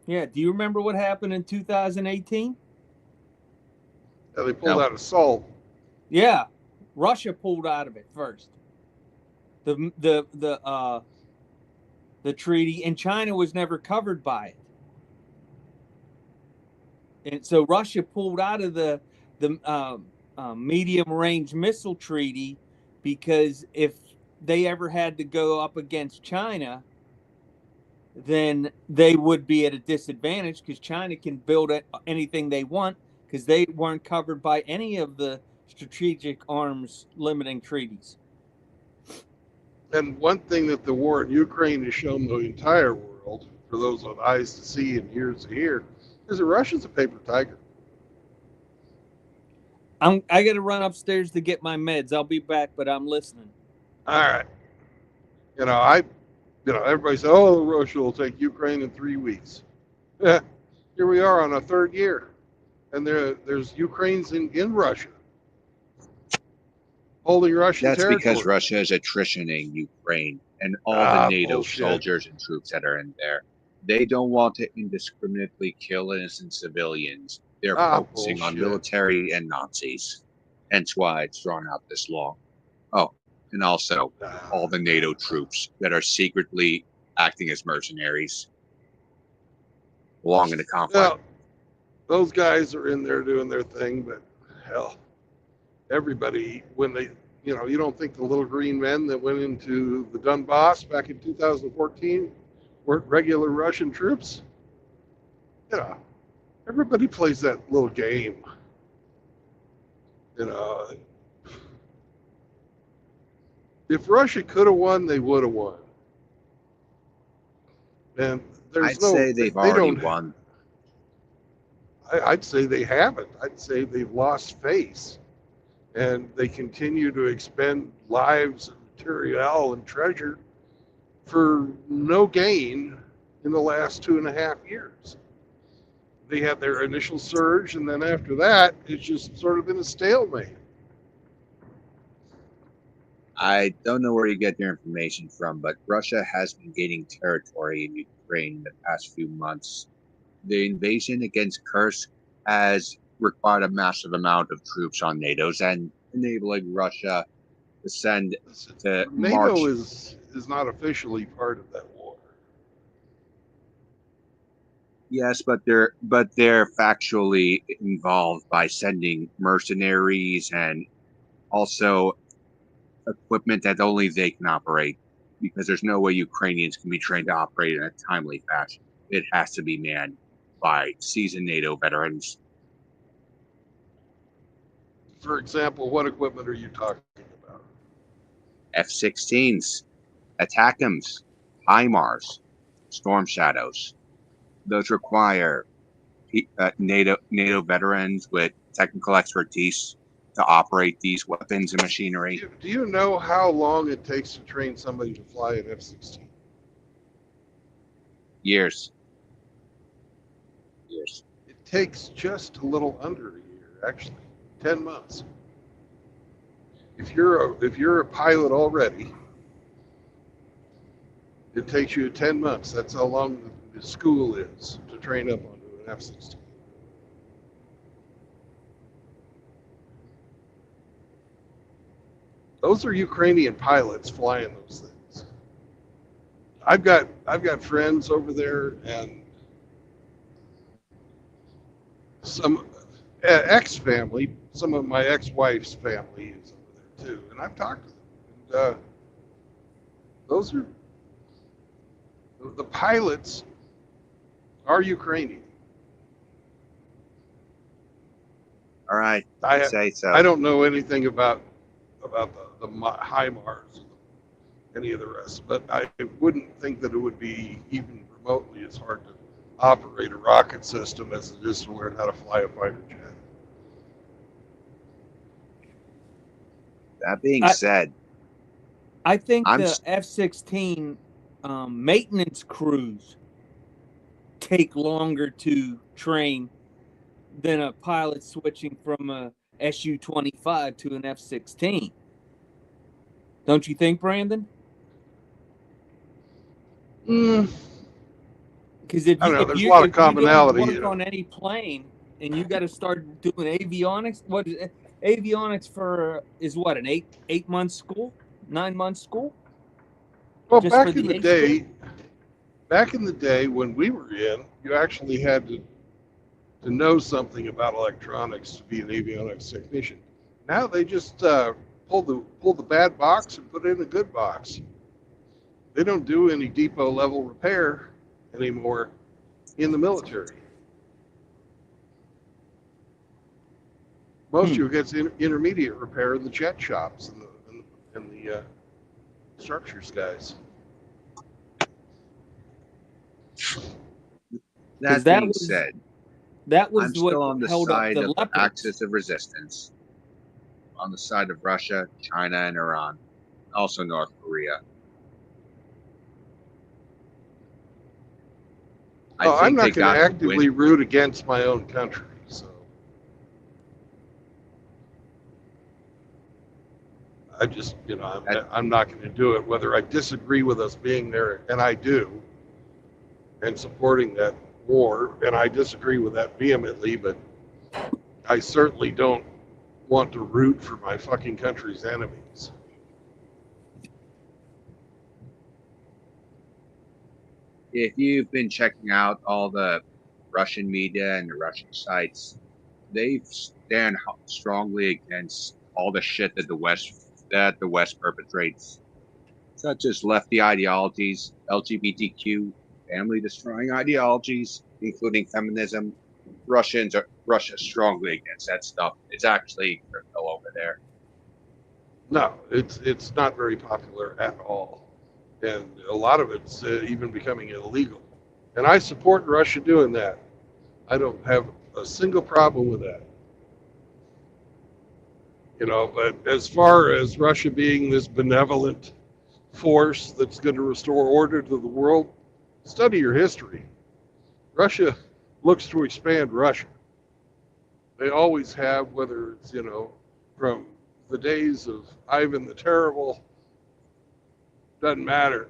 Yeah. Do you remember what happened in 2018? Yeah, they pulled No. out of Salt. Yeah, Russia pulled out of it first. The treaty, and China was never covered by it, and so Russia pulled out of the medium range missile treaty because if they ever had to go up against China, then they would be at a disadvantage because China can build anything they want because they weren't covered by any of the strategic arms limiting treaties. And one thing that the war in Ukraine has shown the entire world, for those with eyes to see and ears to hear, is that Russia's a paper tiger. I got to run upstairs to get my meds. I'll be back, but I'm listening. All right. Everybody said, oh, Russia will take Ukraine in 3 weeks. Yeah, here we are on a third year, and there's Ukrainians in Russia holding Russian That's territory. because Russia is attritioning Ukraine and all the NATO bullshit. soldiers and troops that are in there. They don't want to indiscriminately kill innocent civilians. They're focusing on bullshit. military and Nazis. Hence why it's drawn out this long. Oh, and also all the NATO troops that are secretly acting as mercenaries along in the conflict. Well, those guys are in there doing their thing, but hell, everybody, when they, you don't think the little green men that went into the Donbass back in 2014 weren't regular Russian troops? Everybody plays that little game. If Russia could have won, they would have won. And I'd say they've already won. I'd say they haven't. I'd say they've lost face. And they continue to expend lives and material and treasure for no gain in the last 2.5 years. They had their initial surge, and then after that, it's just sort of been a stalemate. I don't know where you get your information from, but Russia has been gaining territory in Ukraine in the past few months. The invasion against Kursk has required a massive amount of troops on NATO's and enabling Russia to send to NATO march. is not officially part of that war. Yes, but they're factually involved by sending mercenaries and also equipment that only they can operate, because there's no way Ukrainians can be trained to operate in a timely fashion. It has to be manned by seasoned NATO veterans. For example, what equipment are you talking about? F-16s, ATACMS, HIMARS, Storm Shadows. Those require NATO veterans with technical expertise to operate these weapons and machinery. Do you know how long it takes to train somebody to fly an F-16? Years. It takes just a little under a year, actually, 10 months. If you're a pilot already, it takes you 10 months. That's how long the school is to train up onto an F-16. Those are Ukrainian pilots flying those things. I've got friends over there, and some ex-family, some of my ex-wife's family is over there too, and I've talked to them. And those are The pilots are Ukrainian. All right, I say so. I don't know anything about the HIMARS, any of the rest, but I wouldn't think that it would be even remotely as hard to operate a rocket system as it is to learn how to fly a fighter jet. That being I- said, I think I'm the s- F-16 maintenance crews take longer to train than a pilot switching from a Su-25 to an F-16. Don't you think, Brandon? Mm, Because if I you don't know. if There's a you lot of if you're doing commonality. work on any plane and you got to start doing avionics, what is avionics for? Is what, an 8 month school, 9 month school, Well, just for the A school? back in the day when we were in, you actually had to know something about electronics to be an avionics technician. Now they just pull the bad box and put in a good box. They don't do any depot level repair anymore in the military. Most of you gets intermediate repair in the jet shops and the structures guys. Because that being said, that I'm was what still on the held up side the of the Leopards. axis of resistance, on the side of Russia, China, and Iran, also North Korea. I'm not going to to actively root against my own country, so I just, I'm not going to do it, whether I disagree with us being there, and I do, and supporting that war, and I disagree with that vehemently, but I certainly don't want to root for my fucking country's enemies. If you've been checking out all the Russian media and the Russian sites, they stand strongly against all the shit that the West perpetrates, such as lefty ideologies, LGBTQ, family destroying ideologies, including feminism. Russia's strongly against that stuff. It's actually crypto over there. No, it's not very popular at all, and a lot of it's even becoming illegal. And I support Russia doing that. I don't have a single problem with that. But as far as Russia being this benevolent force that's going to restore order to the world, study your history. Russia looks to expand Russia. They always have, whether it's, from the days of Ivan the Terrible, doesn't matter.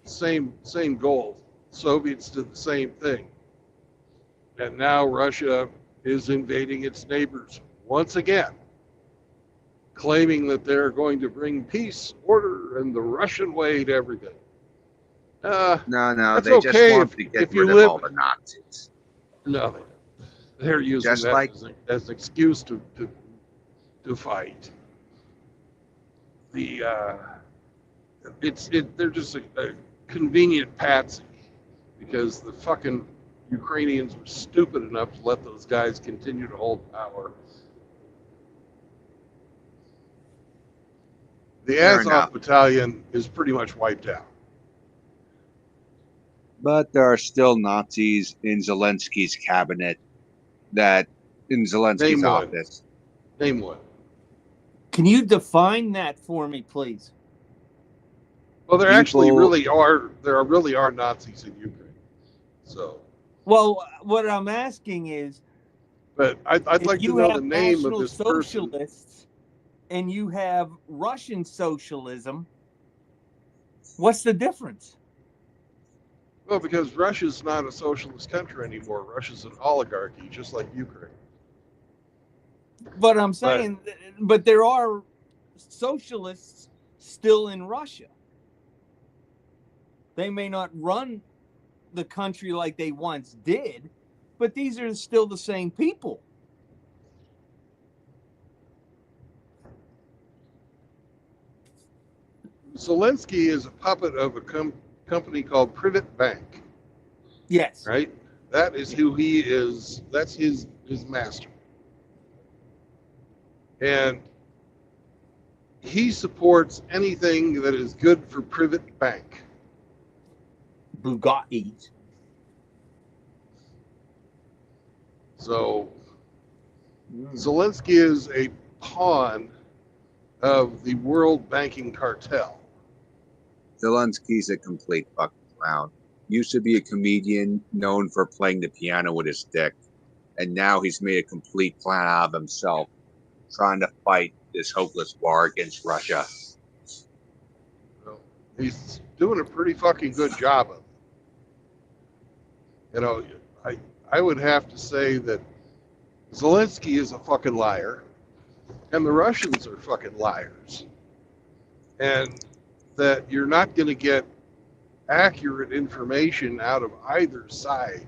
Same goal. Soviets did the same thing. And now Russia is invading its neighbors once again, claiming that they're going to bring peace, order, and the Russian way to everything. No, that's they okay just want to get if you rid live. of all the Nazis. No, they're using Just that like- as an excuse to fight. They're just a convenient patsy because the fucking Ukrainians were stupid enough to let those guys continue to hold power. The Fair Azov enough. battalion is pretty much wiped out. But there are still Nazis in Zelensky's cabinet, in Zelensky's Name one. office. Name one. Can you define that for me, please? Well, there People- really are Nazis in Ukraine. So, Well, what I'm asking is, but I'd if like to you know have the name of National this person. Socialists and you have Russian socialism, what's the difference? Well, because Russia's not a socialist country anymore. Russia's an oligarchy, just like Ukraine. But I'm saying, but there are socialists still in Russia. They may not run the country like they once did, but these are still the same people. Zelensky is a puppet of a company called Privet Bank, Yes. right? That is who he is. That's his master. And he supports anything that is good for Privet Bank. Bugattis. So Zelensky is a pawn of the world banking cartel. Zelensky's a complete fucking clown. Used to be a comedian known for playing the piano with his dick, and now he's made a complete clown out of himself, trying to fight this hopeless war against Russia. So he's doing a pretty fucking good job of it. You know, I would have to say that Zelensky is a fucking liar, and the Russians are fucking liars, and that you're not going to get accurate information out of either side.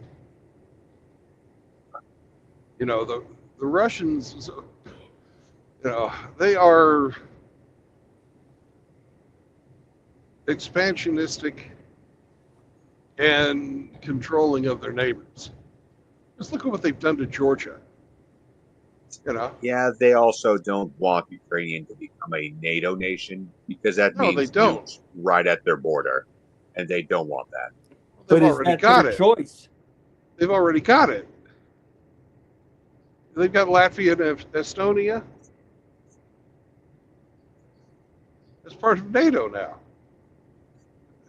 You know, the Russians, you know, they are expansionistic and controlling of their neighbors. Just look at what they've done to Georgia. You know, Yeah, they also don't want Ukraine to become a NATO nation because that No, means they don't. nukes right at their border, and they don't want that. they've But is already that got their it. choice? They've already got it. They've got Latvia and Estonia as part of NATO now.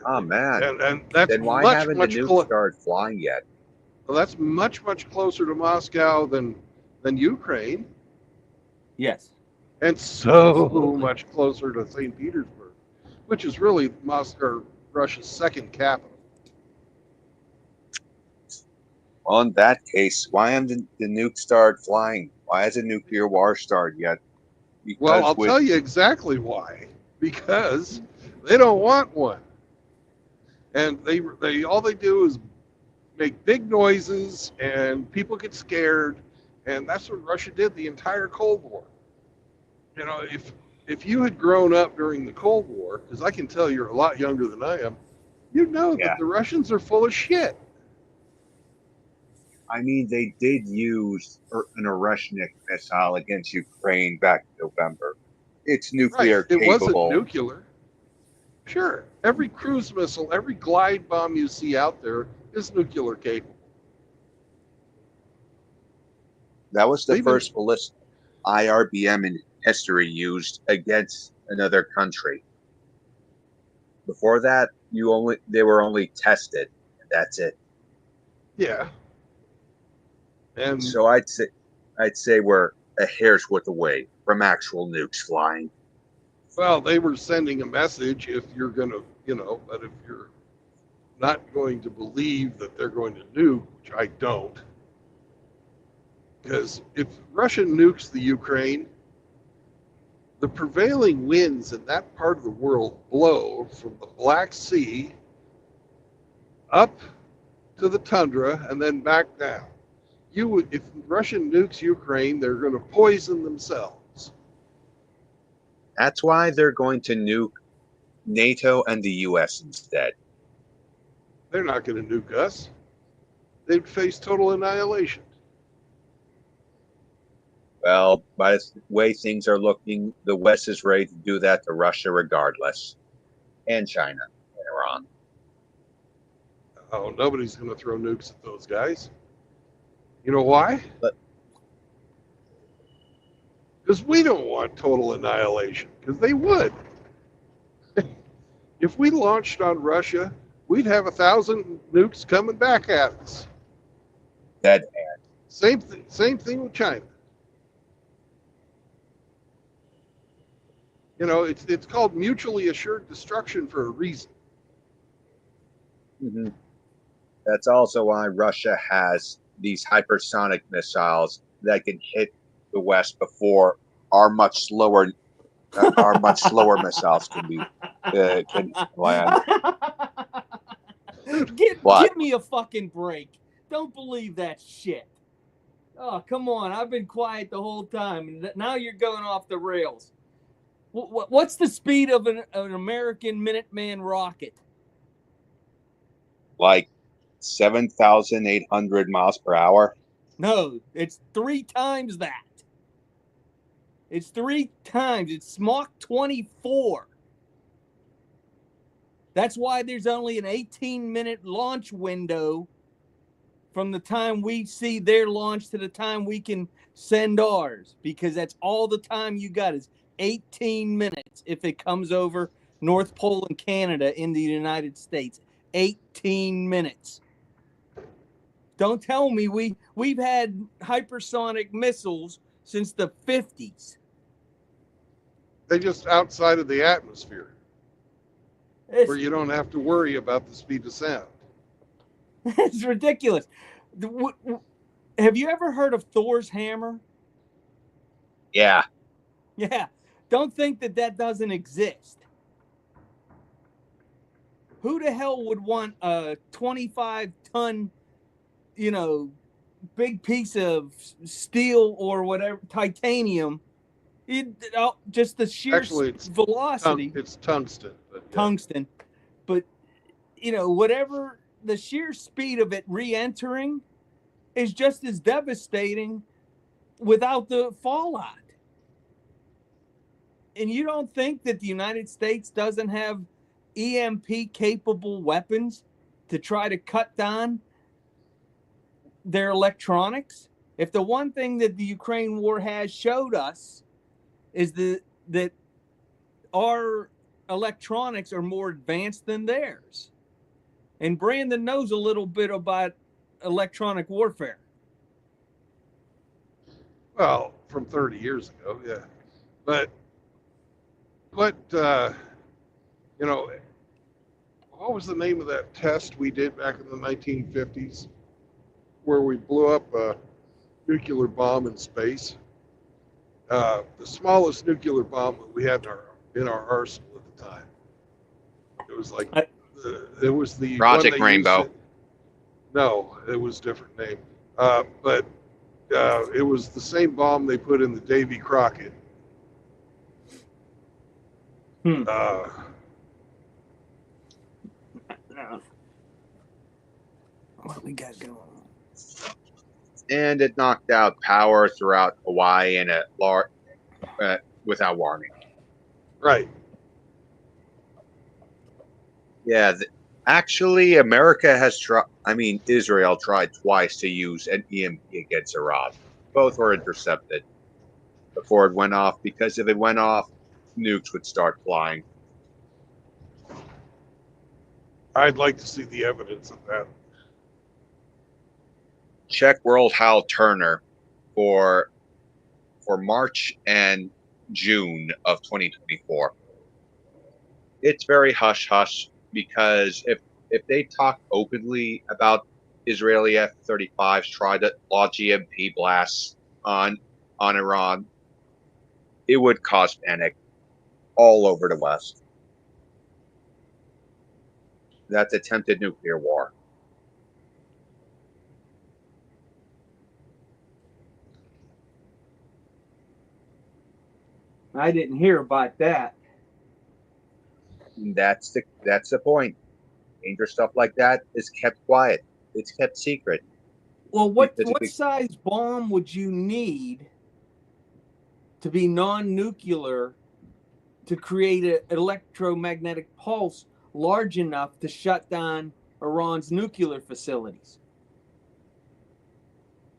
Oh man, And that's then why much, haven't much the nukes closer. started flying yet? Well, that's much, much closer to Moscow than Ukraine, Yes. and so Absolutely. much closer to St. Petersburg, which is really Moscow, Russia's second capital. Well, in that case, why haven't the nukes started flying? Why hasn't nuclear war started yet? Well, Because I'll with tell you exactly why. Because they don't want one, and they all they do is make big noises, and people get scared, and that's what Russia did the entire Cold War. You know, if you had grown up during the Cold War, because I can tell you're a lot younger than I am, you'd know Yeah. that the Russians are full of shit. I mean, they did use an Oreshnik missile against Ukraine back in November. It's Right. nuclear It wasn't capable. nuclear. Sure. Every cruise missile, every glide bomb you see out there is nuclear capable. That was the They've been- first ballistic IRBM in history used against another country. Before that, they were only tested, and that's it. Yeah. And So I'd say we're a hair's width away from actual nukes flying. well, they were sending a message if you're going to, you know, but if you're not going to believe that they're going to nuke, which I don't, because if Russia nukes the Ukraine, the prevailing winds in that part of the world blow from the Black Sea up to the tundra and then back down. If Russia nukes Ukraine, they're going to poison themselves. That's why they're going to nuke NATO and the US instead. They're not going to nuke us. They'd face total annihilation. Well, by the way things are looking, the West is ready to do that to Russia regardless. And China and Iran. Oh, nobody's going to throw nukes at those guys. You know why? Because we don't want total annihilation. Because they would. If we launched on Russia, we'd have 1,000 nukes coming back at us. Dead Same thing with China. You know, it's called mutually assured destruction for a reason. Mm-hmm. That's also why Russia has these hypersonic missiles that can hit the West before our much slower missiles can land. Give me a fucking break. Don't believe that shit. Oh, come on. I've been quiet the whole time, and now you're going off the rails. What's the speed of an American Minuteman rocket? like 7,800 miles per hour. No, it's 3 times that. It's 3 times. It's Mach 24. That's why there's only an 18-minute launch window from the time we see their launch to the time we can send ours, because that's all the time you got is 18 minutes if it comes over North Pole and Canada in the United States. 18 minutes. Don't tell me we've had hypersonic missiles since the 50s. They just outside of the atmosphere, It's, where you don't have to worry about the speed of sound. it's ridiculous. Have you ever heard of Thor's hammer? Yeah. Yeah. Don't think that doesn't exist. Who the hell would want a 25-ton, big piece of steel or whatever, titanium? Just the sheer Actually, it's velocity. It's tungsten. But yeah. Tungsten. But, whatever the sheer speed of it re-entering is just as devastating without the fallout. And you don't think that the United States doesn't have EMP capable weapons to try to cut down their electronics? If the one thing that the Ukraine war has showed us is that our electronics are more advanced than theirs. And Brandon knows a little bit about electronic warfare. Well, from 30 years ago, yeah. But what was the name of that test we did back in the 1950s, where we blew up a nuclear bomb in space? The smallest nuclear bomb that we had in our arsenal at the time. It was like it was the Project Rainbow. No, it was a different name. But it was the same bomb they put in the Davy Crockett. What we got going on? And it knocked out power throughout Hawaii and without warning. Right. Yeah. Actually, America has tried. Israel tried twice to use an EMP against Iran. Both were intercepted before it went off, because if it went off, nukes would start flying. I'd like to see the evidence of that. Check World Hal Turner for March and June of 2024. It's very hush-hush, because if they talk openly about Israeli F-35s try to launch EMP blasts on Iran, it would cause panic all over the West. That's attempted nuclear war. I didn't hear about that. That's the point. Dangerous stuff like that is kept quiet. It's kept secret. Well, what size bomb would you need to be non-nuclear to create an electromagnetic pulse large enough to shut down Iran's nuclear facilities?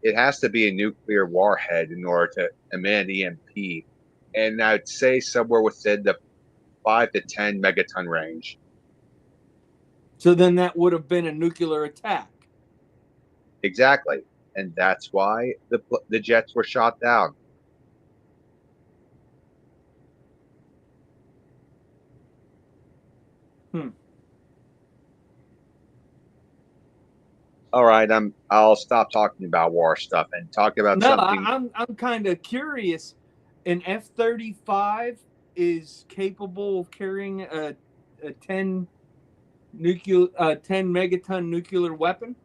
It has to be a nuclear warhead in order to emit EMP, and I'd say somewhere within the 5 to 10 megaton range. So then that would have been a nuclear attack. Exactly, and that's why the jets were shot down. All right, I'll stop talking about war stuff and talk about something. I'm kind of curious. An F-35 is capable of carrying a 10 megaton nuclear weapon?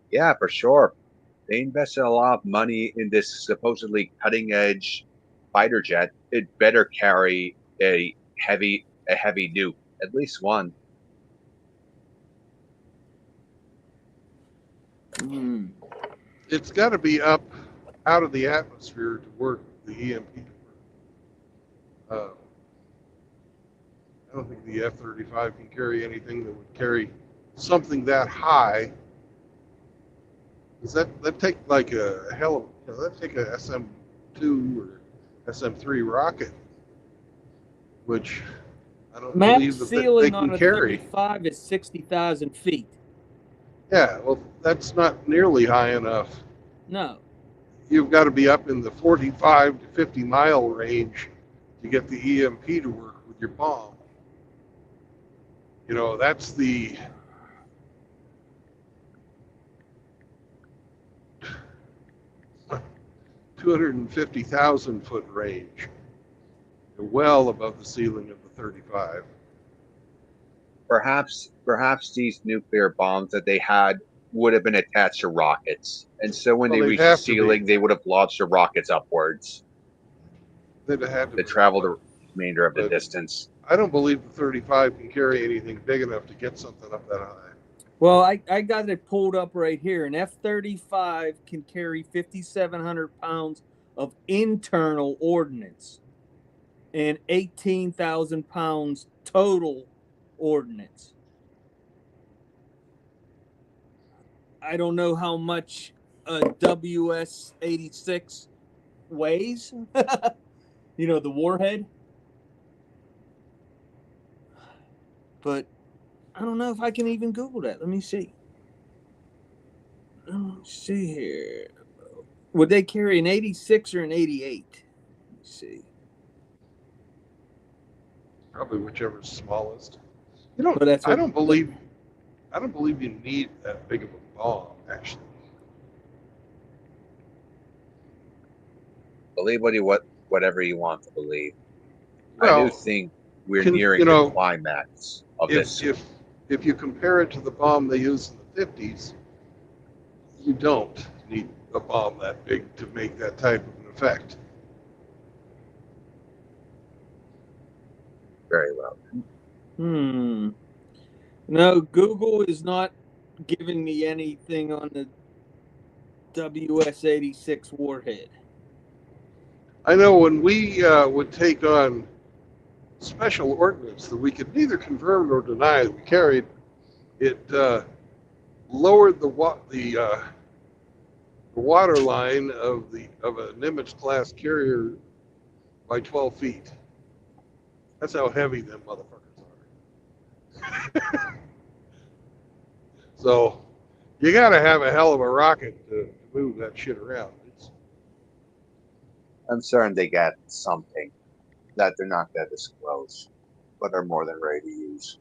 Yeah, for sure. They invested a lot of money in this supposedly cutting edge fighter jet. It better carry a heavy nuke, at least one. Hmm. It's got to be up out of the atmosphere to work the EMP. I don't think the F-35 can carry anything that would carry something that high. Does that take like a hell of, that take a SM-2 or SM-3 rocket, which I don't Max believe that they ceiling on can a carry. 35 is 60,000 feet. Yeah, well, that's not nearly high enough. No. You've got to be up in the 45 to 50 mile range to get the EMP to work with your bomb. That's the 250,000 foot range. You're well above the ceiling of the 35. Perhaps these nuclear bombs that they had would have been attached to rockets, and so when Well, they they'd reached the have to be. ceiling, they would have launched the rockets upwards They'd have had to to be. travel the remainder of the But distance. I don't believe the 35 can carry anything big enough to get something up that high. Well, I got it pulled up right here. An F-35 can carry 5,700 pounds of internal ordnance and 18,000 pounds total ordnance. I don't know how much a WS-86 weighs. The warhead. But I don't know if I can even Google that. Let me see. Let's see here. Would they carry an 86 or an 88? Let's see. Probably whichever's smallest. But that's I what don't believe you need that big of a bomb, actually. Believe whatever you want to believe. Well, I do think we're nearing the climax of this. If you compare it to the bomb they used in the 50s, you don't need a bomb that big to make that type of an effect. Very well. No, Google is not giving me anything on the WS-86 warhead. I know when we would take on special ordnance that we could neither confirm nor deny that we carried, it lowered the water line of a Nimitz class carrier by 12 feet. That's how heavy them motherfuckers are. So you got to have a hell of a rocket to move that shit around. I'm certain they got something that they're not going to disclose, but they're more than ready to use.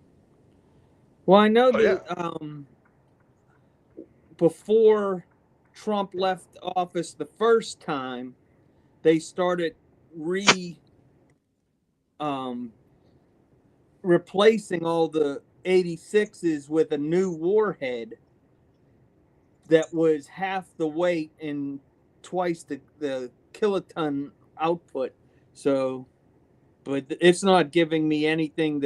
Well, I know that before Trump left office the first time, they started replacing all the 86s with a new warhead that was half the weight and twice the kiloton output. So, but it's not giving me anything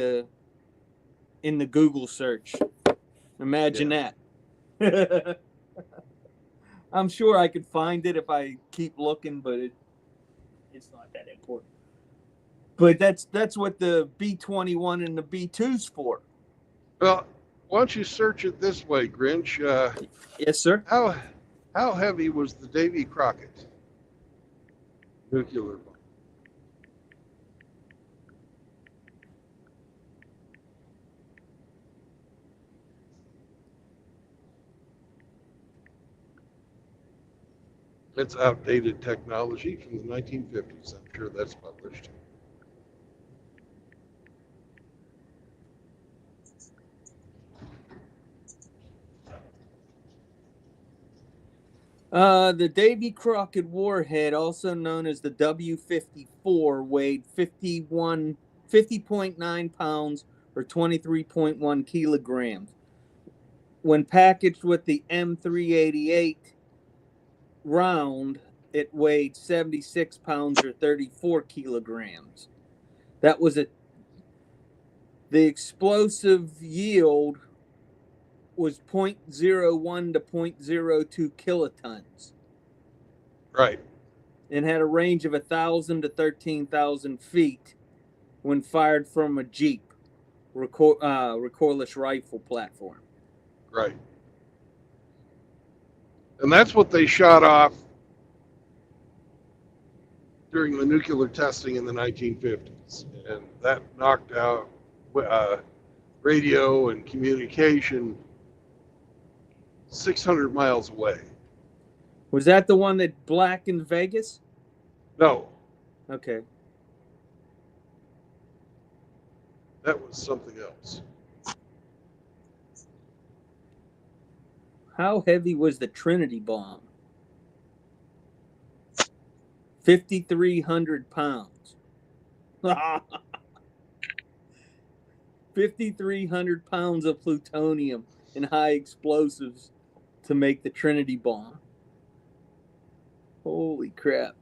in the Google search. Imagine that. I'm sure I could find it if I keep looking, but it's not that important. But that's what the B-21 and the B-2's for. Well, why don't you search it this way, Grinch? Yes, sir. How heavy was the Davy Crockett nuclear bomb? It's outdated technology from the 1950s. I'm sure that's published. The Davy Crockett warhead, also known as the W-54, weighed 50.9 pounds or 23.1 kilograms. When packaged with the M388 round, it weighed 76 pounds or 34 kilograms. The explosive yield was 0.01 to 0.02 kilotons Right. and had a range of 1,000 to 13,000 feet when fired from a Jeep recoilless rifle platform. Right. And that's what they shot off during the nuclear testing in the 1950s. And that knocked out radio and communication 600 miles away. Was that the one that blackened Vegas? No, Okay. that was something else. How heavy was the Trinity bomb? 5,300 pounds. 5,300 pounds of plutonium and high explosives to make the Trinity bomb. Holy crap.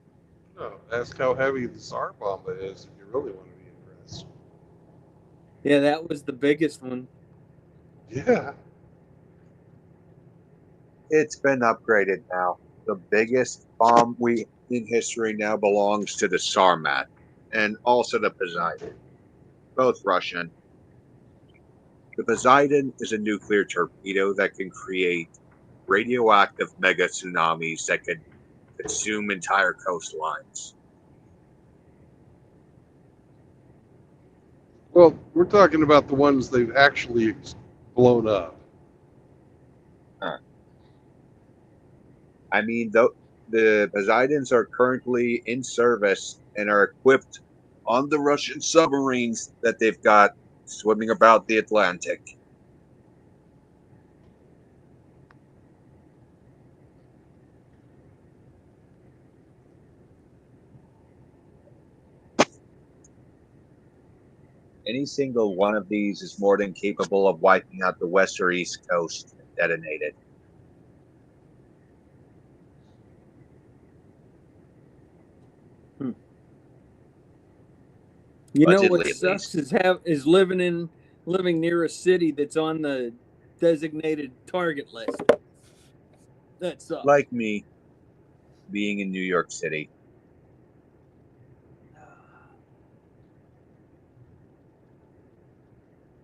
No, ask how heavy the Tsar bomb is if you really want to be impressed. Yeah, that was the biggest one. Yeah. It's been upgraded now. The biggest bomb in history now belongs to the Sarmat and also the Poseidon, both Russian. The Poseidon is a nuclear torpedo that can create radioactive mega tsunamis that could consume entire coastlines. Well, we're talking about the ones they've actually blown up. I mean, the Poseidons are currently in service and are equipped on the Russian submarines that they've got swimming about the Atlantic. Any single one of these is more than capable of wiping out the west or east coast and detonated. You know Allegedly, what at sucks least. is living near a city that's on the designated target list. That sucks. Like me, being in New York City.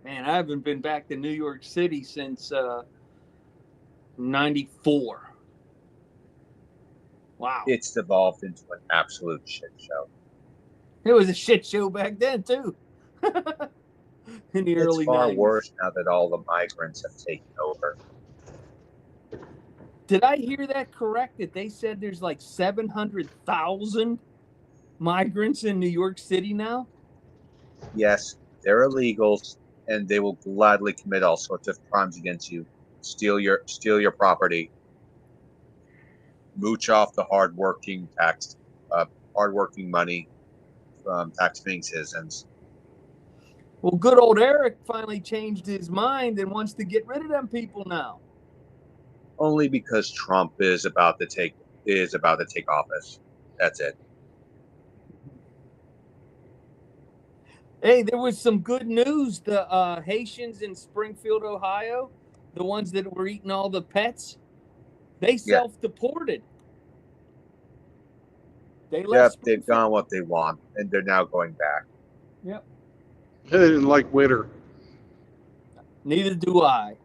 Man, I haven't been back to New York City since '94. Wow. It's devolved into an absolute shit show. It was a shit show back then, too. In the early It's far 90s. worse now that all the migrants have taken over. Did I hear that correct? That they said there's like 700,000 migrants in New York City now? Yes, they're illegals, and they will gladly commit all sorts of crimes against you, steal your property, mooch off the hardworking money from tax-paying citizens. Well, good old Eric finally changed his mind and wants to get rid of them people now. Only because Trump is about to take office. That's it. Hey, there was some good news. The Haitians in Springfield, Ohio, the ones that were eating all the pets, they self-deported. They left. Yep, they've done what they want, and they're now going back. Yep. I didn't like winter. Neither do I.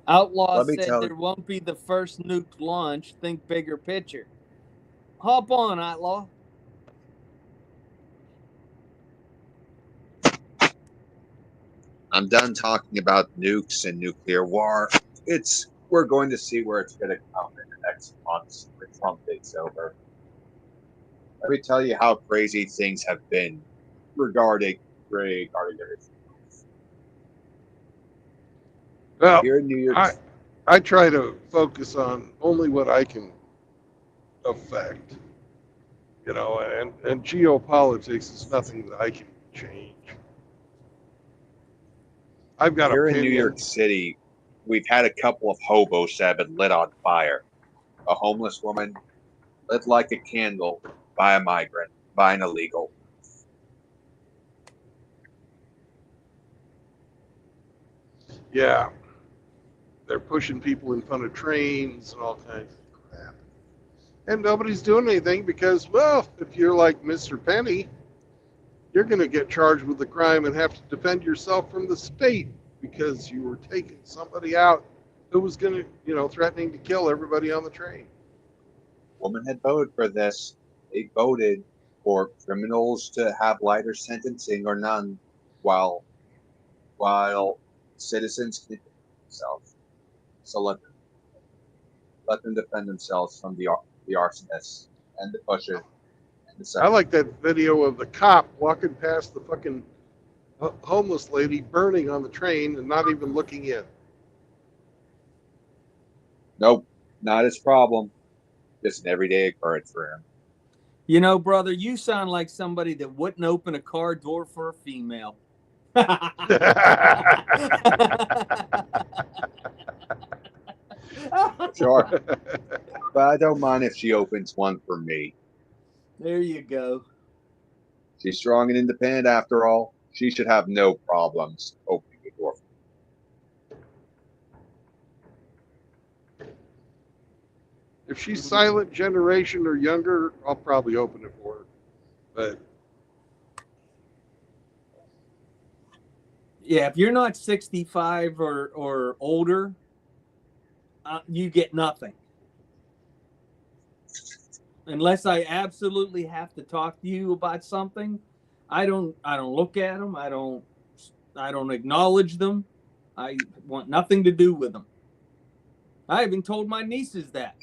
Outlaw said there won't be the first nuke launch. Think bigger picture. Hop on, Outlaw. I'm done talking about nukes and nuclear war. We're going to see where it's going to come in the next months when Trump takes over. Let me tell you how crazy things have been regarding everything. Well, Here in New York, I try to focus on only what I can affect, and geopolitics is nothing that I can change. I've got here opinions. in New York City, we've had a couple of hobos that have been lit on fire. A homeless woman lit like a candle by a migrant, by an illegal. Yeah. They're pushing people in front of trains and all kinds of crap. And nobody's doing anything because, well, if you're like Mr. Penny, you're going to get charged with the crime and have to defend yourself from the state because you were taking somebody out who was going to, threatening to kill everybody on the train. Women had voted for this. They voted for criminals to have lighter sentencing or none, while citizens can defend themselves. So let them defend themselves from the arsonists and the pushers and the I like that video of the cop walking past the fucking homeless lady burning on the train and not even looking in. Nope, not his problem. Just an everyday occurrence for him. You know, brother, you sound like somebody that wouldn't open a car door for a female. Sure. But I don't mind if she opens one for me. There you go. She's strong and independent after all. She should have no problems opening the door. If she's silent generation or younger, I'll probably open it for her. But Yeah, if you're not 65 or older, you get nothing. Unless I absolutely have to talk to you about something, I don't look at them. I don't acknowledge them. I want nothing to do with them. I even told my nieces that.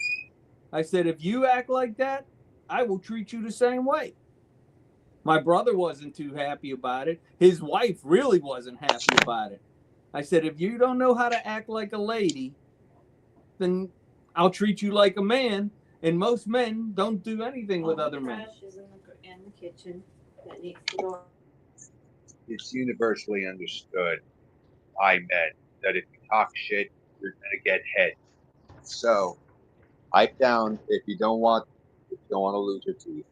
I said, if you act like that, I will treat you the same way. My brother wasn't too happy about it. His wife really wasn't happy about it. I said, if you don't know how to act like a lady, then I'll treat you like a man. And most men don't do anything with other men. Trash is in the kitchen that needs to go. It's universally understood by men that if you talk shit, you're gonna get hit. So, pipe down if you don't want to lose your teeth.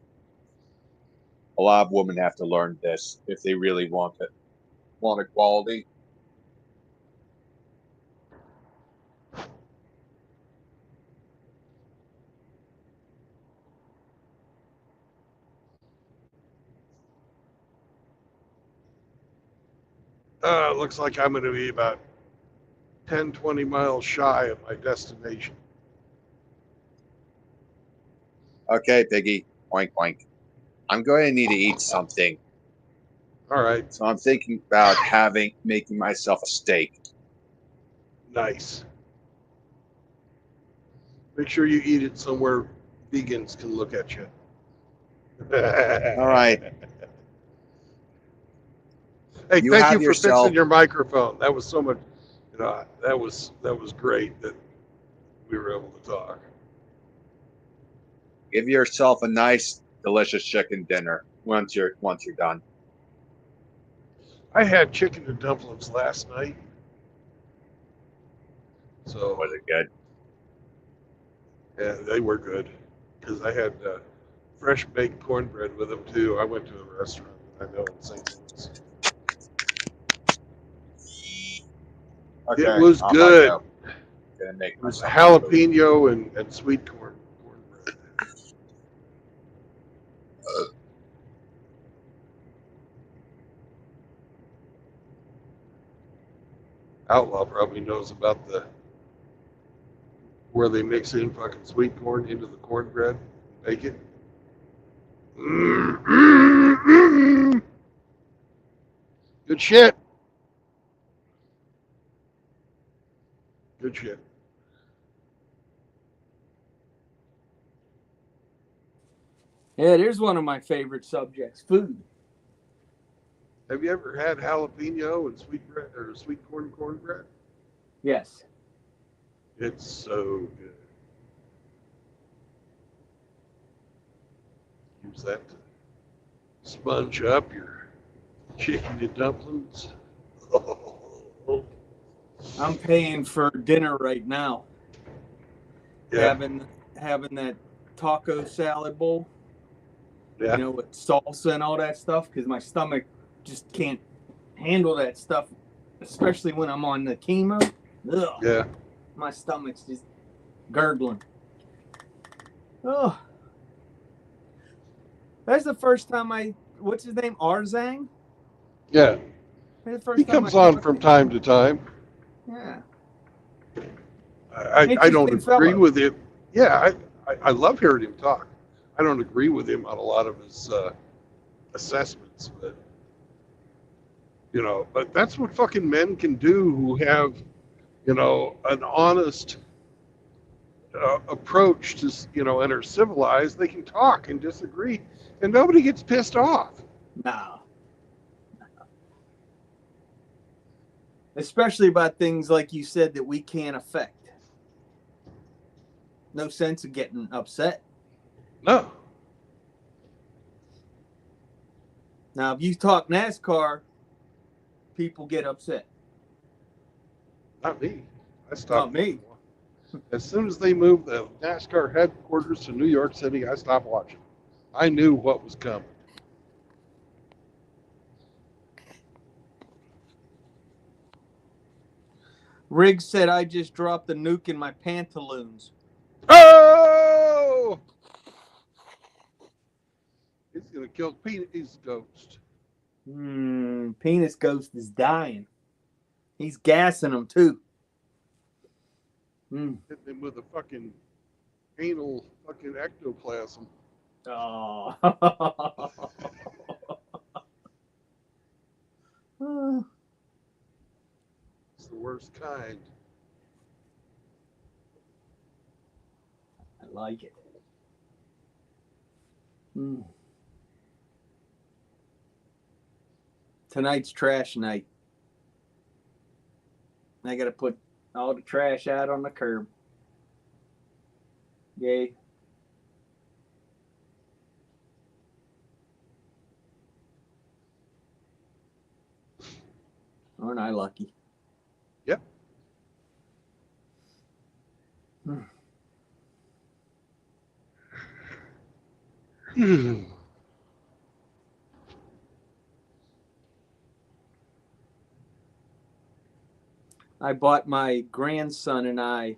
A lot of women have to learn this if they really want it. Want equality? looks like I'm going to be about 10, 20 miles shy of my destination. Okay, Piggy. Oink, oink. I'm going to need to eat something. All right. So I'm thinking about making myself a steak. Nice. Make sure you eat it somewhere vegans can look at you. All right. Hey, You thank have you for yourself- fixing your microphone. That was so much, that was great that we were able to talk. Give yourself a nice, delicious chicken dinner once you're done. I had chicken and dumplings last night. So, Was it good? yeah, they were good because I had fresh baked cornbread with them too. I went to a restaurant that I know in St. Louis. Okay, It was off I good. go. Gonna make It was myself some food. jalapeno and sweet cornbread. Outlaw probably knows about where they mix in fucking sweet corn into the cornbread and bake it. Good shit. Good shit. Yeah, there's one of my favorite subjects, food. Have you ever had jalapeno and sweet bread or sweet cornbread? Yes. It's so good. Use that to sponge up your chicken and dumplings. I'm paying for dinner right now. Yeah. Having that taco salad bowl, Yeah. you know, with salsa and all that stuff, because my stomach just can't handle that stuff, especially when I'm on the chemo. Ugh, Yeah. my stomach's just gurgling. Oh, that's the first time what's his name? Arzang? Yeah. That's the first He time comes I on talked from to him. time to time. Yeah. I don't Interesting agree fellow. with him. Yeah, I love hearing him talk. I don't agree with him on a lot of his assessments, but but that's what fucking men can do who have, an honest approach to, and are civilized. They can talk and disagree, and nobody gets pissed off. No. Especially about things like you said that we can't affect. No sense of getting upset. No. Now, if you talk NASCAR, people get upset. Not me. I Not stopped. me. As soon as they moved the NASCAR headquarters to New York City, I stopped watching. I knew what was coming. Riggs said I just dropped a nuke in my pantaloons. Oh! He's gonna kill Penis Ghost. Penis Ghost is dying. He's gassing him too. Hitting him with a fucking anal fucking ectoplasm. Oh. It's the worst kind. I like it. Tonight's trash night. I got to put all the trash out on the curb. Yay. Aren't I lucky? Yep. I bought my grandson and I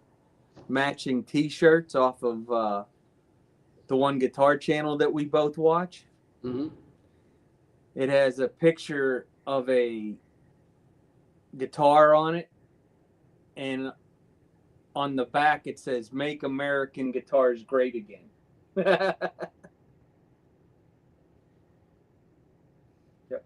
matching T-shirts off of the one guitar channel that we both watch. Mm-hmm. It has a picture of a guitar on it, and on the back it says "Make American Guitars Great Again." Yep.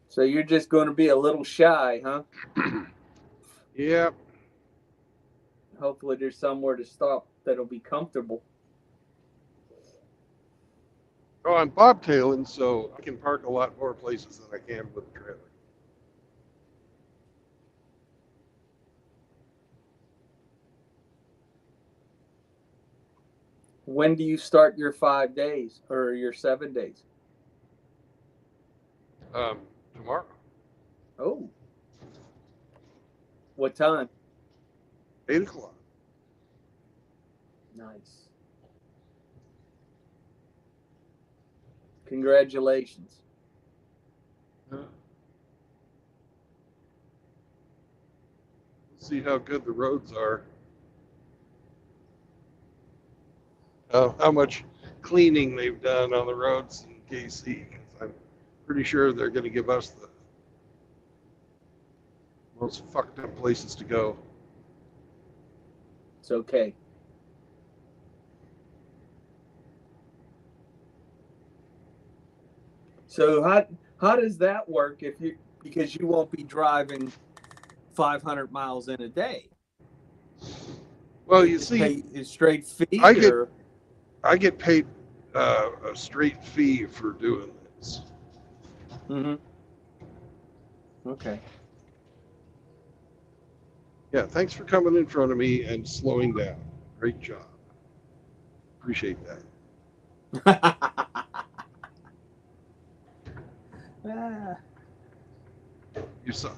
So you're just going to be a little shy, huh? Yep. Hopefully there's somewhere to stop that'll be comfortable. Oh, I'm bobtailing, so I can park a lot more places than I can with a trailer. When do you start your 5 days or your 7 days? Tomorrow. Oh. What time? 8 o'clock. Nice. Congratulations. See how good the roads are. How much cleaning they've done on the roads in KC. 'Cause I'm pretty sure they're going to give us the most fucked up places to go. It's okay. So how does that work because you won't be driving 500 miles in a day? Well, you see, it's straight fee I get paid a straight fee for doing this. Mm-hmm. Okay. Yeah, thanks for coming in front of me and slowing down. Great job. Appreciate that. Ah, You suck.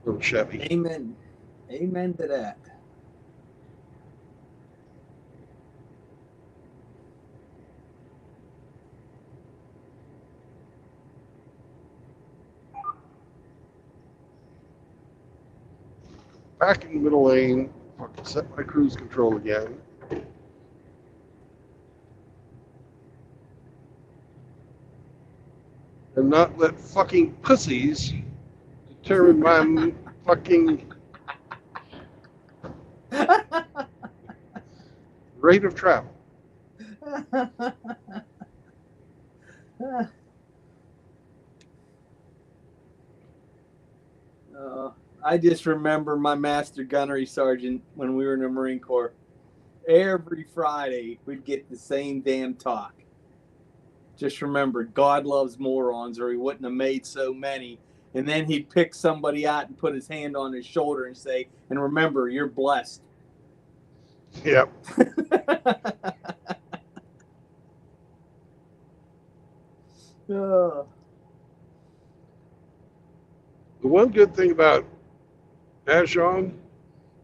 Little Chevy. amen. Amen to that. Back in the middle lane. Fucking set my cruise control again. And not let fucking pussies determine my fucking rate of travel. I just remember my master gunnery sergeant when we were in the Marine Corps. Every Friday, we'd get the same damn talk. Just remember, God loves morons, or he wouldn't have made so many. And then he'd pick somebody out and put his hand on his shoulder and say, and remember, you're blessed. Yep. Oh. The one good thing about Ashon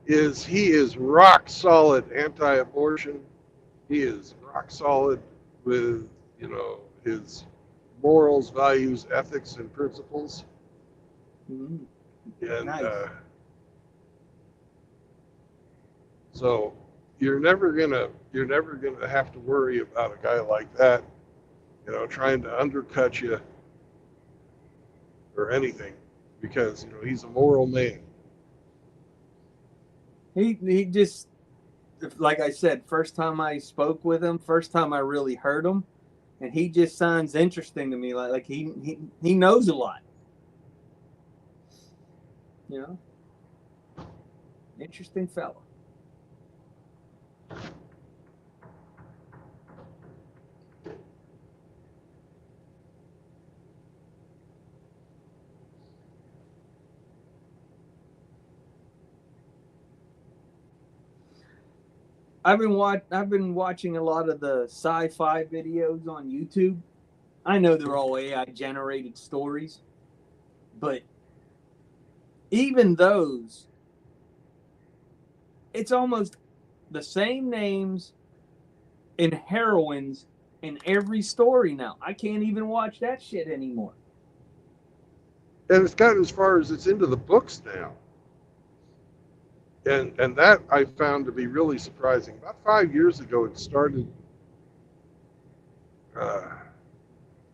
is he is rock solid anti-abortion. He is rock solid with, his morals, values, ethics, and principles. Mm, And nice. so you're never gonna have to worry about a guy like that, trying to undercut you or anything, because he's a moral man. He just, like I said, first time I spoke with him, first time I really heard him, and he just sounds interesting to me. Like he knows a lot. Interesting fellow. I've been watching a lot of the sci-fi videos on YouTube. I know they're all AI generated stories, but even those, it's almost the same names and heroines in every story now. I can't even watch that shit anymore. And it's gotten as far as it's into the books now. And that I found to be really surprising. About 5 years ago, it started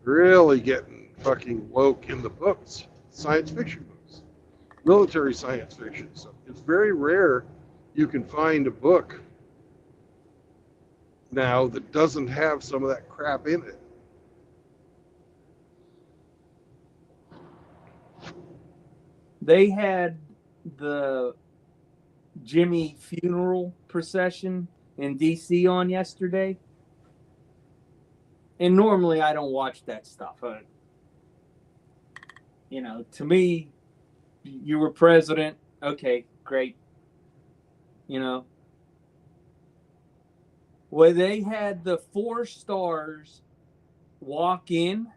really getting fucking woke in the books, science fiction books, military science fiction. So it's very rare you can find a book now that doesn't have some of that crap in it. They had the Jimmy funeral procession in DC on yesterday. And normally I don't watch that stuff. To me, you were president. Okay, great. Where they had the 4 stars walk in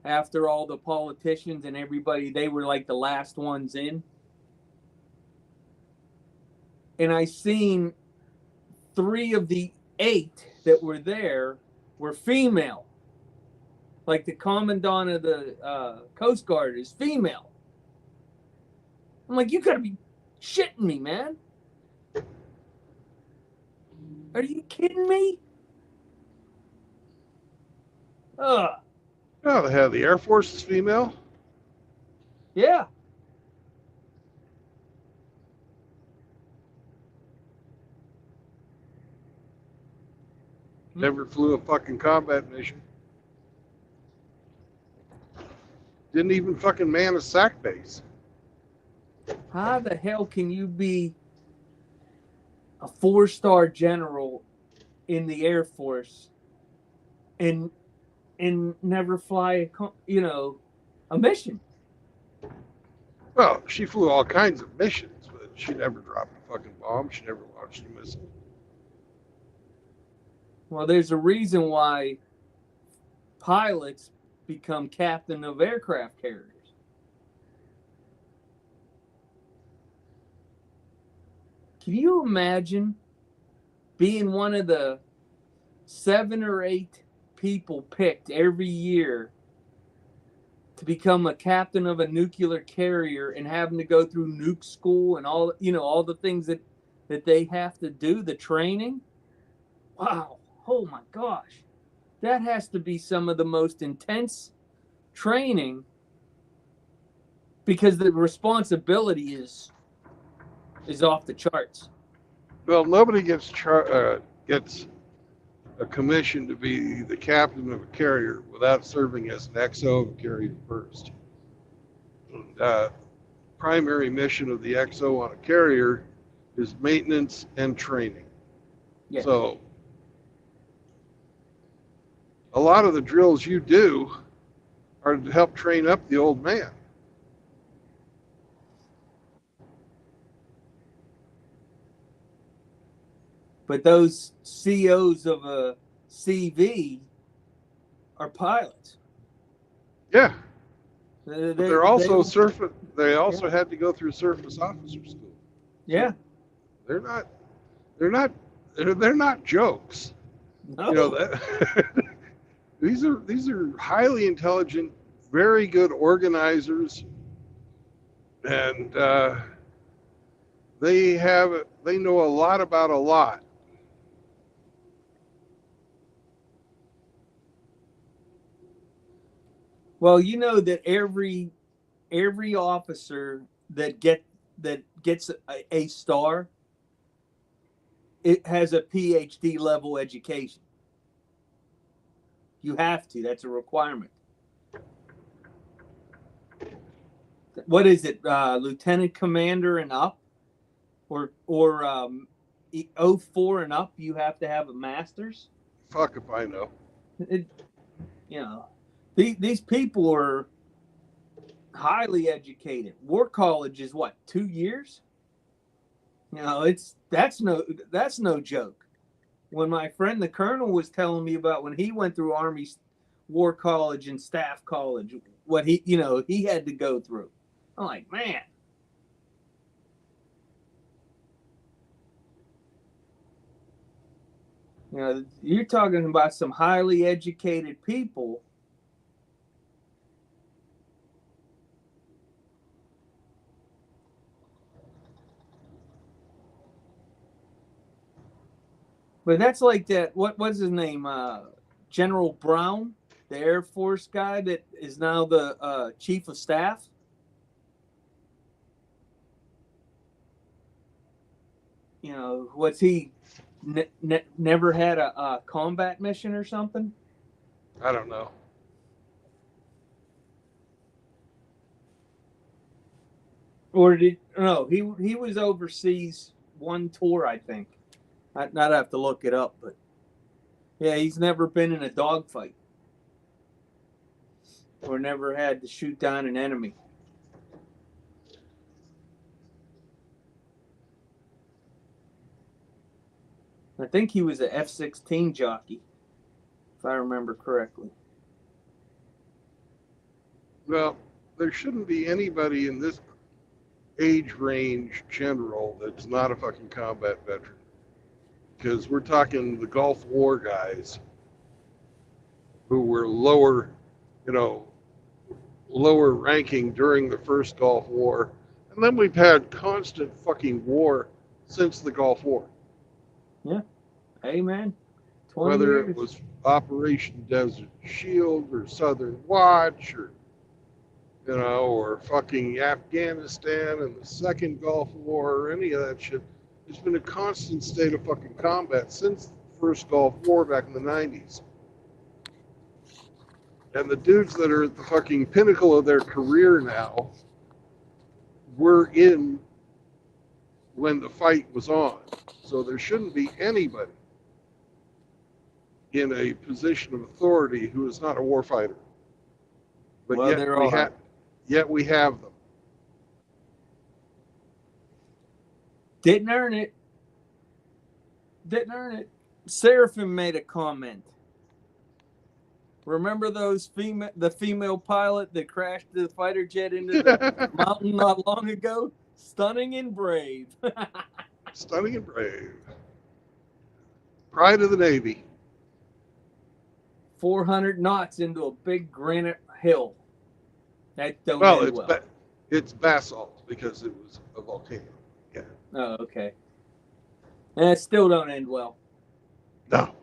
after all the politicians and everybody, they were like the last ones in. And I seen 3 of the 8 that were there were female. Like the commandant of the Coast Guard is female. I'm like, you gotta be shitting me, man. Are you kidding me? Ugh. Oh, they have the Air Force is female. Yeah. Never flew a fucking combat mission. Didn't even fucking man a SAC base. How the hell can you be a 4-star general in the Air Force and never fly a mission? Well, she flew all kinds of missions, but she never dropped a fucking bomb. She never launched a missile. Well, there's a reason why pilots become captain of aircraft carriers. Can you imagine being one of the 7 or 8 people picked every year to become a captain of a nuclear carrier and having to go through nuke school and all the things that they have to do, the training? Wow. Oh my gosh. That has to be some of the most intense training, because the responsibility is off the charts. Well, nobody gets a commission to be the captain of a carrier without serving as an XO of a carrier first. Primary mission of the XO on a carrier is maintenance and training. Yes. So a lot of the drills you do are to help train up the old man. But those COs of a CV are pilots. Yeah. They, But they're also they, they also had to go through surface officer school. yeah. They're not jokes. No. You know that these are highly intelligent, very good organizers, and they know a lot about a lot. Well, you know that every officer that gets a star, it has a PhD level education. You have to. That's a requirement. What is it, lieutenant commander and up, or 04 and up? You have to have a master's. Fuck if I know. These people are highly educated. War college is what, 2 years? That's no joke. When my friend the colonel was telling me about when he went through Army War College and Staff College, what he had to go through, I'm like, man. You're talking about some highly educated people. But that's like that. What's his name? General Brown, the Air Force guy that is now the chief of staff. What's he never had a combat mission or something? I don't know. Or he was overseas one tour, I think. I'd have to look it up, but yeah, he's never been in a dogfight or never had to shoot down an enemy. I think he was an F-16 jockey, if I remember correctly. Well, there shouldn't be anybody in this age range general that's not a fucking combat veteran. Because we're talking the Gulf War guys who were lower ranking during the first Gulf War. And then we've had constant fucking war since the Gulf War. Yeah. Hey, man. 20 Whether years. it was Operation Desert Shield or Southern Watch or fucking Afghanistan and the second Gulf War or any of that shit. There's been a constant state of fucking combat since the first Gulf War back in the 90s. And the dudes that are at the fucking pinnacle of their career now were in when the fight was on. So there shouldn't be anybody in a position of authority who is not a warfighter. But Well, yet we have them. Didn't earn it. Seraphim made a comment. Remember the female pilot that crashed the fighter jet into the mountain not long ago? Stunning and brave. Stunning and brave. Pride of the Navy. 400 knots into a big granite hill. That don't Well, end well. it's basalt because it was a volcano. Yeah. Oh, okay. And it still don't end well. No.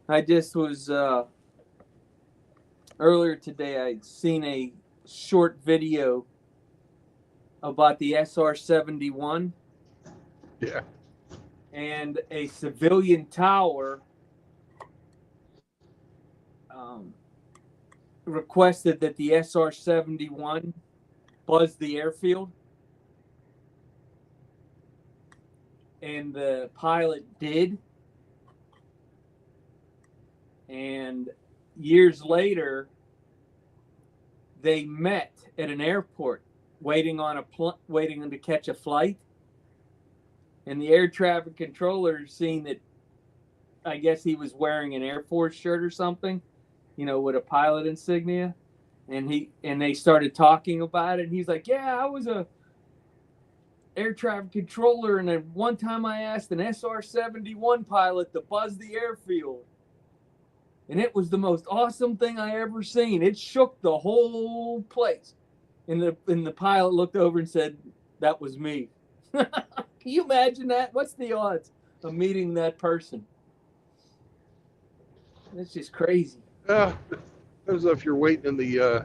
I just was earlier today. I'd seen a short video about the SR-71 Yeah. and a civilian tower requested that the SR-71 buzz the airfield, and the pilot did. And years later, they met at an airport, waiting to catch a flight. And the air traffic controller, seeing that, I guess he was wearing an Air Force shirt or something, with a pilot insignia, and they started talking about it. And he's like, "Yeah, I was a air traffic controller, and then one time I asked an SR-71 pilot to buzz the airfield. And it was the most awesome thing I ever seen. It shook the whole place." And the pilot looked over and said, "That was me." Can you imagine that? What's the odds of meeting that person? That's just crazy. As if you're waiting in the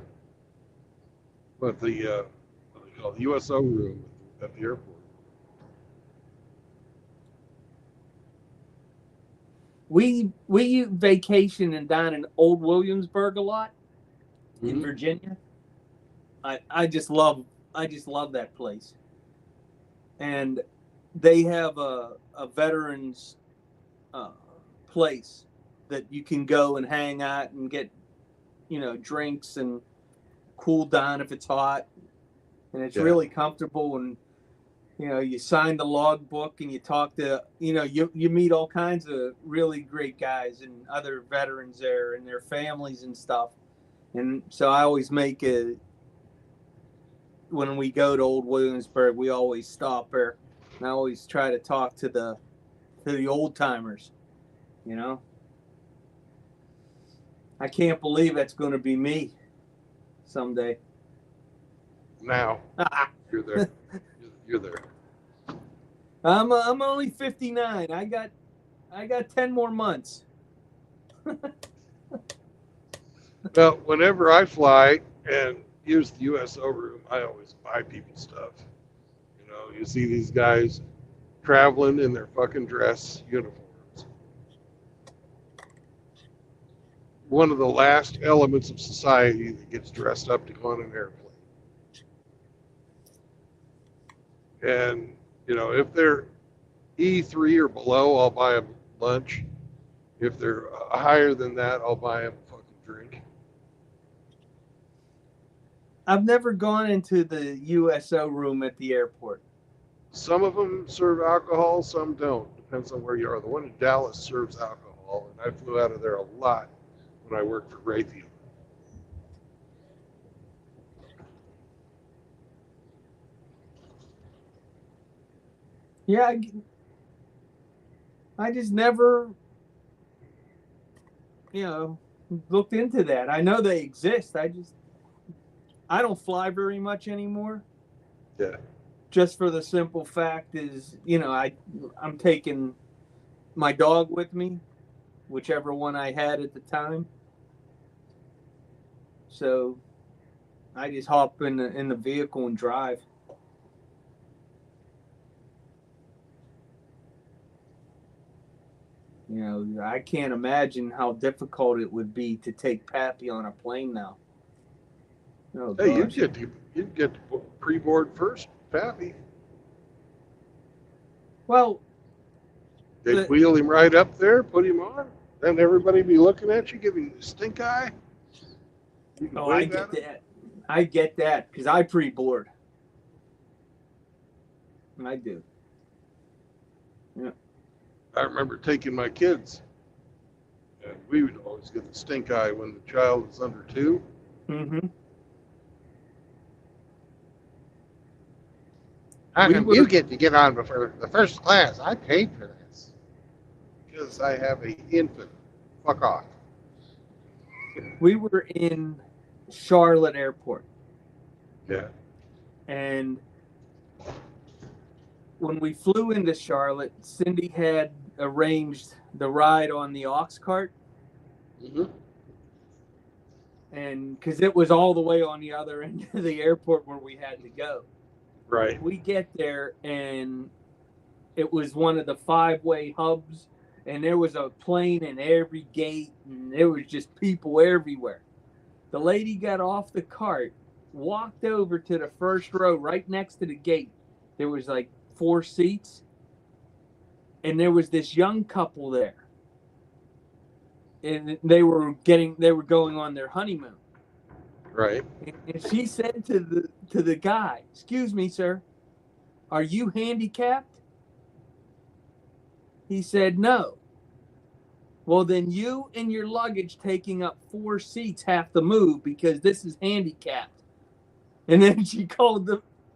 what they call the USO room at the airport. We vacation and dine in Old Williamsburg a lot in Virginia. I just love that place. And they have a veterans place that you can go and hang out and get drinks and cool down if it's hot, and it's really comfortable. And you sign the logbook and you talk to you meet all kinds of really great guys and other veterans there and their families and stuff. And so I always make when we go to Old Williamsburg, we always stop there, and I always try to talk to the old timers. I can't believe that's going to be me someday. Now you're there. You're there. I'm only 59. I got 10 more months. Well, whenever I fly and use the USO room, I always buy people stuff. You see these guys traveling in their fucking dress uniforms. One of the last elements of society that gets dressed up to go on an airplane. And, if they're E3 or below, I'll buy them lunch. If they're higher than that, I'll buy them a fucking drink. I've never gone into the USO room at the airport. Some of them serve alcohol, some don't. Depends on where you are. The one in Dallas serves alcohol, and I flew out of there a lot when I worked for Raytheon. Yeah, I just never, looked into that. I know they exist. I don't fly very much anymore. Yeah. Just for the simple fact is, I'm taking my dog with me, whichever one I had at the time. So I just hop in the vehicle and drive. You know, I can't imagine how difficult it would be to take Pappy on a plane now. Oh Hey, gosh. you'd get pre-board first, Pappy. Well, They'd wheel him right up there, put him on, then everybody be looking at you, giving you stink eye. You can oh, I wave get at 'em. that. I get that because I pre-board. I do. Yeah. I remember taking my kids, and we would always get the stink eye when the child was under 2. Mm-hmm. How We come were you get to get on before the first class? I paid for this. Because I have a infant. Fuck off. in Charlotte Airport, Yeah. and when we flew into Charlotte, Cindy had arranged the ride on the ox cart, Mm-hmm. and because it was all the way on the other end of the airport where we had to go. Right. We get there, and it was one of the 5-way hubs, and there was a plane in every gate, and there was just people everywhere. The lady got off the cart, walked over to the first row right next to the gate. There was like 4 seats, and there was this young couple there. And they were going on their honeymoon. Right. And she said to the guy, "Excuse me, sir, are you handicapped?" He said, "No." Well, then you and your luggage taking up 4 seats have to move because this is handicapped. And then she called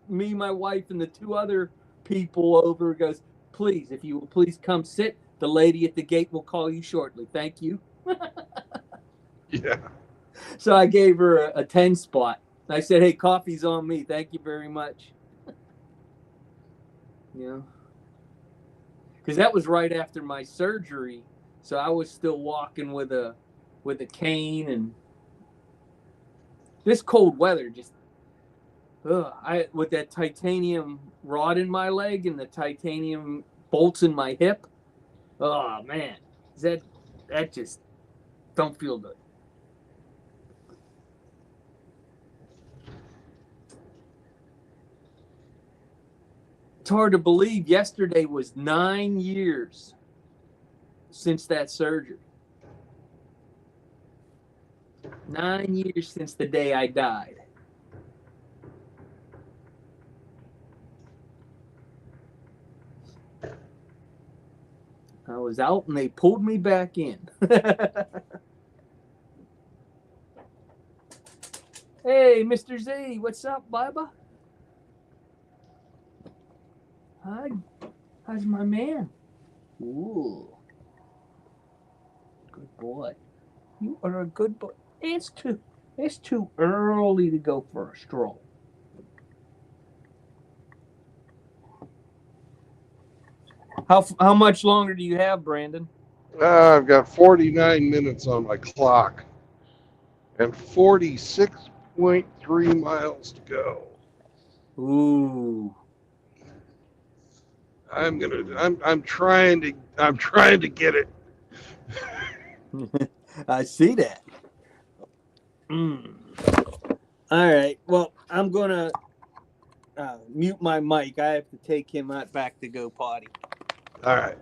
me, my wife, and the 2 other people over. Goes, "Please, if you will please come sit. The lady at the gate will call you shortly. Thank you." Yeah. So I gave her a 10 spot. I said, "Hey, coffee's on me. Thank you very much." You know, because that was right after my surgery, so I was still walking with a cane, and this cold weather just, I with that titanium rod in my leg and the titanium bolts in my hip. Oh man, that just don't feel good. It's hard to believe yesterday was 9 years since that surgery. 9 years since the day I died. I was out and they pulled me back in. Hey, Mr. Z, what's up, Bubba? Hi, how's my man? Ooh, good boy. You are a good boy. It's too early to go for a stroll. How much longer do you have, Brandon? I've got 49 minutes on my clock and 46.3 miles to go. Ooh. I'm trying to get it. I see that. All right. Well, I'm gonna mute my mic. I have to take him out back to go potty. All right.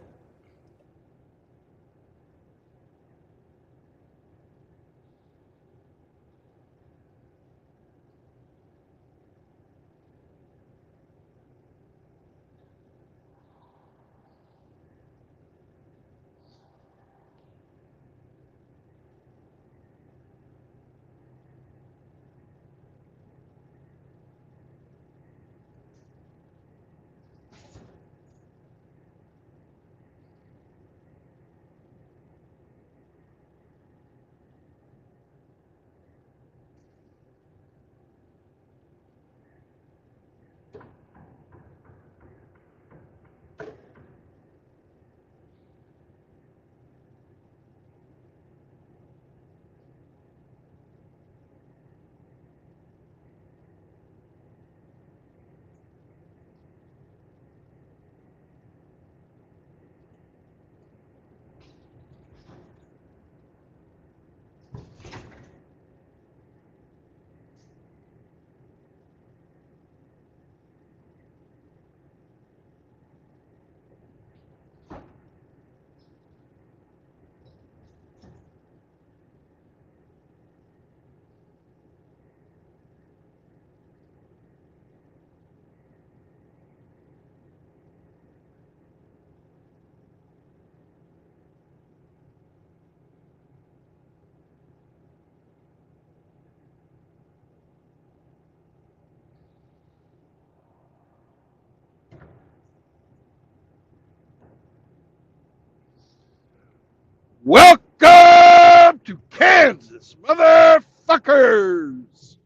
this, motherfuckers!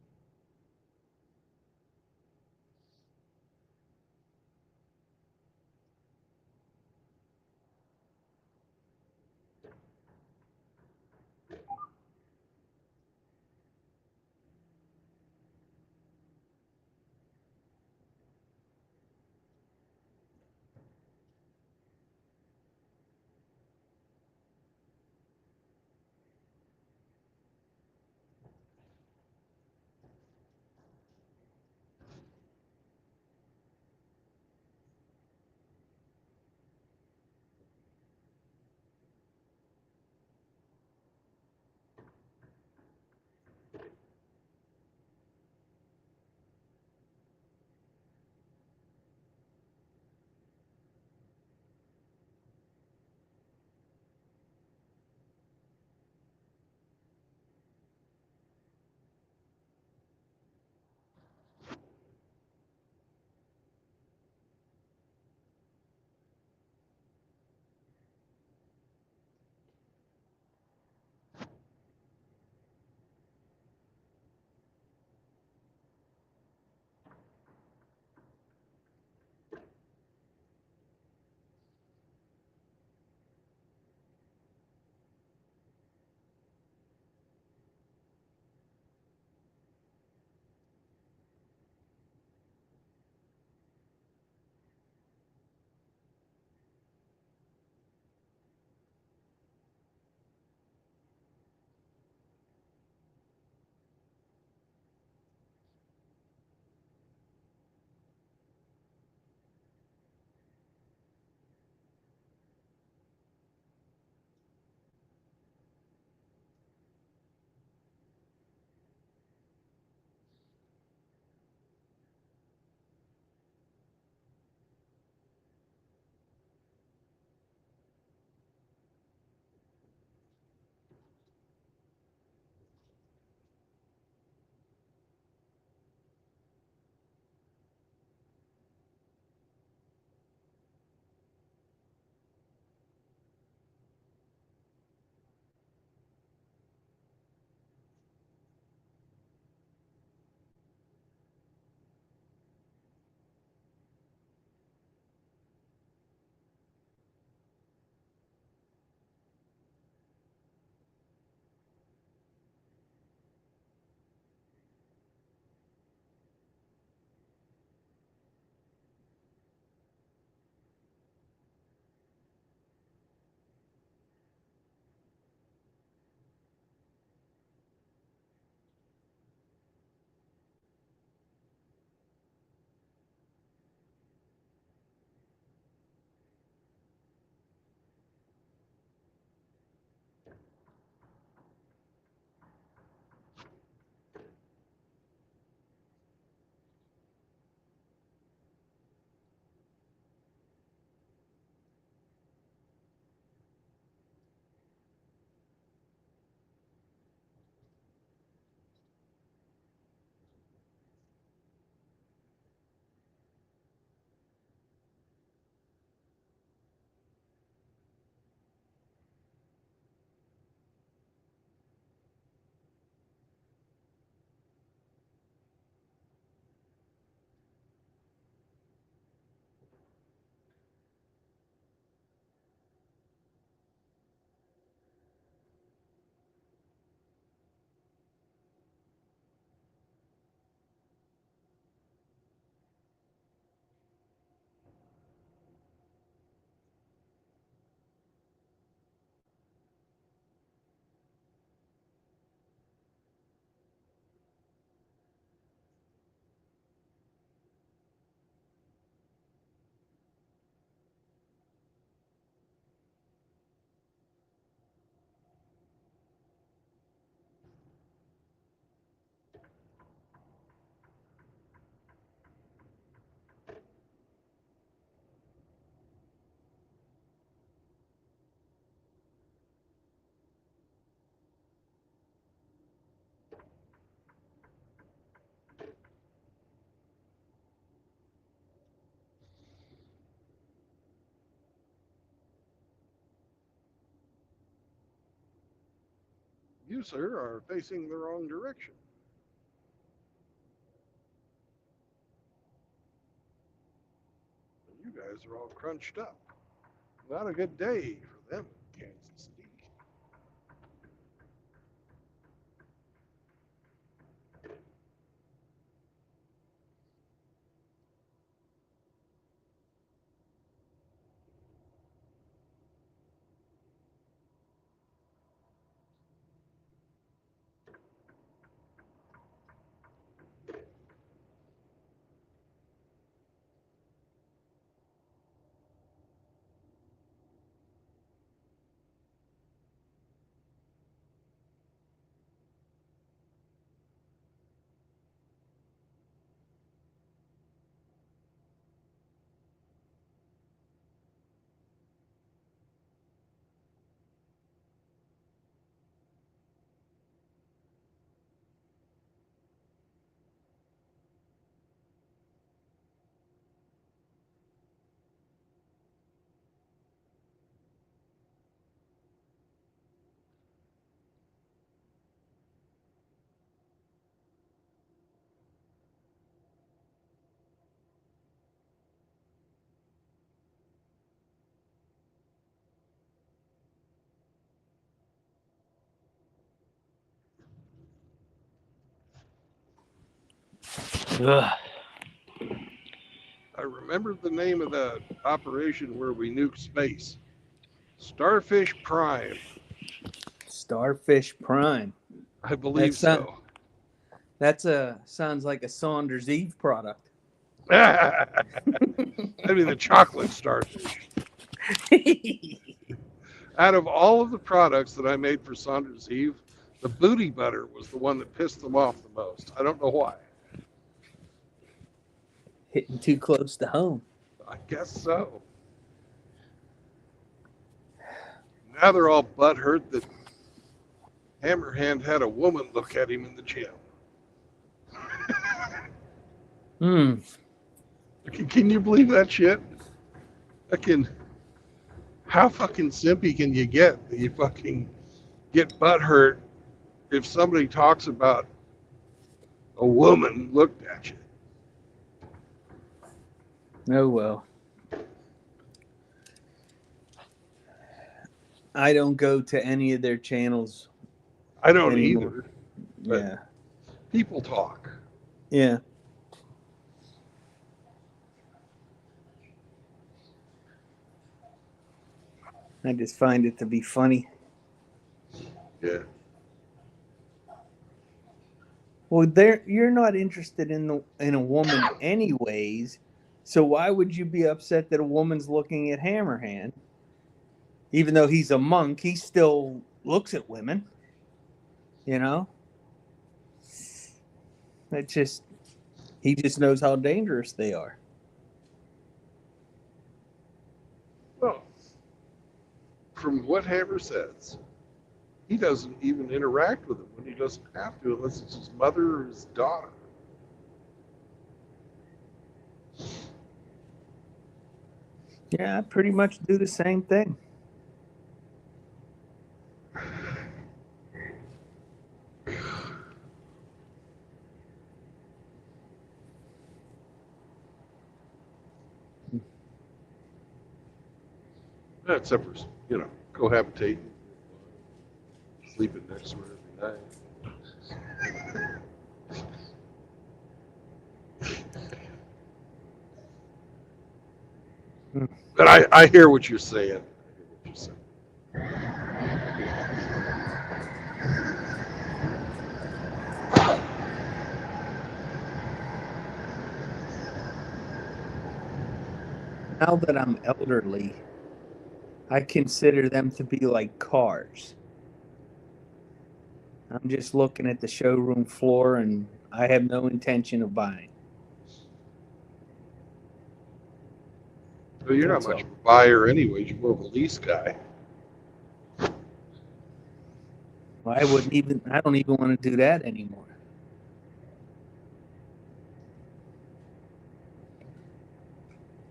You, sir, are facing the wrong direction. You guys are all crunched up. Not a good day for them in Kansas City. Ugh. I remember the name of the operation where we nuked space. Starfish Prime. Starfish Prime. I believe That so. sounds like a Saunders Eve product. I mean, the chocolate starfish. Out of all of the products that I made for Saunders Eve, the booty butter was the one that pissed them off the most. I don't know why. Hitting too close to home. I guess so. Now they're all butthurt that Hammerhand had a woman look at him in the gym. Can you believe that shit? How fucking simpy can you get that you fucking get butthurt if somebody talks about a woman looked at you? Oh well. I don't go to any of their channels. I don't anymore. either. But Yeah. people talk. Yeah. I just find it to be funny. Yeah. Well, you're not interested in a woman anyways, so why would you be upset that a woman's looking at Hammerhand? Even though he's a monk, he still looks at women. You know? He just knows how dangerous they are. Well, from what Hammer says, he doesn't even interact with them when he doesn't have to, unless it's his mother or his daughter. Yeah, I pretty much do the same thing. Except for, cohabitating, sleeping next to her every night. But I hear what you're saying. Now that I'm elderly, I consider them to be like cars. I'm just looking at the showroom floor and I have no intention of buying. Well, you're not much of a buyer anyways. You're more of a lease guy. Well, I don't even want to do that anymore.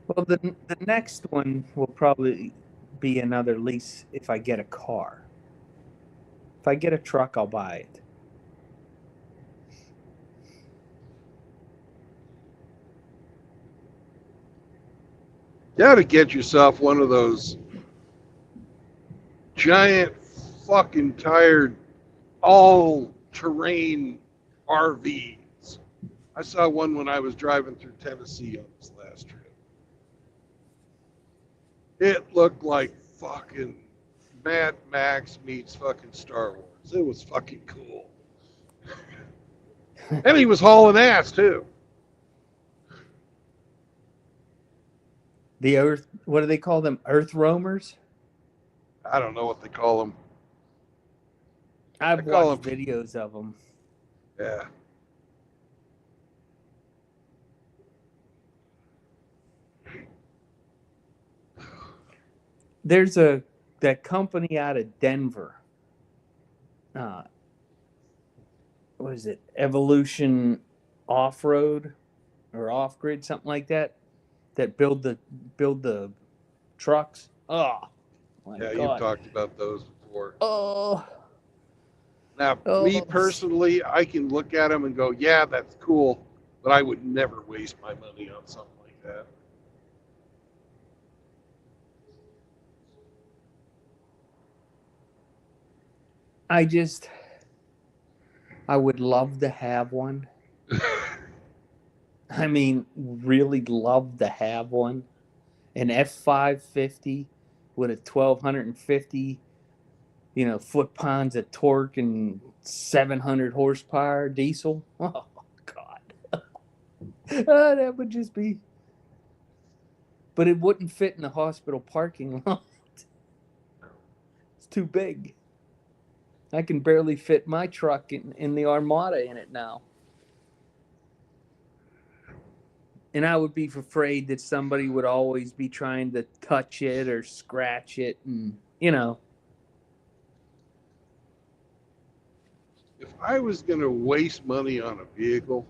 Well, the next one will probably be another lease if I get a car. If I get a truck, I'll buy it. You got to get yourself one of those giant fucking tired all-terrain RVs. I saw one when I was driving through Tennessee on this last trip. It looked like fucking Mad Max meets fucking Star Wars. It was fucking cool. And he was hauling ass too. The Earth, what do they call them? Earth roamers? I don't know what they call them. I've call watched them- videos of them. Yeah. There's that company out of Denver. What is it? Evolution Off Road or Off Grid, something like that. That build the trucks. Oh my Yeah, God. you've talked about those before. Oh. Now, me personally, I can look at them and go, yeah, that's cool, but I would never waste my money on something like that. I would love to have one. I mean, really love to have one. An F550 with a 1250, foot-pounds of torque and 700 horsepower diesel. Oh, God. That would just be... But it wouldn't fit in the hospital parking lot. It's too big. I can barely fit my truck in the Armada in it now. And I would be afraid that somebody would always be trying to touch it or scratch it. And, If I was going to waste money on a vehicle,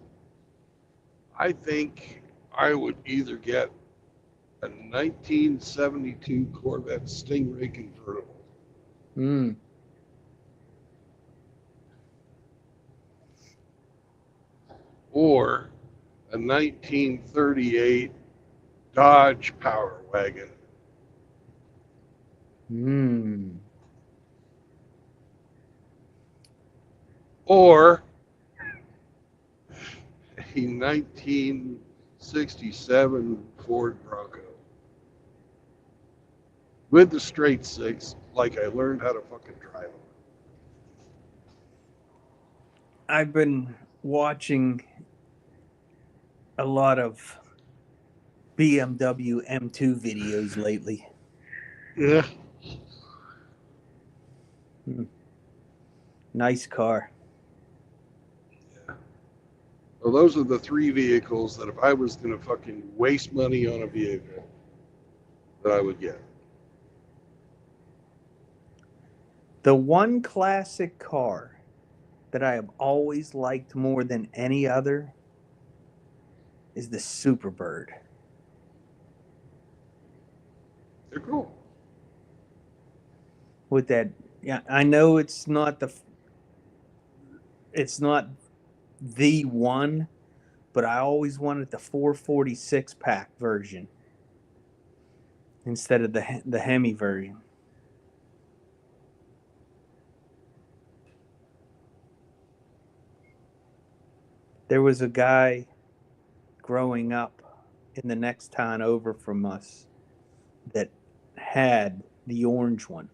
I think I would either get a 1972 Corvette Stingray convertible. Or a 1938 Dodge Power Wagon. Or a 1967 Ford Bronco. With the straight six, like I learned how to fucking drive them. I've been watching a lot of BMW M2 videos lately. Yeah. Nice car. Yeah. Well, those are the three vehicles that if I was going to fucking waste money on a vehicle, that I would get. The one classic car that I have always liked more than any other is the Superbird. They're cool. With that, yeah, I know it's not the one, but I always wanted the 446 pack version instead of the Hemi version. There was a guy growing up in the next town over from us that had the orange one,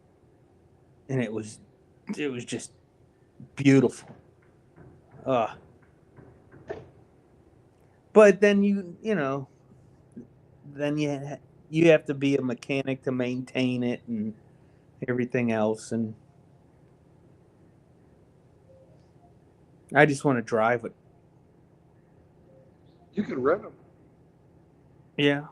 and it was just beautiful. But then then you have to be a mechanic to maintain it and everything else, and I just want to drive it. You can rent them. Yeah.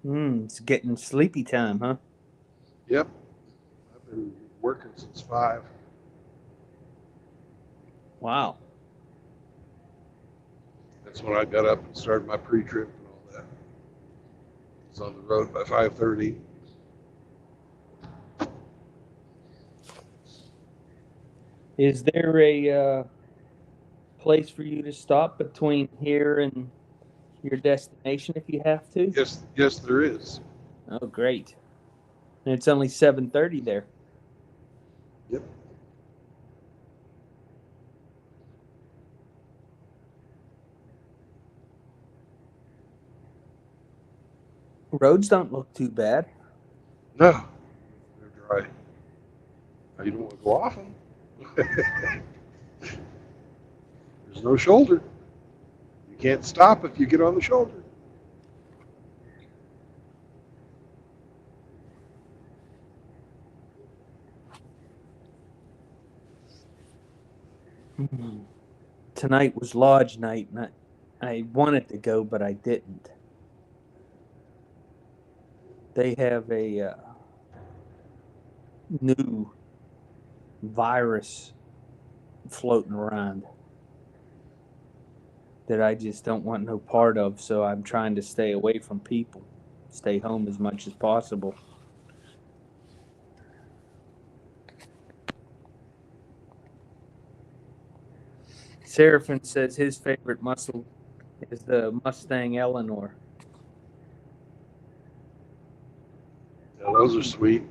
It's getting sleepy time, huh? Yep. I've been working since 5. Wow. That's when I got up and started my pre-trip and all that. I was on the road by 5:30. Is there a place for you to stop between here and your destination if you have to? Yes, there is. Oh, great. And it's only 7:30 there. Yep. Roads don't look too bad. No, they're dry. You don't want to go off them. There's no shoulder. You can't stop if you get on the shoulder. Tonight was lodge night, and I wanted to go, but I didn't. They have a new virus floating around that I just don't want no part of, so I'm trying to stay away from people, stay home as much as possible. Seraphin says his favorite muscle is the Mustang Eleanor. Yeah, those are sweet.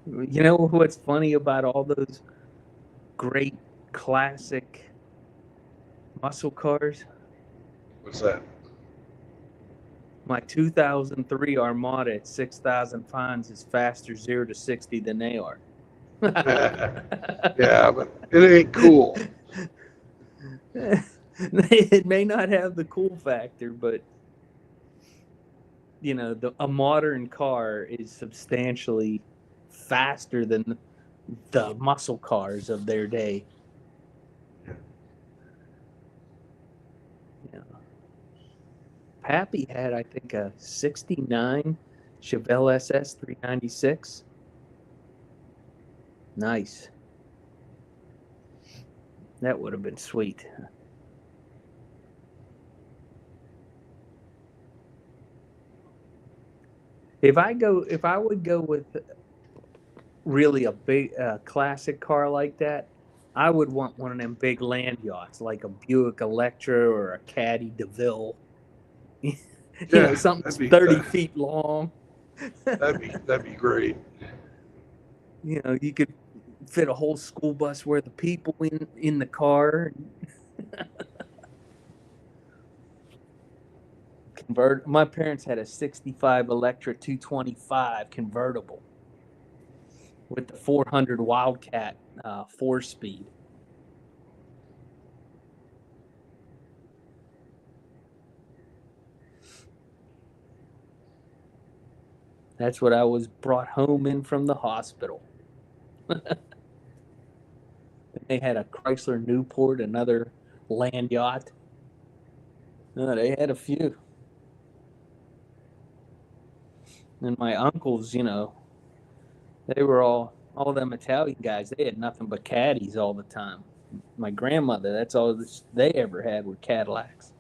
You know what's funny about all those great classic muscle cars? What's that? My 2003 Armada at 6,000 pounds is faster 0 to 60 than they are. Yeah, but it ain't cool. It may not have the cool factor, but you know, a modern car is substantially faster than the muscle cars of their day. Yeah. Pappy had, I think, a 69 Chevelle SS 396. Nice. That would have been sweet. If I would go with really a big classic car like that, I would want one of them big land yachts, like a Buick Electra or a Caddy DeVille. You know, something's 30 feet long. That'd be great. You know, you could fit a whole school bus worth of people in the car. My parents had a 65 Electra 225 convertible with the 400 Wildcat 4-speed. That's what I was brought home in from the hospital. They had a Chrysler Newport, another land yacht. They had a few. And my uncles, you know, they were all them Italian guys. They had nothing but caddies all the time. My grandmother, that's all they ever had were Cadillacs.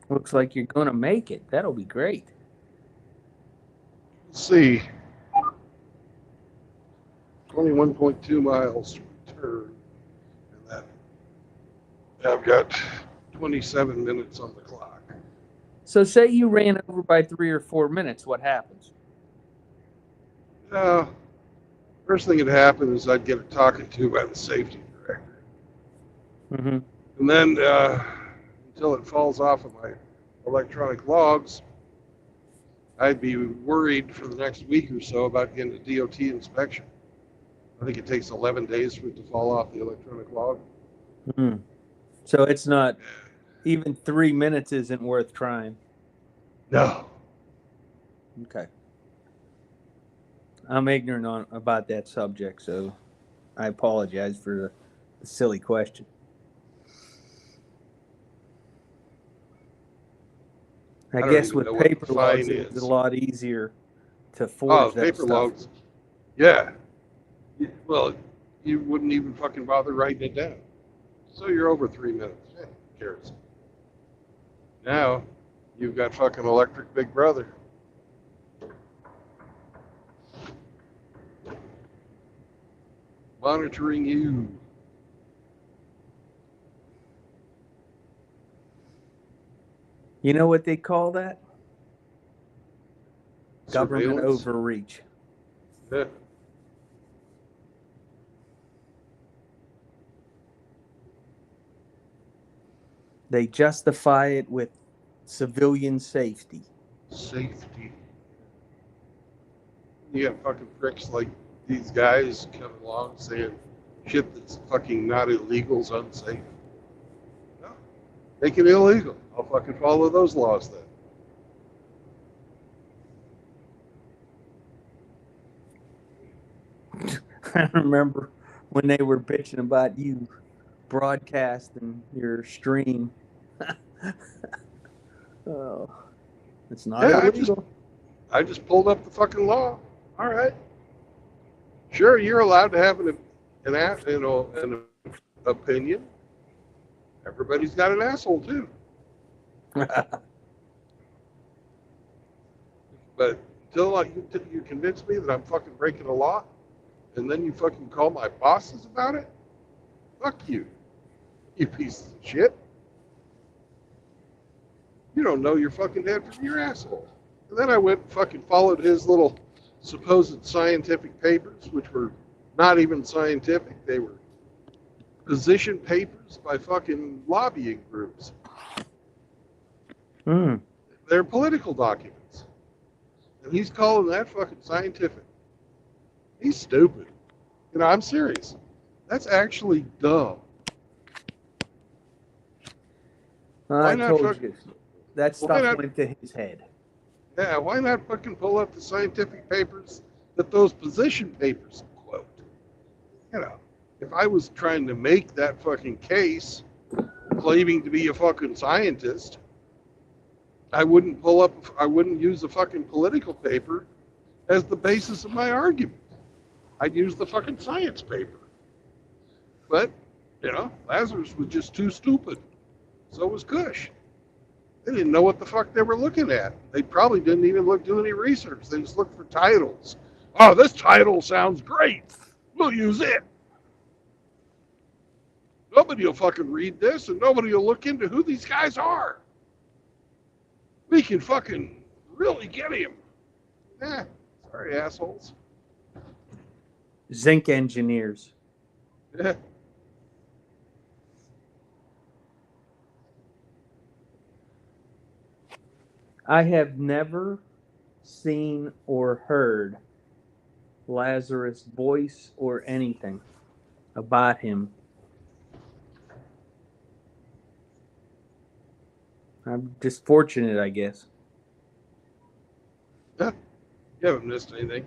Looks like you're going to make it. That'll be great. Let's see. 21.2 miles to return. And I've got 27 minutes on the clock. So say you ran over by 3 or 4 minutes, what happens? First thing that happened is I'd get a talking to by the safety director. Mm-hmm. And then until it falls off of my electronic logs, I'd be worried for the next week or so about getting a DOT inspection. I think it takes 11 days for it to fall off the electronic log. Hmm. So it's not even 3 minutes isn't worth trying. No. Okay. I'm ignorant about that subject, so I apologize for the silly question. I don't guess even with know what the paper logs, fine it's is. a lot easier to Oh, forge that paper stuff. logs. Yeah. Well, you wouldn't even fucking bother writing it down. So you're over 3 minutes. Yeah, who cares? Now, you've got fucking electric Big Brother. Monitoring you. You know what they call that? Government Surveillance. overreach. Yeah. They justify it with civilian safety. Safety. You got fucking pricks like these guys coming along saying shit that's fucking not illegal is unsafe. No. Make it illegal. I'll fucking follow those laws then. I remember when they were bitching about you broadcasting your stream. Oh, it's not Yeah, illegal. I just pulled up the fucking law. All right. Sure, you're allowed to have an opinion. Everybody's got an asshole too. But until you convince me that I'm fucking breaking a law, and then you fucking call my bosses about it, fuck you, you pieces of shit. You don't know your fucking head from your asshole. And then I went and fucking followed his little supposed scientific papers, which were not even scientific. They were position papers by fucking lobbying groups. Hmm. They're political documents. And he's calling that fucking scientific. He's stupid. You know, I'm serious. That's actually dumb. I Why not told fucking, you. That why stuff not, went to his head. yeah, why not fucking pull up the scientific papers that those position papers quote? You know, if I was trying to make that fucking case, claiming to be a fucking scientist, I wouldn't use a fucking political paper as the basis of my argument. I'd use the fucking science paper. But, you know, Lazarus was just too stupid. So was Cush. They didn't know what the fuck they were looking at. They probably didn't even do any research. They just looked for titles. Oh, this title sounds great. We'll use it. Nobody will fucking read this, and nobody will look into who these guys are. We can fucking really get him. Sorry, assholes. Zinc engineers. Yeah. I have never seen or heard Lazarus' voice or anything about him. I'm just fortunate, I guess. Yeah. You haven't missed anything.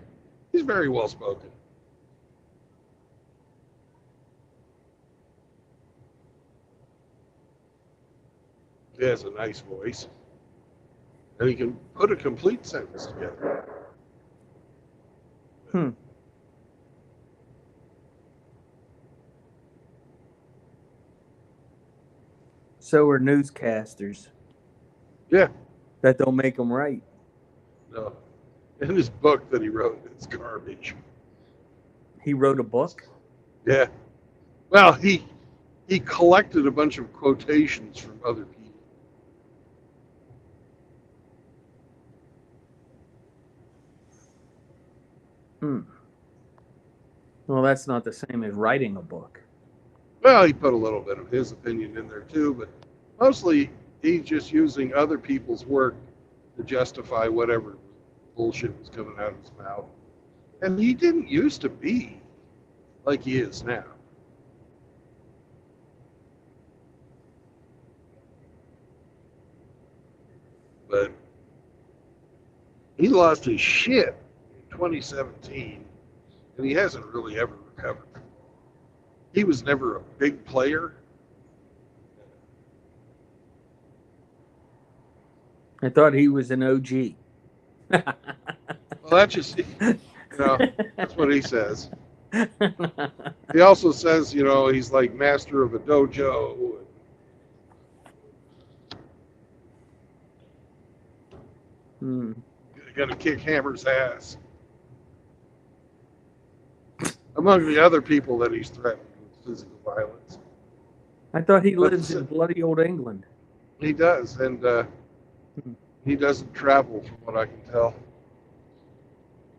He's very well spoken. He has a nice voice. And he can put a complete sentence together. Hmm. So are newscasters. Yeah. That don't make them right. No. And his book that he wrote, it's garbage. He wrote a book? Yeah. Well, he collected a bunch of quotations from other people. Hmm. Well, that's not the same as writing a book. Well, he put a little bit of his opinion in there too, but mostly he's just using other people's work to justify whatever bullshit was coming out of his mouth. And he didn't used to be like he is now. But he lost his shit in 2017, and he hasn't really ever recovered. He was never a big player. I thought he was an OG. Well, that's just, that's what he says. He also says, he's like master of a dojo. Gonna kick Hammer's ass. Among the other people that he's threatened with physical violence. I thought he lives in bloody old England. He does, and he doesn't travel, from what I can tell.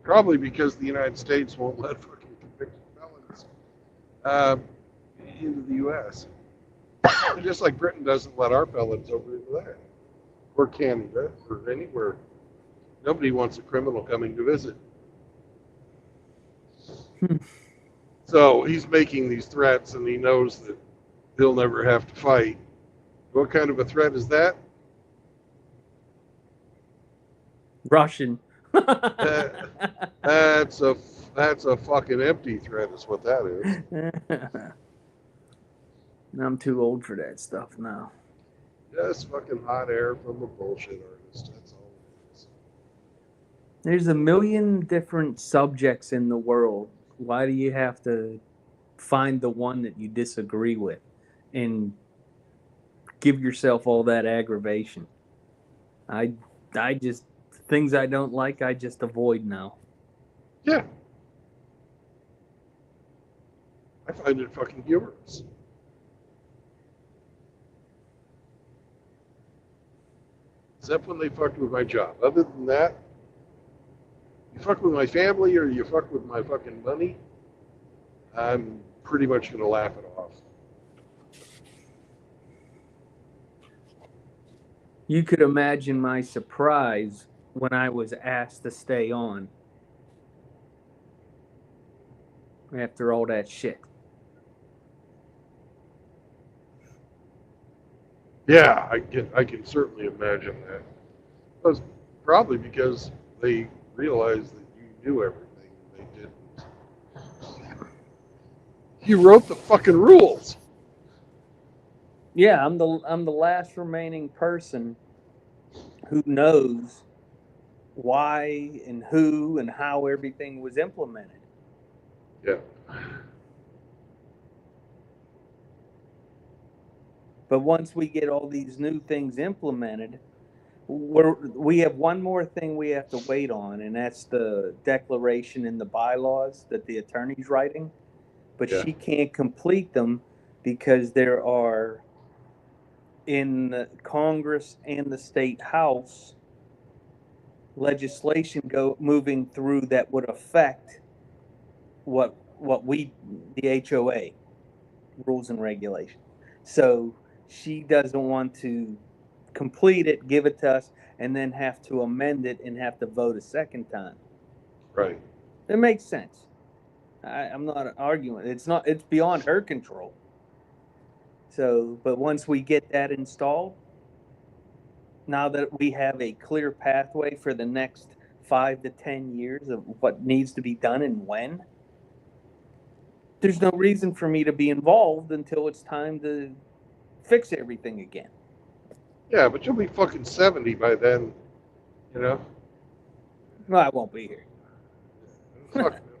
Probably because the United States won't let fucking convicted felons into the U.S. Just like Britain doesn't let our felons over into there. Or Canada, or anywhere. Nobody wants a criminal coming to visit. So he's making these threats, and he knows that he'll never have to fight. What kind of a threat is that? Russian. That's a fucking empty threat, is what that is. I'm too old for that stuff now. Just fucking hot air from a bullshit artist. That's all it is. There's a million different subjects in the world. Why do you have to find the one that you disagree with and give yourself all that aggravation? I just, things I don't like, I just avoid now. Yeah. I find it fucking humorous. Except when they fucked with my job. Other than that, you fuck with my family or you fuck with my fucking money, I'm pretty much going to laugh it off. You could imagine my surprise when I was asked to stay on after all that shit. Yeah, I can certainly imagine that. But probably because they realized that you knew everything and they didn't. You wrote the fucking rules. Yeah, I'm the last remaining person who knows why and who and how everything was implemented. Yeah. But once we get all these new things implemented, we have one more thing we have to wait on, and that's the declaration in the bylaws that the attorney's writing. But Yeah. she can't complete them because there are in the Congress and the state house legislation moving through that would affect what we, the HOA rules and regulations. So she doesn't want to complete it, give it to us, and then have to amend it and have to vote a second time. Right. It makes sense. I'm not arguing. It's beyond her control. So, but once we get that installed, now that we have a clear pathway for the next 5 to 10 years of what needs to be done and when, there's no reason for me to be involved until it's time to fix everything again. Yeah, but you'll be fucking 70 by then, Well, I won't be here.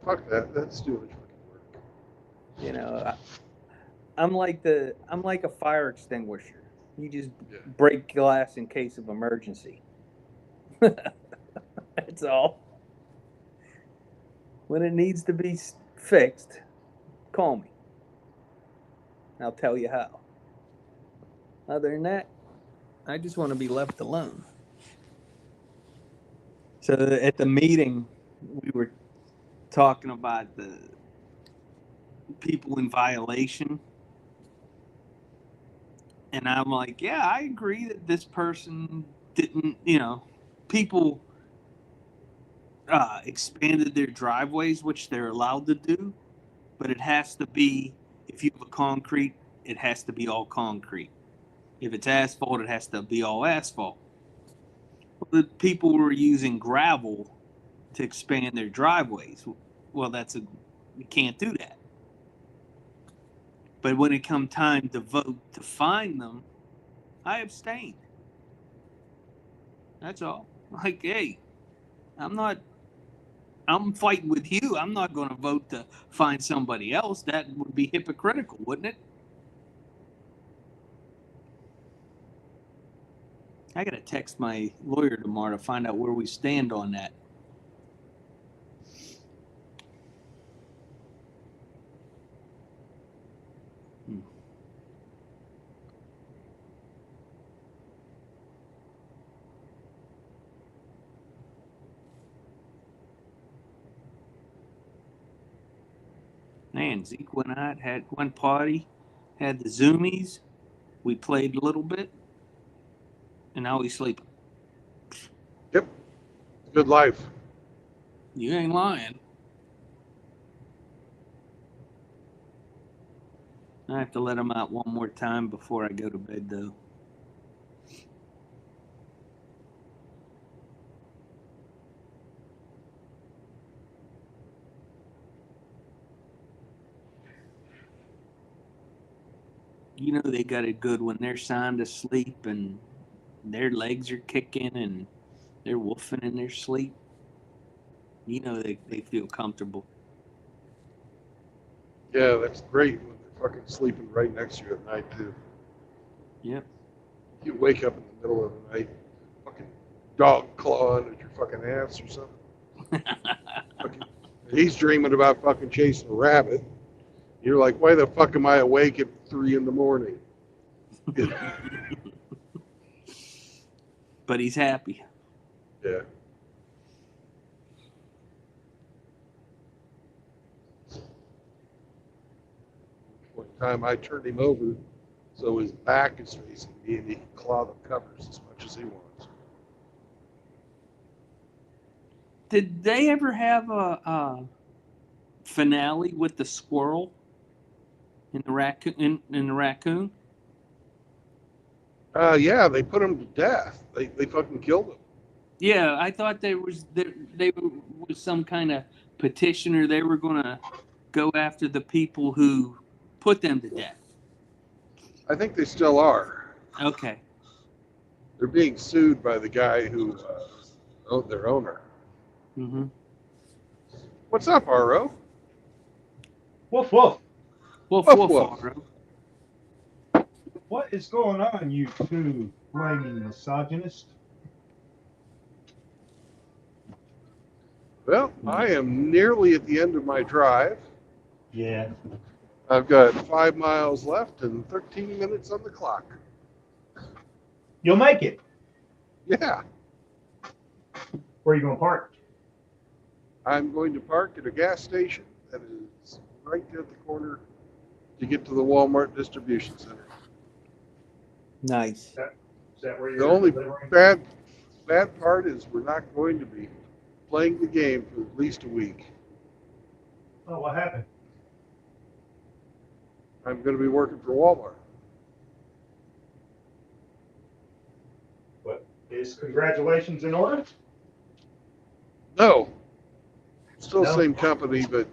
Fuck that. That's too much fucking work. I'm like a fire extinguisher. You just break glass in case of emergency. That's all. When it needs to be fixed, call me. I'll tell you how. Other than that, I just want to be left alone. So at the meeting, we were talking about the people in violation. And I'm like, yeah, I agree that this person didn't, people expanded their driveways, which they're allowed to do, but it has to be, if you have a concrete, it has to be all concrete. If it's asphalt, it has to be all asphalt. Well, the people were using gravel to expand their driveways. Well, you can't do that. But when it come time to vote to fine them, I abstained. That's all. Like, hey, I'm fighting with you. I'm not going to vote to find somebody else. That would be hypocritical, wouldn't it? I got to text my lawyer tomorrow to find out where we stand on that. Man, Zeke went out, had one party, had the Zoomies. We played a little bit, and now he's sleeping. Yep. Good life. You ain't lying. I have to let him out one more time before I go to bed, though. You know they got it good when they're sound asleep and their legs are kicking and they're woofing in their sleep. You know they feel comfortable. Yeah, that's great when they're fucking sleeping right next to you at night, too. Yep. You wake up in the middle of the night, fucking dog clawing at your fucking ass or something. Fucking, he's dreaming about fucking chasing a rabbit. You're like, why the fuck am I awake at 3 in the morning? But he's happy. Yeah. One time I turned him over so his back is facing me and he can claw the covers as much as he wants. Did they ever have a finale with the squirrel and the raccoon? In the raccoon? Yeah, they put him to death. They fucking killed him. Yeah, I thought there was some kind of petitioner. They were going to go after the people who put them to death. I think they still are. Okay. They're being sued by the guy who their owner. Mm-hmm. What's up, RO? Woof woof. Woof Woof, woof, woof. Aro. What is going on, you two flaming misogynist? Well, I am nearly at the end of my drive. Yeah. I've got 5 miles left and 13 minutes on the clock. You'll make it. Yeah, Where are you going to park? I'm going to park at a gas station that is right at the corner to get to the Walmart distribution center. Nice. Is that where you're The only delivering? bad part is we're not going to be playing the game for at least a week. Oh, what happened? I'm going to be working for Walmart. What is congratulations in order? No, still No? same company, but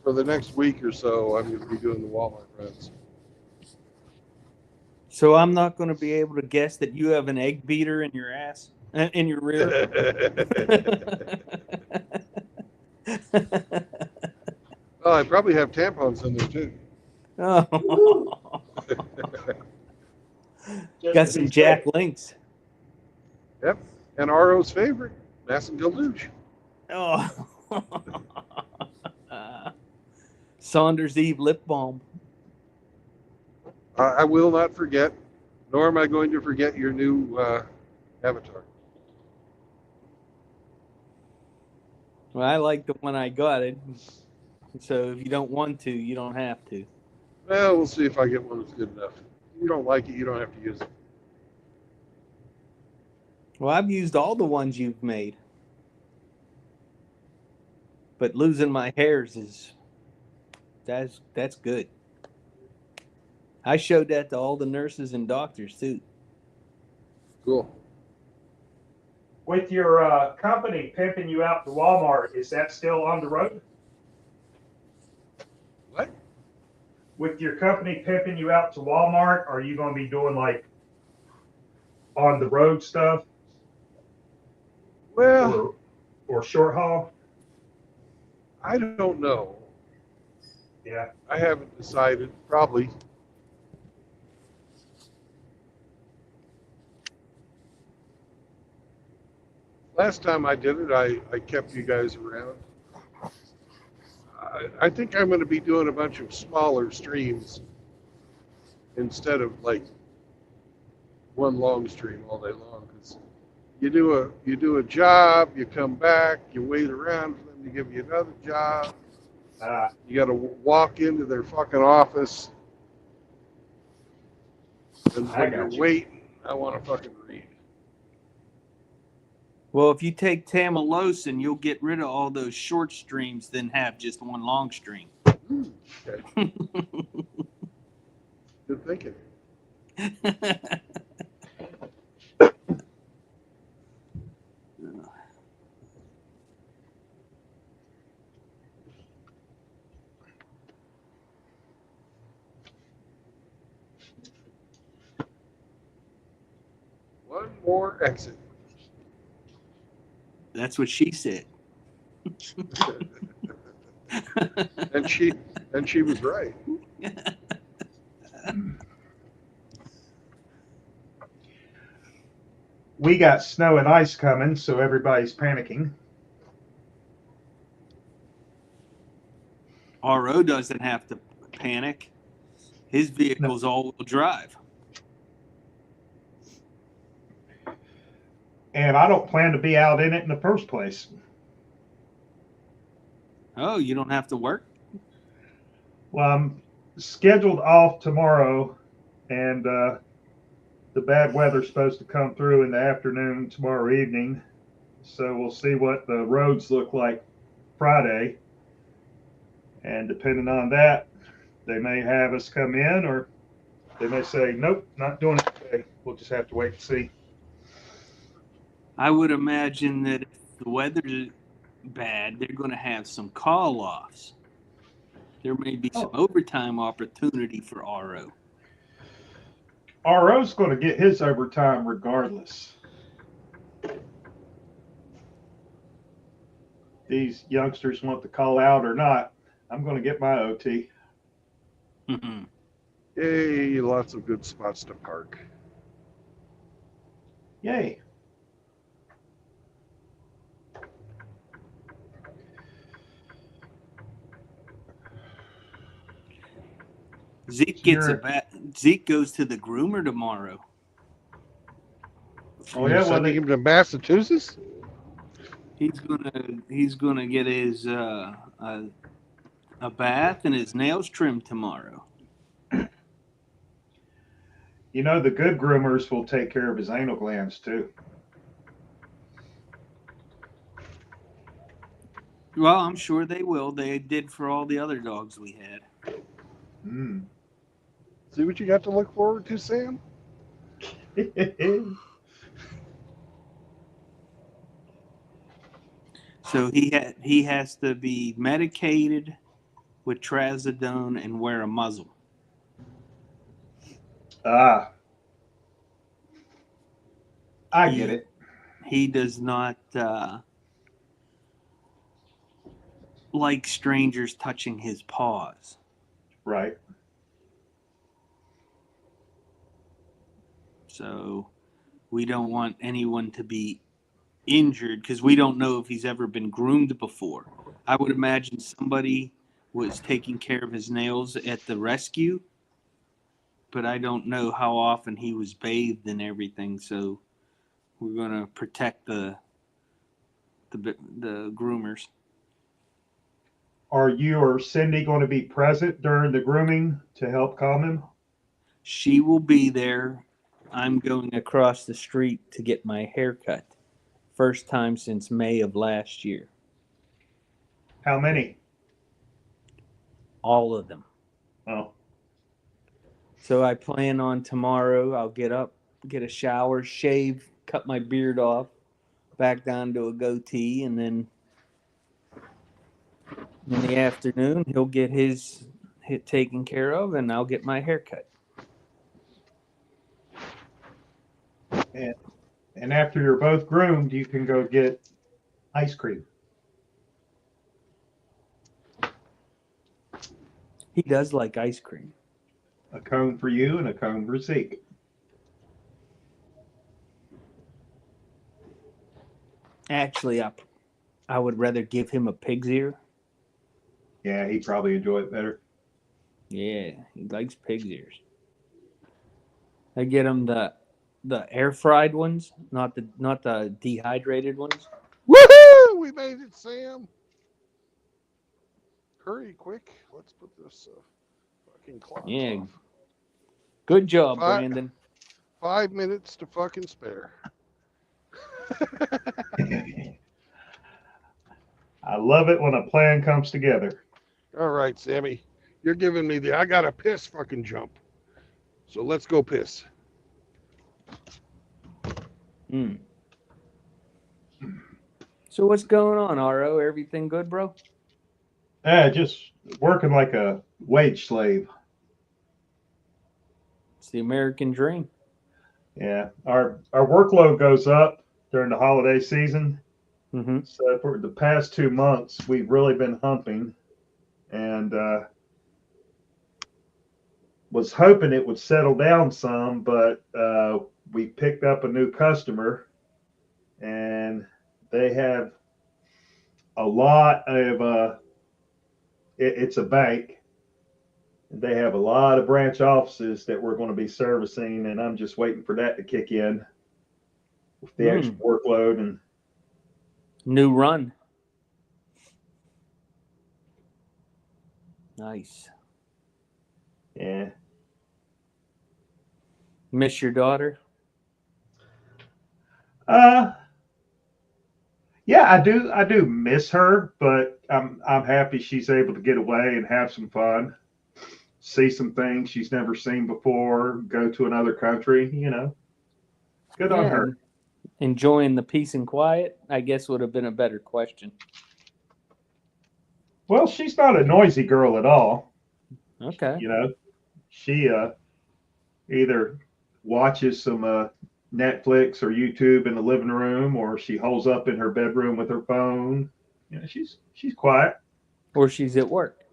for the next week or so, I'm going to be doing the Walmart runs. So I'm not going to be able to guess that you have an egg beater in your ass, in your rear. Well, I probably have tampons in there too. Oh. Got some Jack Links. Yep, and RO's favorite, Masson Gildouche. Oh. Saunders Eve lip balm. I will not forget, nor am I going to forget your new avatar. Well, I like the one I got it. So if you don't want to, you don't have to. Well, we'll see if I get one that's good enough. If you don't like it, you don't have to use it. Well, I've used all the ones you've made. But losing my hairs is that's good. I showed that to all the nurses and doctors too. Cool. With your company pimping you out to Walmart, is that still on the road? What? With your company pimping you out to Walmart, are you going to be doing like on the road stuff Well, or short haul? I don't know. Yeah. I haven't decided. Probably. Last time I did it, I kept you guys around. I think I'm going to be doing a bunch of smaller streams instead of like one long stream all day long. Because you do a job, you come back, you wait around for them to give you another job. You got to walk into their fucking office, and when you're waiting, I want to fucking read. Well, if you take Tamalosin, you'll get rid of all those short streams, then have just one long stream. Okay. Good thinking. One more exit. That's what she said. and she was right. We got snow and ice coming, so everybody's panicking. RO doesn't have to panic. His vehicle's all-wheel drive. And I don't plan to be out in it in the first place. Oh, you don't have to work? Well, I'm scheduled off tomorrow, and the bad weather's supposed to come through in the afternoon tomorrow evening. So we'll see what the roads look like Friday. And depending on that, they may have us come in, or they may say, nope, not doing it today. We'll just have to wait and see. I would imagine that if the weather's bad, they're going to have some call-offs. There may be some overtime opportunity for RO. RO's going to get his overtime regardless. These youngsters want to call out or not, I'm going to get my OT. Mm-hmm. Yay, lots of good spots to park. Yay. Zeke goes to the groomer tomorrow. Oh yeah, sending him to Massachusetts. He's gonna get his a bath and his nails trimmed tomorrow. You know, the good groomers will take care of his anal glands too. Well, I'm sure they will. They did for all the other dogs we had. Mm. See what you got to look forward to, Sam? So he has to be medicated with trazodone and wear a muzzle. I get it. He does not like strangers touching his paws. Right. So we don't want anyone to be injured because we don't know if he's ever been groomed before. I would imagine somebody was taking care of his nails at the rescue, but I don't know how often he was bathed and everything. So we're going to protect the groomers. Are you or Cindy going to be present during the grooming to help calm him? She will be there. I'm going across the street to get my hair cut. First time since May of last year. How many? All of them. Oh, So I plan on tomorrow. I'll get up, get a shower, shave, cut my beard off, back down to a goatee, and then in the afternoon he'll get his taken care of, and I'll get my hair cut. and after you're both groomed, you can go get ice cream. He does like ice cream. A cone for you and a cone for Zeke. Actually, I would rather give him a pig's ear. Yeah, he'd probably enjoy it better. Yeah, he likes pig's ears. I get him the air fried ones, not the dehydrated ones. Woohoo! We made it, Sam. Hurry, quick. Let's put this fucking clock Yeah. off. Good job, Fi- Brandon. 5 minutes to fucking spare. I love it when a plan comes together. All right, Sammy. You're giving me I gotta piss fucking jump. So let's go piss. Hmm. So what's going on, RO? Everything good, bro? Just working like a wage slave. It's the American dream. Yeah, our workload goes up during the holiday season. Mm-hmm. So for the past 2 months, we've really been humping, and was hoping it would settle down some, but we picked up a new customer, and they have a lot of it's a bank. They have a lot of branch offices that we're going to be servicing, and I'm just waiting for that to kick in with the extra workload. And new run. Nice. yeah, Miss your daughter? yeah, I do miss her, but I'm happy she's able to get away and have some fun, see some things she's never seen before, go to another country. Good on her. Enjoying the peace and quiet, I guess, would have been a better question. Well, she's not a noisy girl at all. Okay. She either watches some Netflix or YouTube in the living room, or she holds up in her bedroom with her phone. She's quiet. Or she's at work.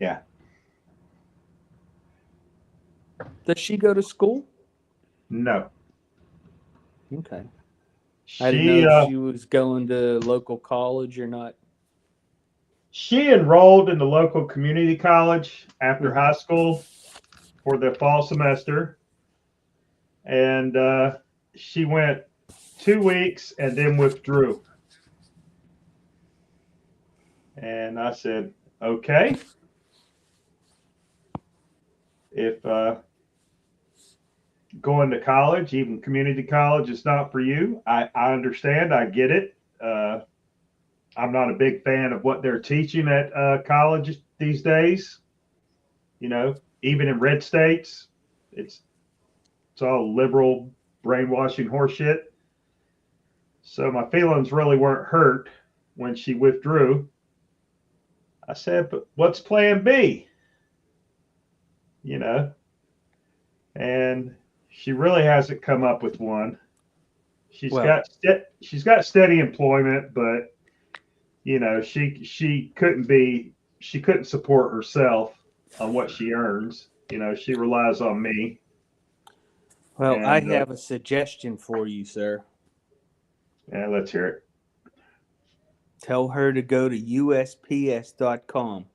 Yeah. Does she go to school? No. Okay. I didn't know She if she was going to local college or not. she enrolled in the local community college after high school for the fall semester, and she went 2 weeks and then withdrew. And I said, okay, if going to college, even community college, is not for you, I understand. I get it. I'm not a big fan of what they're teaching at college these days. Even in red states, it's all liberal brainwashing horseshit. So my feelings really weren't hurt when she withdrew. I said, but what's plan B? And she really hasn't come up with one. She's got steady employment, but she couldn't support herself on what she earns. She relies on me. Well, And, I have a suggestion for you, sir. Yeah, let's hear it. Tell her to go to USPS.com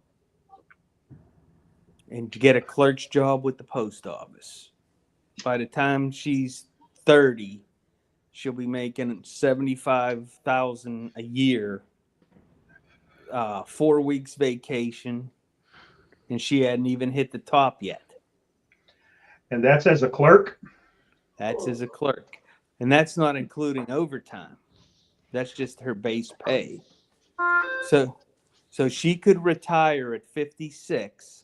and get a clerk's job with the post office. By the time she's 30, she'll be making $75,000 a year, 4 weeks vacation, and she hadn't even hit the top yet. And that's as a clerk? That's as a clerk. And that's not including overtime. That's just her base pay. So she could retire at 56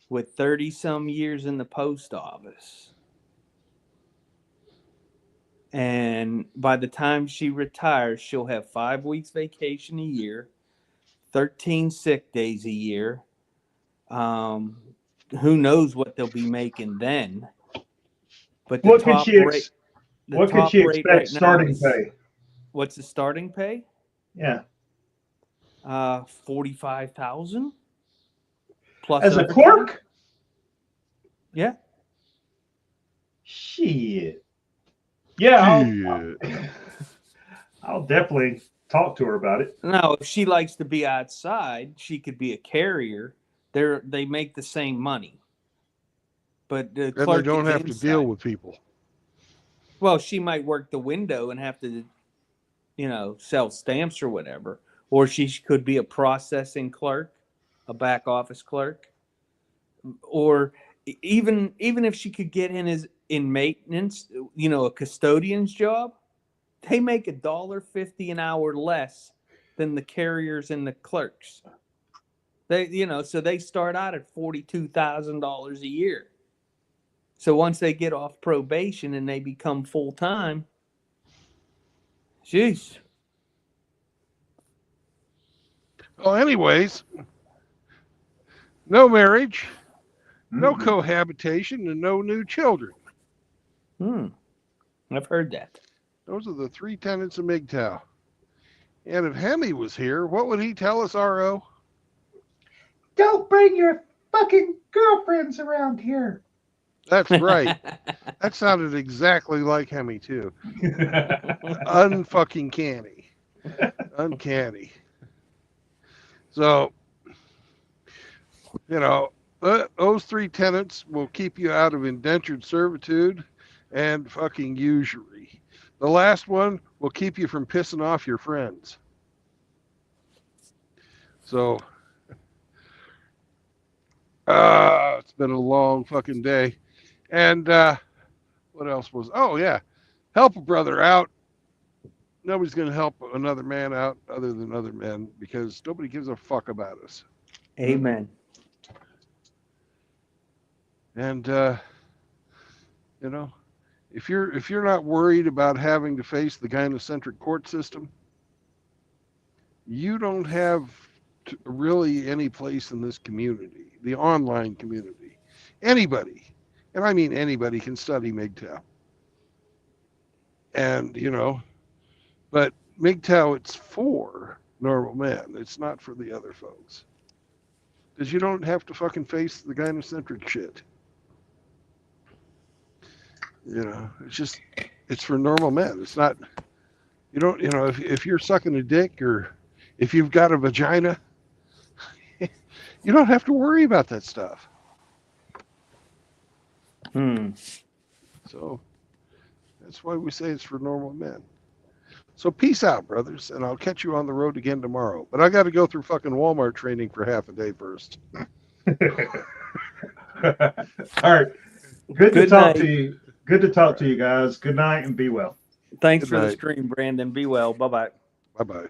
with 30 some years in the post office. And by the time she retires, she'll have 5 weeks vacation a year, 13 sick days a year. Who knows what they'll be making then? But the What could top she rate, the what could top she rate expect right now starting is pay? what's the starting pay? Yeah. 45,000 plus As a overtime. clerk? Yeah. Shit. Yeah, Shit. I'll definitely talk to her about it. Now, if she likes to be outside, she could be a carrier. They make the same money, but the And they clerk don't is have to deal inside. with people. Well, she might work the window and have to, sell stamps or whatever. Or she could be a processing clerk, a back office clerk, or even if she could get in maintenance, a custodian's job. They make $1.50 an hour less than the carriers and the clerks. So they start out at $42,000 a year. So once they get off probation and they become full time, jeez. Well, anyways, no marriage, no Mhm. cohabitation, and no new children. I've heard that. Those are the 3 tenets of MGTOW. And if Hemi was here, what would he tell us, RO? Don't bring your fucking girlfriends around here. That's right. That sounded exactly like Hemi, too. Unfucking canny. Uncanny. So, those 3 tenets will keep you out of indentured servitude and fucking usury. The last one will keep you from pissing off your friends. So, it's been a long fucking day. And what else was? Oh, yeah. Help a brother out. Nobody's going to help another man out other than other men because nobody gives a fuck about us. Amen. And, if you're not worried about having to face the gynocentric court system, you don't have really any place in this community, the online community. Anybody, and I mean anybody, can study MGTOW. And, but MGTOW, it's for normal men. It's not for the other folks. Because you don't have to fucking face the gynocentric shit. It's for normal men. It's not, if you're sucking a dick or if you've got a vagina, you don't have to worry about that stuff. So that's why we say it's for normal men. So peace out, brothers, and I'll catch you on the road again tomorrow. But I got to go through fucking Walmart training for half a day first. All right. Good to Good talk night. to you. Good to talk to you guys. Good night and be well. Thanks Good for the night. stream, Brandon. Be well. Bye-bye. Bye-bye.